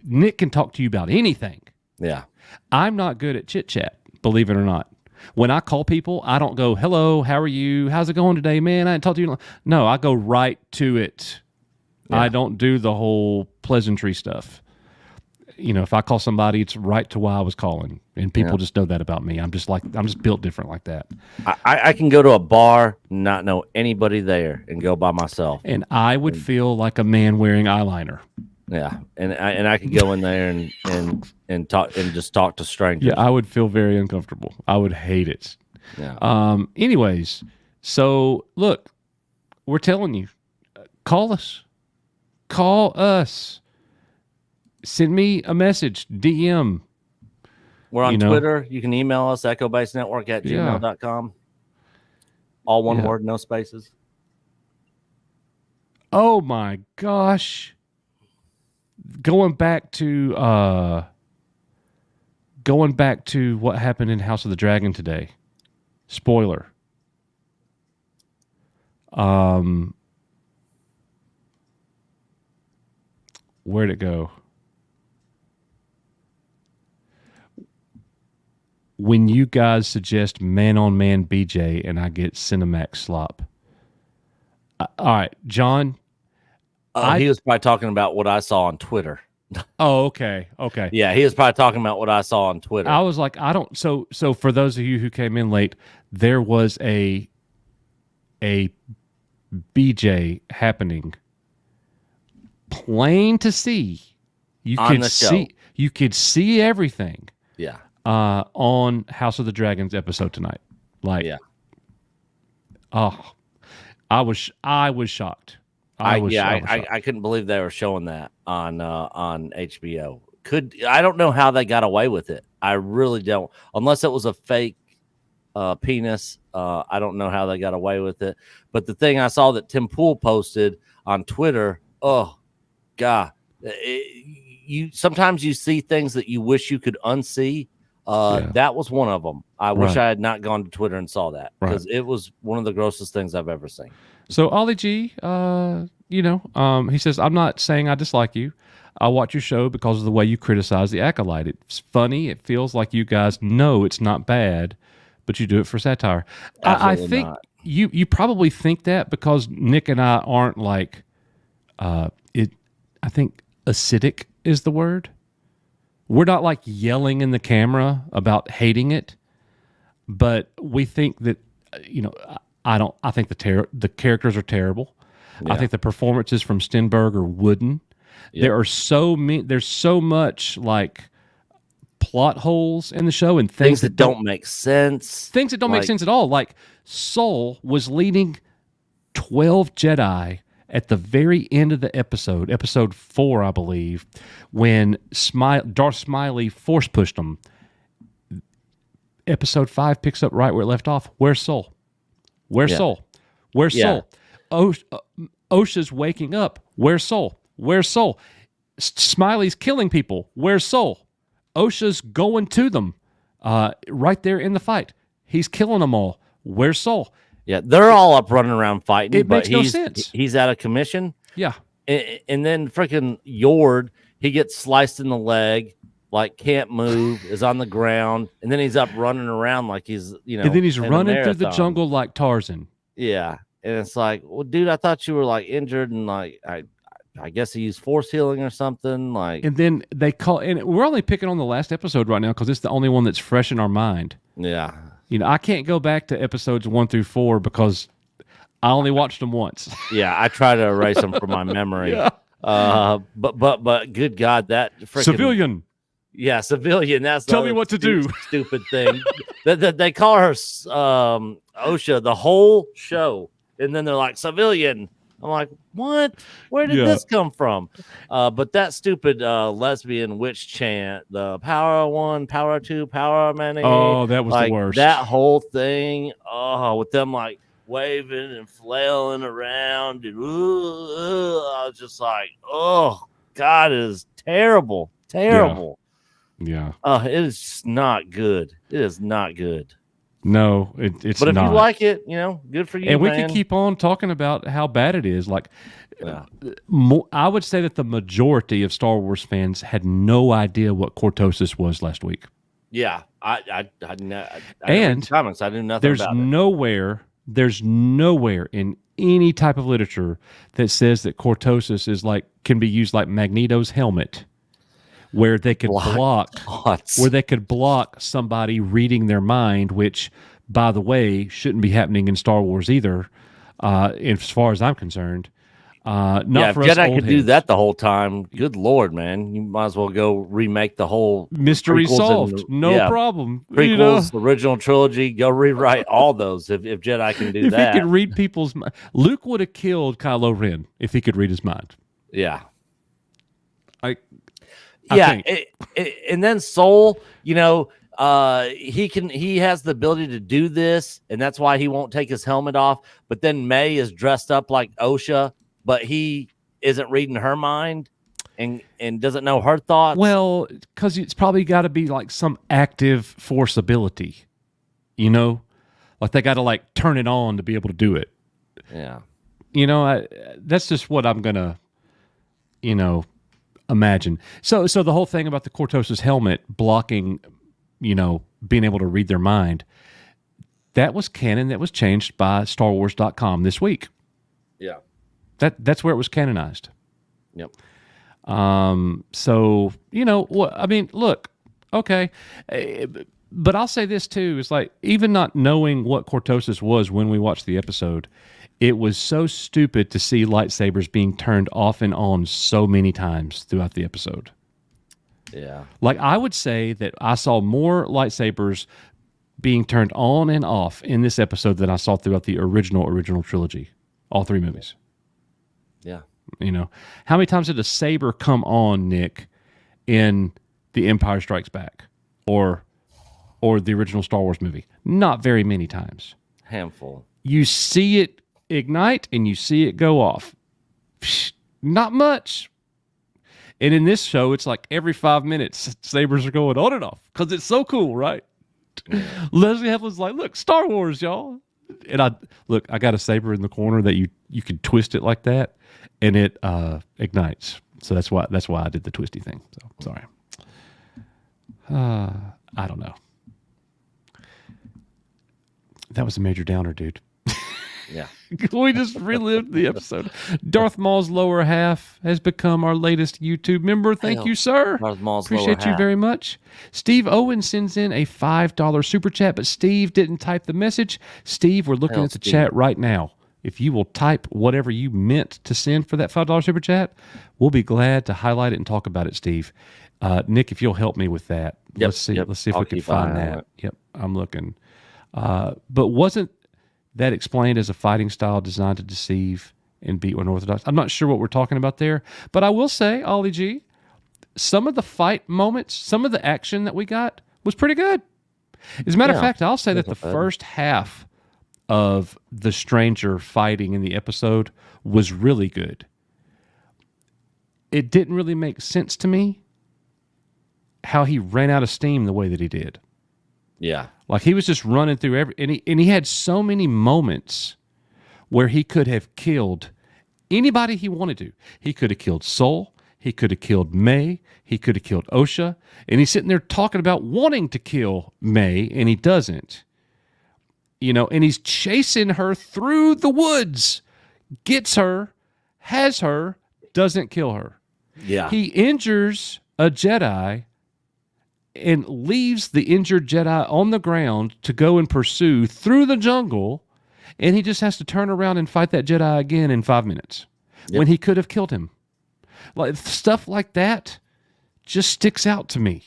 Speaker 9: Nick can talk to you about anything.
Speaker 8: Yeah.
Speaker 9: I'm not good at chit chat, believe it or not. When I call people, I don't go, hello, how are you? How's it going today, man? I didn't talk to you. No, I go right to it. Yeah. I don't do the whole pleasantry stuff. If I call somebody, it's right to why I was calling, and people just know that about me. I'm just built different like that.
Speaker 8: I can go to a bar, not know anybody there, and go by myself.
Speaker 9: And I would feel like a man wearing eyeliner.
Speaker 8: Yeah, and I could go in there and talk and just talk to strangers.
Speaker 9: Yeah, I would feel very uncomfortable. I would hate it.
Speaker 8: Yeah.
Speaker 9: Anyways, so look, we're telling you, call us. Send me a message, DM.
Speaker 8: We're on Twitter. You can email us, echobasenetwork@gmail.com. All one word, no spaces.
Speaker 9: Oh my gosh. Going back to what happened in House of the Dragon today. Spoiler. Where'd it go? When you guys suggest man-on-man BJ and I get Cinemax slop. All right, John.
Speaker 8: He was probably talking about what I saw on Twitter.
Speaker 9: Oh, okay.
Speaker 8: Yeah, he was probably talking about what I saw on Twitter.
Speaker 9: I was like, I don't. So for those of you who came in late, there was a BJ happening, plain to see. You could see everything.
Speaker 8: Yeah.
Speaker 9: On House of the Dragons episode tonight. Oh, I was shocked.
Speaker 8: I couldn't believe they were showing that on HBO. I don't know how they got away with it. I really don't. Unless it was a fake penis. I don't know how they got away with it. But the thing I saw that Tim Pool posted on Twitter, oh God, you sometimes you see things that you wish you could unsee. That was one of them. I wish I had not gone to Twitter and saw that, because it was one of the grossest things I've ever seen.
Speaker 9: So Ollie G, he says, I'm not saying I dislike you. I watch your show because of the way you criticize the Acolyte. It's funny. It feels like you guys know it's not bad, but you do it for satire. I think
Speaker 8: not.
Speaker 9: you probably think that because Nick and I aren't like I think acidic is the word. We're not like yelling in the camera about hating it, but we think that I think the characters are terrible. Yeah. I think the performances from Stenberg are wooden. Yep. There's so much like plot holes in the show and
Speaker 8: things that don't make sense.
Speaker 9: Things that don't make sense at all. Like Soul was leading 12 Jedi at the very end of the episode 4, I believe, when Darth Smiley force pushed him. Episode 5 picks up right where it left off. Where's Soul? Where's Soul? Where's Soul? Osha's waking up. Where's Soul? Where's Soul? Smiley's killing people. Where's Soul? Osha's going to them right there in the fight. He's killing them all. Where's Soul?
Speaker 8: Yeah, they're all up running around fighting.
Speaker 9: It makes no sense.
Speaker 8: He's out of commission.
Speaker 9: Yeah.
Speaker 8: And then freaking Yord, he gets sliced in the leg, like can't move, is on the ground, and then he's up running around like he's,
Speaker 9: and then he's running through the jungle like Tarzan.
Speaker 8: Yeah. And it's like, well, dude, I thought you were like injured, and like I guess he used force healing or something. Like,
Speaker 9: and then and we're only picking on the last episode right now because it's the only one that's fresh in our mind.
Speaker 8: Yeah.
Speaker 9: I can't go back to episodes 1 through 4 because I only watched them once.
Speaker 8: Yeah, I try to erase them from my memory. Yeah. But good God, that freaking
Speaker 9: civilian.
Speaker 8: Yeah, civilian. That's
Speaker 9: tell me what to do.
Speaker 8: Stupid thing. They call her Osha the whole show, and then they're like civilian. I'm like, what? Where did this come from? But that stupid lesbian witch chant, the power 1, power 2, power many.
Speaker 9: Oh, that was the worst.
Speaker 8: That whole thing, with them like waving and flailing around, and I was just like, oh, God, it is terrible, terrible.
Speaker 9: Yeah.
Speaker 8: It is just not good. It is not good.
Speaker 9: No, it's
Speaker 8: but if
Speaker 9: not.
Speaker 8: you like it, good for you.
Speaker 9: And we
Speaker 8: man.
Speaker 9: can keep on talking about how bad it is. Like, I would say that the majority of Star Wars fans had no idea what cortosis was last week.
Speaker 8: Yeah, I
Speaker 9: and
Speaker 8: comments. I knew nothing about
Speaker 9: it. There's nowhere in any type of literature that says that cortosis is can be used like Magneto's helmet, where they could block somebody reading their mind, which, by the way, shouldn't be happening in Star Wars either, as far as I'm concerned. Not for
Speaker 8: if
Speaker 9: us
Speaker 8: Jedi
Speaker 9: old
Speaker 8: could
Speaker 9: heads.
Speaker 8: do that the whole time, good Lord, man, you might as well go remake the whole
Speaker 9: mystery solved. No problem.
Speaker 8: Prequels, original trilogy, go rewrite all those if Jedi can do that.
Speaker 9: If he could read people's mind, Luke would have killed Kylo Ren if he could read his mind.
Speaker 8: Yeah.
Speaker 9: I think.
Speaker 8: And then Soul, he has the ability to do this, and that's why he won't take his helmet off. But then May is dressed up like Osha, but he isn't reading her mind and doesn't know her thoughts.
Speaker 9: Well, because it's probably got to be like some active force ability, like they got to turn it on to be able to do it.
Speaker 8: Yeah,
Speaker 9: that's just what I'm gonna, imagine. So the whole thing about the cortosis helmet blocking, being able to read their mind, that was canon. That was changed by StarWars.com this week.
Speaker 8: Yeah.
Speaker 9: That's where it was canonized.
Speaker 8: Yep.
Speaker 9: So, look, okay. But I'll say this too, it's like, even not knowing what cortosis was when we watched the episode, it was so stupid to see lightsabers being turned off and on so many times throughout the episode.
Speaker 8: Yeah.
Speaker 9: I would say that I saw more lightsabers being turned on and off in this episode than I saw throughout the original trilogy, all 3 movies.
Speaker 8: Yeah.
Speaker 9: How many times did a saber come on, Nick, in The Empire Strikes Back? Or or the original Star Wars movie? Not very many times.
Speaker 8: Handful.
Speaker 9: You see it ignite and you see it go off. Psh, not much. And in this show, it's like every 5 minutes, sabers are going on and off because it's so cool, right? Leslie Heflin's like, look, Star Wars, y'all. And I got a saber in the corner that you can twist it like that, and it ignites. So that's why I did the twisty thing. So sorry. I don't know. That was a major downer, dude.
Speaker 8: Yeah.
Speaker 9: We just relived the episode. Darth Maul's lower half has become our latest YouTube member. Thank you, sir.
Speaker 8: Darth Maul's
Speaker 9: Appreciate
Speaker 8: lower
Speaker 9: you
Speaker 8: half.
Speaker 9: very much. Steve Owen sends in a $5 super chat, but Steve didn't type the message. Steve, we're looking at the chat right now. If you will type whatever you meant to send for that $5 super chat, we'll be glad to highlight it and talk about it, Steve. Nick, if you'll help me with that.
Speaker 8: Yep,
Speaker 9: Let's see if
Speaker 8: I'll
Speaker 9: we can
Speaker 8: keep an eye
Speaker 9: find
Speaker 8: on
Speaker 9: that.
Speaker 8: it.
Speaker 9: Yep, I'm looking. But wasn't that explained as a fighting style designed to deceive and beat unorthodox? I'm not sure what we're talking about there, but I will say, Ollie G, some of the fight moments, some of the action that we got was pretty good. As a matter of fact, I'll say that the first half of the stranger fighting in the episode was really good. It didn't really make sense to me how he ran out of steam the way that he did.
Speaker 8: Yeah.
Speaker 9: Like he was just running through and he had so many moments where he could have killed anybody he wanted to. He could have killed Sol. He could have killed May. He could have killed Osha. And he's sitting there talking about wanting to kill May, and he doesn't. You know, and he's chasing her through the woods, gets her, has her, doesn't kill her.
Speaker 8: Yeah.
Speaker 9: He injures a Jedi and leaves the injured Jedi on the ground to go and pursue through the jungle, and he just has to turn around and fight that Jedi again in 5 minutes when he could have killed him. Like stuff like that just sticks out to me.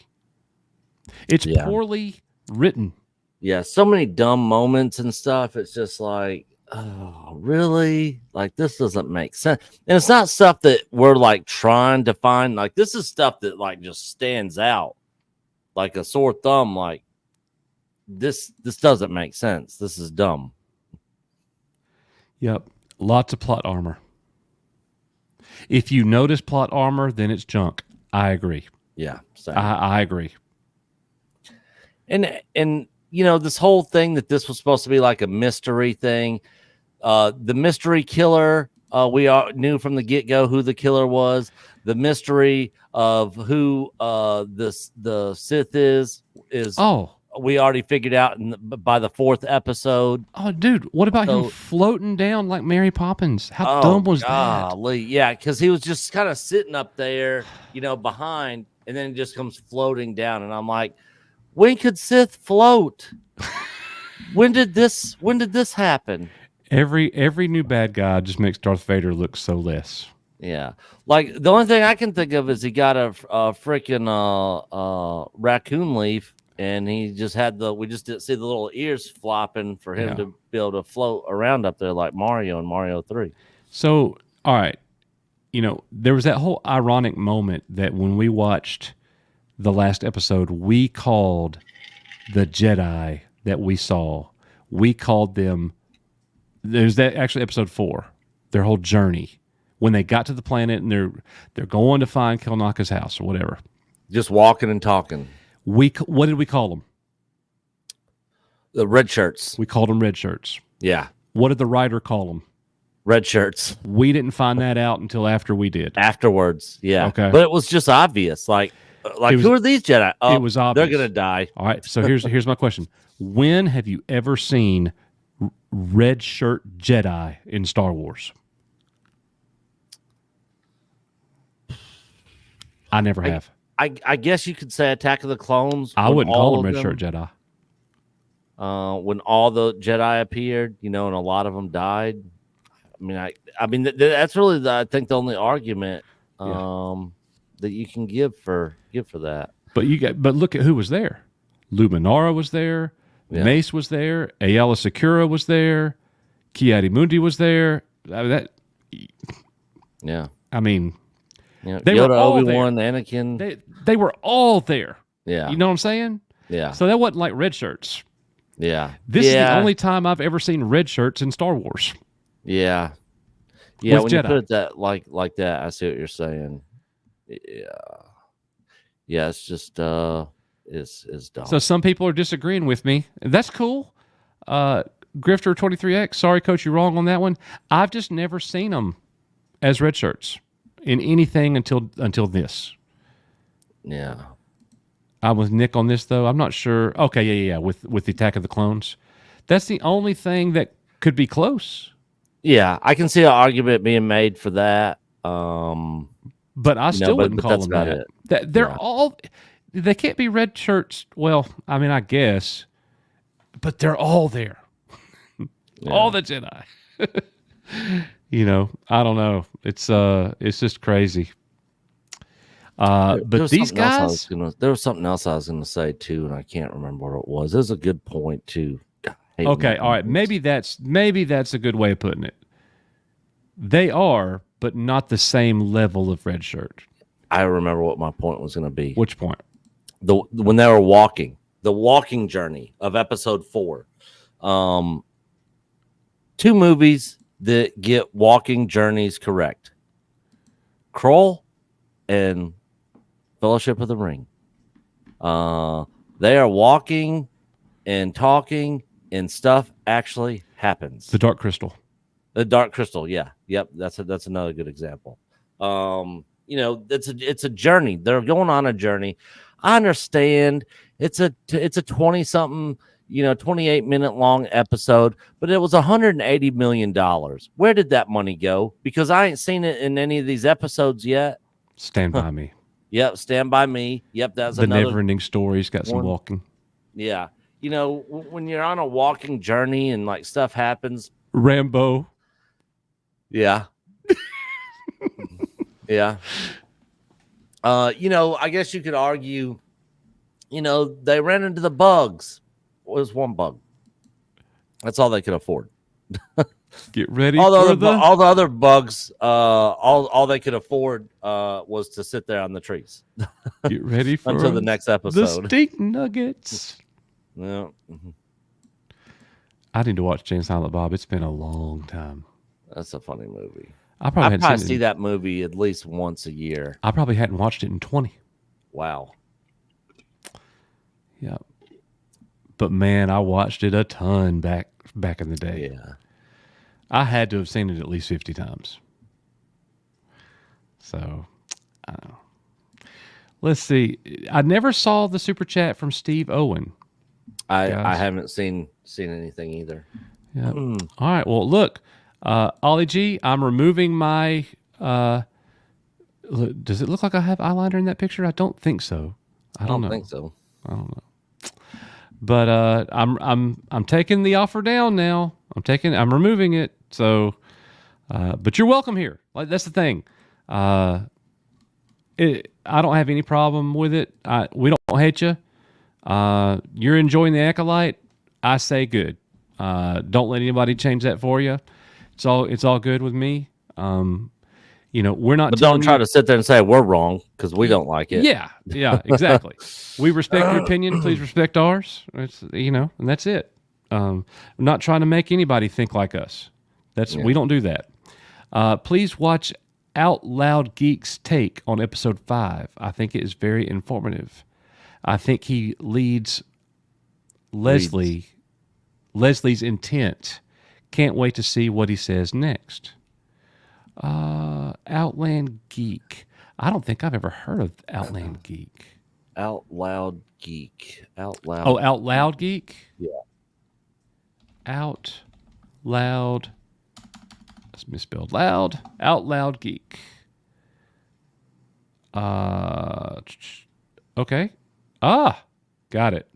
Speaker 9: It's poorly written.
Speaker 8: Yeah, so many dumb moments and stuff. It's just like, oh, really? Like, this doesn't make sense. And it's not stuff that we're like trying to find. Like, this is stuff that like just stands out like a sore thumb. Like, this doesn't make sense. This is dumb.
Speaker 9: Yep. Lots of plot armor. If you notice plot armor, then it's junk. I agree.
Speaker 8: Yeah.
Speaker 9: I agree.
Speaker 8: And you know, this whole thing that this was supposed to be like a mystery thing. The mystery killer, we knew from the get-go who the killer was. The mystery of who the Sith is we already figured out by the 4th episode.
Speaker 9: Oh, dude, what about him floating down like Mary Poppins? How dumb was that?
Speaker 8: Yeah, because he was just kind of sitting up there, you know, behind, and then it just comes floating down, and I'm like, when could Sith float? When did this happen?
Speaker 9: Every new bad guy just makes Darth Vader look so less.
Speaker 8: Yeah, like the only thing I can think of is he got a freaking raccoon leaf, and he just had we just didn't see the little ears flopping for him to be able to float around up there like Mario in Mario 3.
Speaker 9: So, all right, you know, there was that whole ironic moment that when we watched the last episode, we called the Jedi that we saw, we called them, there's that actually episode 4, their whole journey, when they got to the planet and they're going to find Kelnaka's house or whatever.
Speaker 8: Just walking and talking.
Speaker 9: What did we call them?
Speaker 8: The red shirts.
Speaker 9: We called them red shirts.
Speaker 8: Yeah.
Speaker 9: What did the writer call them?
Speaker 8: Red shirts.
Speaker 9: We didn't find that out until after we did.
Speaker 8: Afterwards, yeah.
Speaker 9: Okay.
Speaker 8: But it was just obvious. Like who are these Jedi? Oh,
Speaker 9: it was obvious.
Speaker 8: They're going to die.
Speaker 9: All right, so here's my question. When have you ever seen red shirt Jedi in Star Wars? I never have.
Speaker 8: I guess you could say Attack of the Clones.
Speaker 9: I wouldn't call them red shirt Jedi.
Speaker 8: When all the Jedi appeared, you know, and a lot of them died. I mean, that's really I think the only argument that you can give for that.
Speaker 9: But look at who was there. Luminara was there. Yeah. Mace was there. Ayala Secura was there. Ki-Adi-Mundi was there.
Speaker 8: Yeah.
Speaker 9: I mean,
Speaker 8: yeah.
Speaker 9: They
Speaker 8: Yoda,
Speaker 9: were all
Speaker 8: Obi-Wan,
Speaker 9: there.
Speaker 8: Anakin.
Speaker 9: They were all there.
Speaker 8: Yeah.
Speaker 9: You know what I'm saying?
Speaker 8: Yeah.
Speaker 9: So that wasn't like red shirts.
Speaker 8: Yeah.
Speaker 9: This is the only time I've ever seen red shirts in Star Wars.
Speaker 8: Yeah. Yeah.
Speaker 9: With
Speaker 8: When
Speaker 9: Jedi.
Speaker 8: you put it that like that, I see what you're saying. Yeah. Yeah. It's just it's dumb.
Speaker 9: So some people are disagreeing with me. That's cool. Grifter 23X. Sorry, Coach, you're wrong on that one. I've just never seen them as red shirts in anything until this.
Speaker 8: Yeah.
Speaker 9: I'm with Nick on this though. I'm not sure. Okay, yeah. With the Attack of the Clones, that's the only thing that could be close.
Speaker 8: Yeah, I can see an argument being made for that.
Speaker 9: But I still wouldn't call
Speaker 8: that's
Speaker 9: them
Speaker 8: about
Speaker 9: that.
Speaker 8: it.
Speaker 9: They're all. They can't be red shirts. Well, I mean, I guess, but they're all there. All the Jedi. I don't know. It's just crazy. But these guys,
Speaker 8: there was something else I was going to say too, and I can't remember what it was. It was a good point too.
Speaker 9: Okay, all right. Maybe that's a good way of putting it. They are, but not the same level of red shirt.
Speaker 8: I remember what my point was going to be.
Speaker 9: Which point?
Speaker 8: When they were walking, the walking journey of episode 4. 2 movies that get walking journeys correct: Kroll and Fellowship of the Ring. They are walking and talking, and stuff actually happens.
Speaker 9: The Dark Crystal.
Speaker 8: The Dark Crystal, yeah, yep. That's another good example. It's a journey. They're going on a journey. I understand it's a 20-something, 28-minute long episode, but it was $180 million. Where did that money go? Because I ain't seen it in any of these episodes yet.
Speaker 9: Stand By Me.
Speaker 8: Yep, Stand By Me. Yep, that's
Speaker 9: the
Speaker 8: another
Speaker 9: never-ending story's got some walking.
Speaker 8: Yeah, when you're on a walking journey and like stuff happens.
Speaker 9: Rambo.
Speaker 8: Yeah. Yeah. I guess you could argue, they ran into the bugs. It was one bug. That's all they could afford.
Speaker 9: Get ready
Speaker 8: all
Speaker 9: for
Speaker 8: all the other bugs, all they could afford was to sit there on the trees.
Speaker 9: Get ready for
Speaker 8: until the next episode.
Speaker 9: The stink nuggets.
Speaker 8: Yeah.
Speaker 9: I need to watch Jane Silent Bob. It's been a long time.
Speaker 8: That's a funny movie.
Speaker 9: I probably
Speaker 8: see that movie at least once a year.
Speaker 9: I probably hadn't watched it in 20.
Speaker 8: Wow.
Speaker 9: Yeah. But man, I watched it a ton back in the day.
Speaker 8: Yeah.
Speaker 9: I had to have seen it at least 50 times. So, I don't know. Let's see. I never saw the super chat from Steve Owen.
Speaker 8: I haven't seen anything either.
Speaker 9: Yeah. All right. Well, look, Ollie G, I'm removing my. Does it look like I have eyeliner in that picture? I don't think so. I don't know.
Speaker 8: think so.
Speaker 9: I don't know. But I'm taking the offer down now. I'm removing it. So, but you're welcome here. Like, that's the thing. I don't have any problem with it. We don't hate you. You're enjoying the Acolyte. I say good. Don't let anybody change that for you. It's all good with me. We're not.
Speaker 8: But don't try to sit there and say we're wrong because we don't like it.
Speaker 9: Yeah, exactly. We respect your opinion. Please respect ours. It's and that's it. We're not trying to make anybody think like us. We don't do that. Please watch Out Loud Geek's take on episode 5. I think it is very informative. I think he leads Leslie's intent. Can't wait to see what he says next. Outland Geek. I don't think I've ever heard of Outland Geek.
Speaker 8: Out Loud Geek. Out Loud.
Speaker 9: Oh, Out Loud Geek?
Speaker 8: Yeah.
Speaker 9: Out Loud. That's misspelled. Loud. Out Loud Geek. Okay. Got it.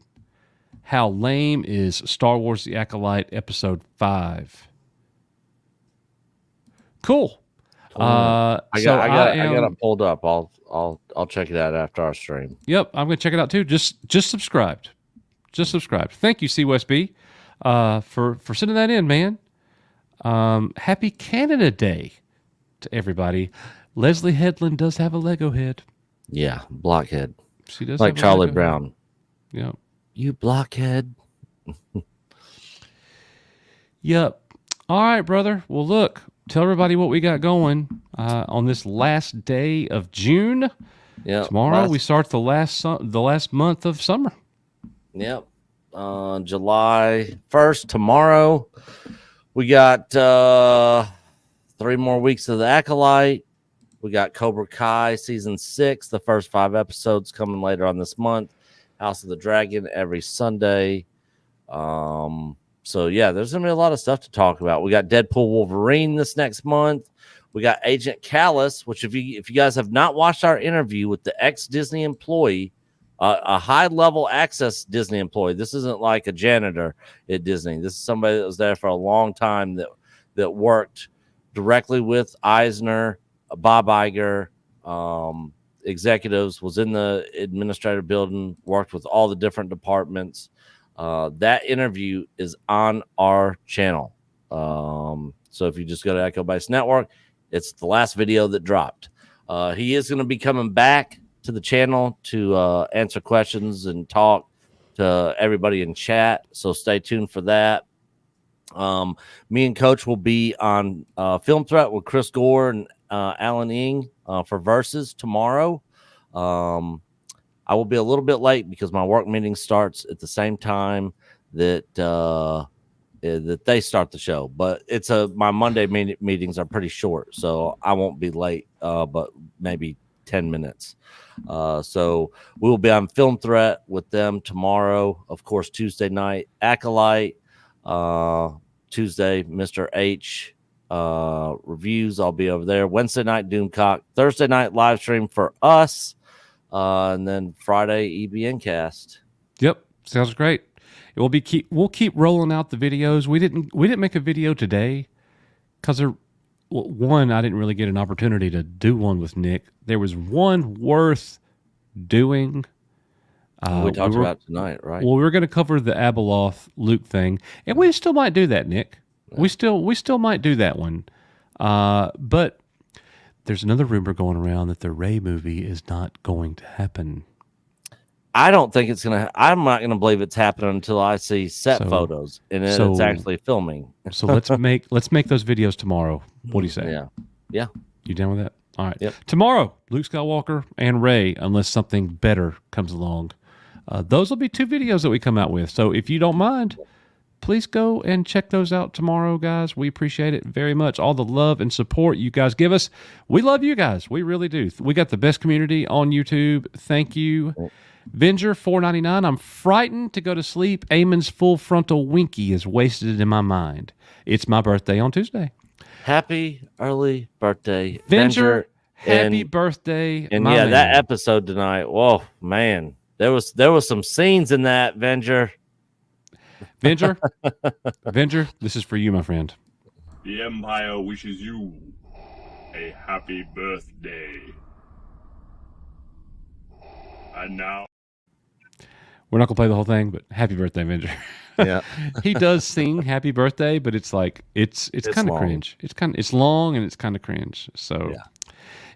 Speaker 9: How lame is Star Wars The Acolyte episode 5? Cool.
Speaker 8: I got it pulled up. I'll check it out after our stream.
Speaker 9: Yep, I'm gonna check it out too. Just subscribed. Just subscribed. Thank you, CWSB, for sending that in, man. Happy Canada Day to everybody. Leslie Headland does have a Lego head.
Speaker 8: Yeah, blockhead.
Speaker 9: She does
Speaker 8: like
Speaker 9: have a
Speaker 8: Charlie
Speaker 9: Lego
Speaker 8: Brown.
Speaker 9: Head. Yep.
Speaker 8: You blockhead.
Speaker 9: Yep. All right, brother. Well, look, tell everybody what we got going on this last day of June.
Speaker 8: Yeah.
Speaker 9: Tomorrow we start the last month of summer.
Speaker 8: Yep. July 1st, tomorrow. We got 3 more weeks of the Acolyte. We got Cobra Kai season 6. The first 5 episodes coming later on this month. House of the Dragon every Sunday. So yeah, there's gonna be a lot of stuff to talk about. We got Deadpool Wolverine this next month. We got Agent Callus, which if you guys have not watched our interview with the ex-Disney employee, a high-level access Disney employee. This isn't like a janitor at Disney. This is somebody that was there for a long time that worked directly with Eisner, Bob Iger, executives, was in the administrative building, worked with all the different departments. That interview is on our channel. So if you just go to Echo Base Network, it's the last video that dropped. He is going to be coming back to the channel to answer questions and talk to everybody in chat. So stay tuned for that. Me and Coach will be on Film Threat with Chris Gore and Alan Ing for Versus tomorrow. I will be a little bit late because my work meeting starts at the same time that they start the show. But it's my Monday meetings are pretty short, so I won't be late, but maybe 10 minutes. So we will be on Film Threat with them tomorrow. Of course, Tuesday night, Acolyte. Tuesday, Mr. H reviews. I'll be over there. Wednesday night, Doomcock. Thursday night, live stream for us. And then Friday, EBN cast.
Speaker 9: Yep, sounds great. We'll keep rolling out the videos. We didn't make a video today because one, I didn't really get an opportunity to do one with Nick. There was one worth doing.
Speaker 8: We talked about tonight, right?
Speaker 9: Well, we were going to cover the Abeloth Luke thing, and we still might do that, Nick. Yeah. We still might do that one. But there's another rumor going around that the Rey movie is not going to happen.
Speaker 8: I don't think it's gonna. I'm not gonna believe it's happening until I see set photos and it's actually filming.
Speaker 9: So let's make those videos tomorrow. What do you say?
Speaker 8: Yeah.
Speaker 9: You down with that? All right.
Speaker 8: Yep.
Speaker 9: Tomorrow, Luke Skywalker and Rey, unless something better comes along. Those will be 2 videos that we come out with. So if you don't mind, please go and check those out tomorrow, guys. We appreciate it very much. All the love and support you guys give us. We love you guys. We really do. We got the best community on YouTube. Thank you. Venger $4.99. I'm frightened to go to sleep. Eamon's full frontal winky is wasted in my mind. It's my birthday on Tuesday.
Speaker 8: Happy early birthday,
Speaker 9: Venger. Happy birthday.
Speaker 8: And yeah, man. That episode tonight. Whoa, man. There was some scenes in that, Venger.
Speaker 9: Venger, this is for you, my friend.
Speaker 5: The Empire wishes you a happy birthday. And now,
Speaker 9: we're not gonna play the whole thing, but happy birthday, Venger.
Speaker 8: Yeah,
Speaker 9: he does sing happy birthday, but it's like it's kind of cringe. It's long and it's kind of cringe. So
Speaker 8: yeah.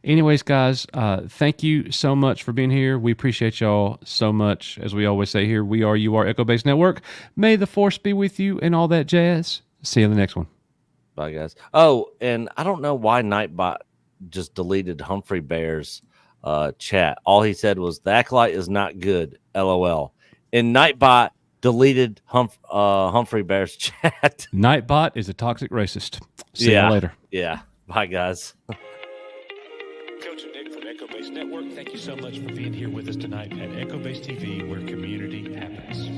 Speaker 9: Anyways, guys, thank you so much for being here. We appreciate y'all so much. As we always say here, you are Echo Base Network. May the force be with you and all that jazz. See you in the next one.
Speaker 8: Bye, guys. Oh, and I don't know why Nightbot just deleted Humphrey Bear's chat. All he said was, the Acolyte is not good, LOL. And Nightbot deleted Humphrey Bear's chat.
Speaker 9: Nightbot is a toxic racist. See you later.
Speaker 8: Yeah. Bye, guys.
Speaker 9: Coach and Nick from Echo Base Network, thank you so much for being here with us tonight at Echo Base TV, where community happens.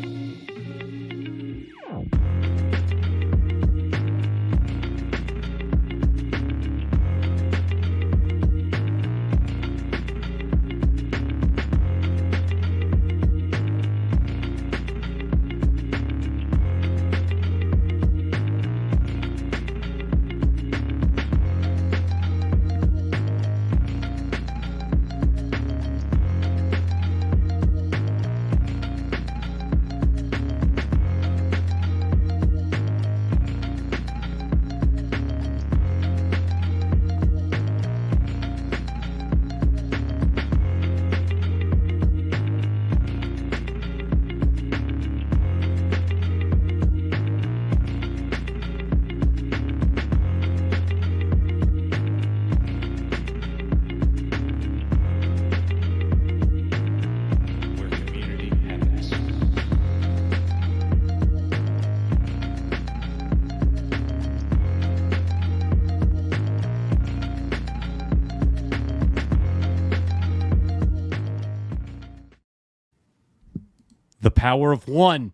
Speaker 9: The power of one.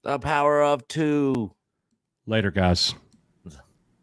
Speaker 8: The power of two.
Speaker 9: Later, guys.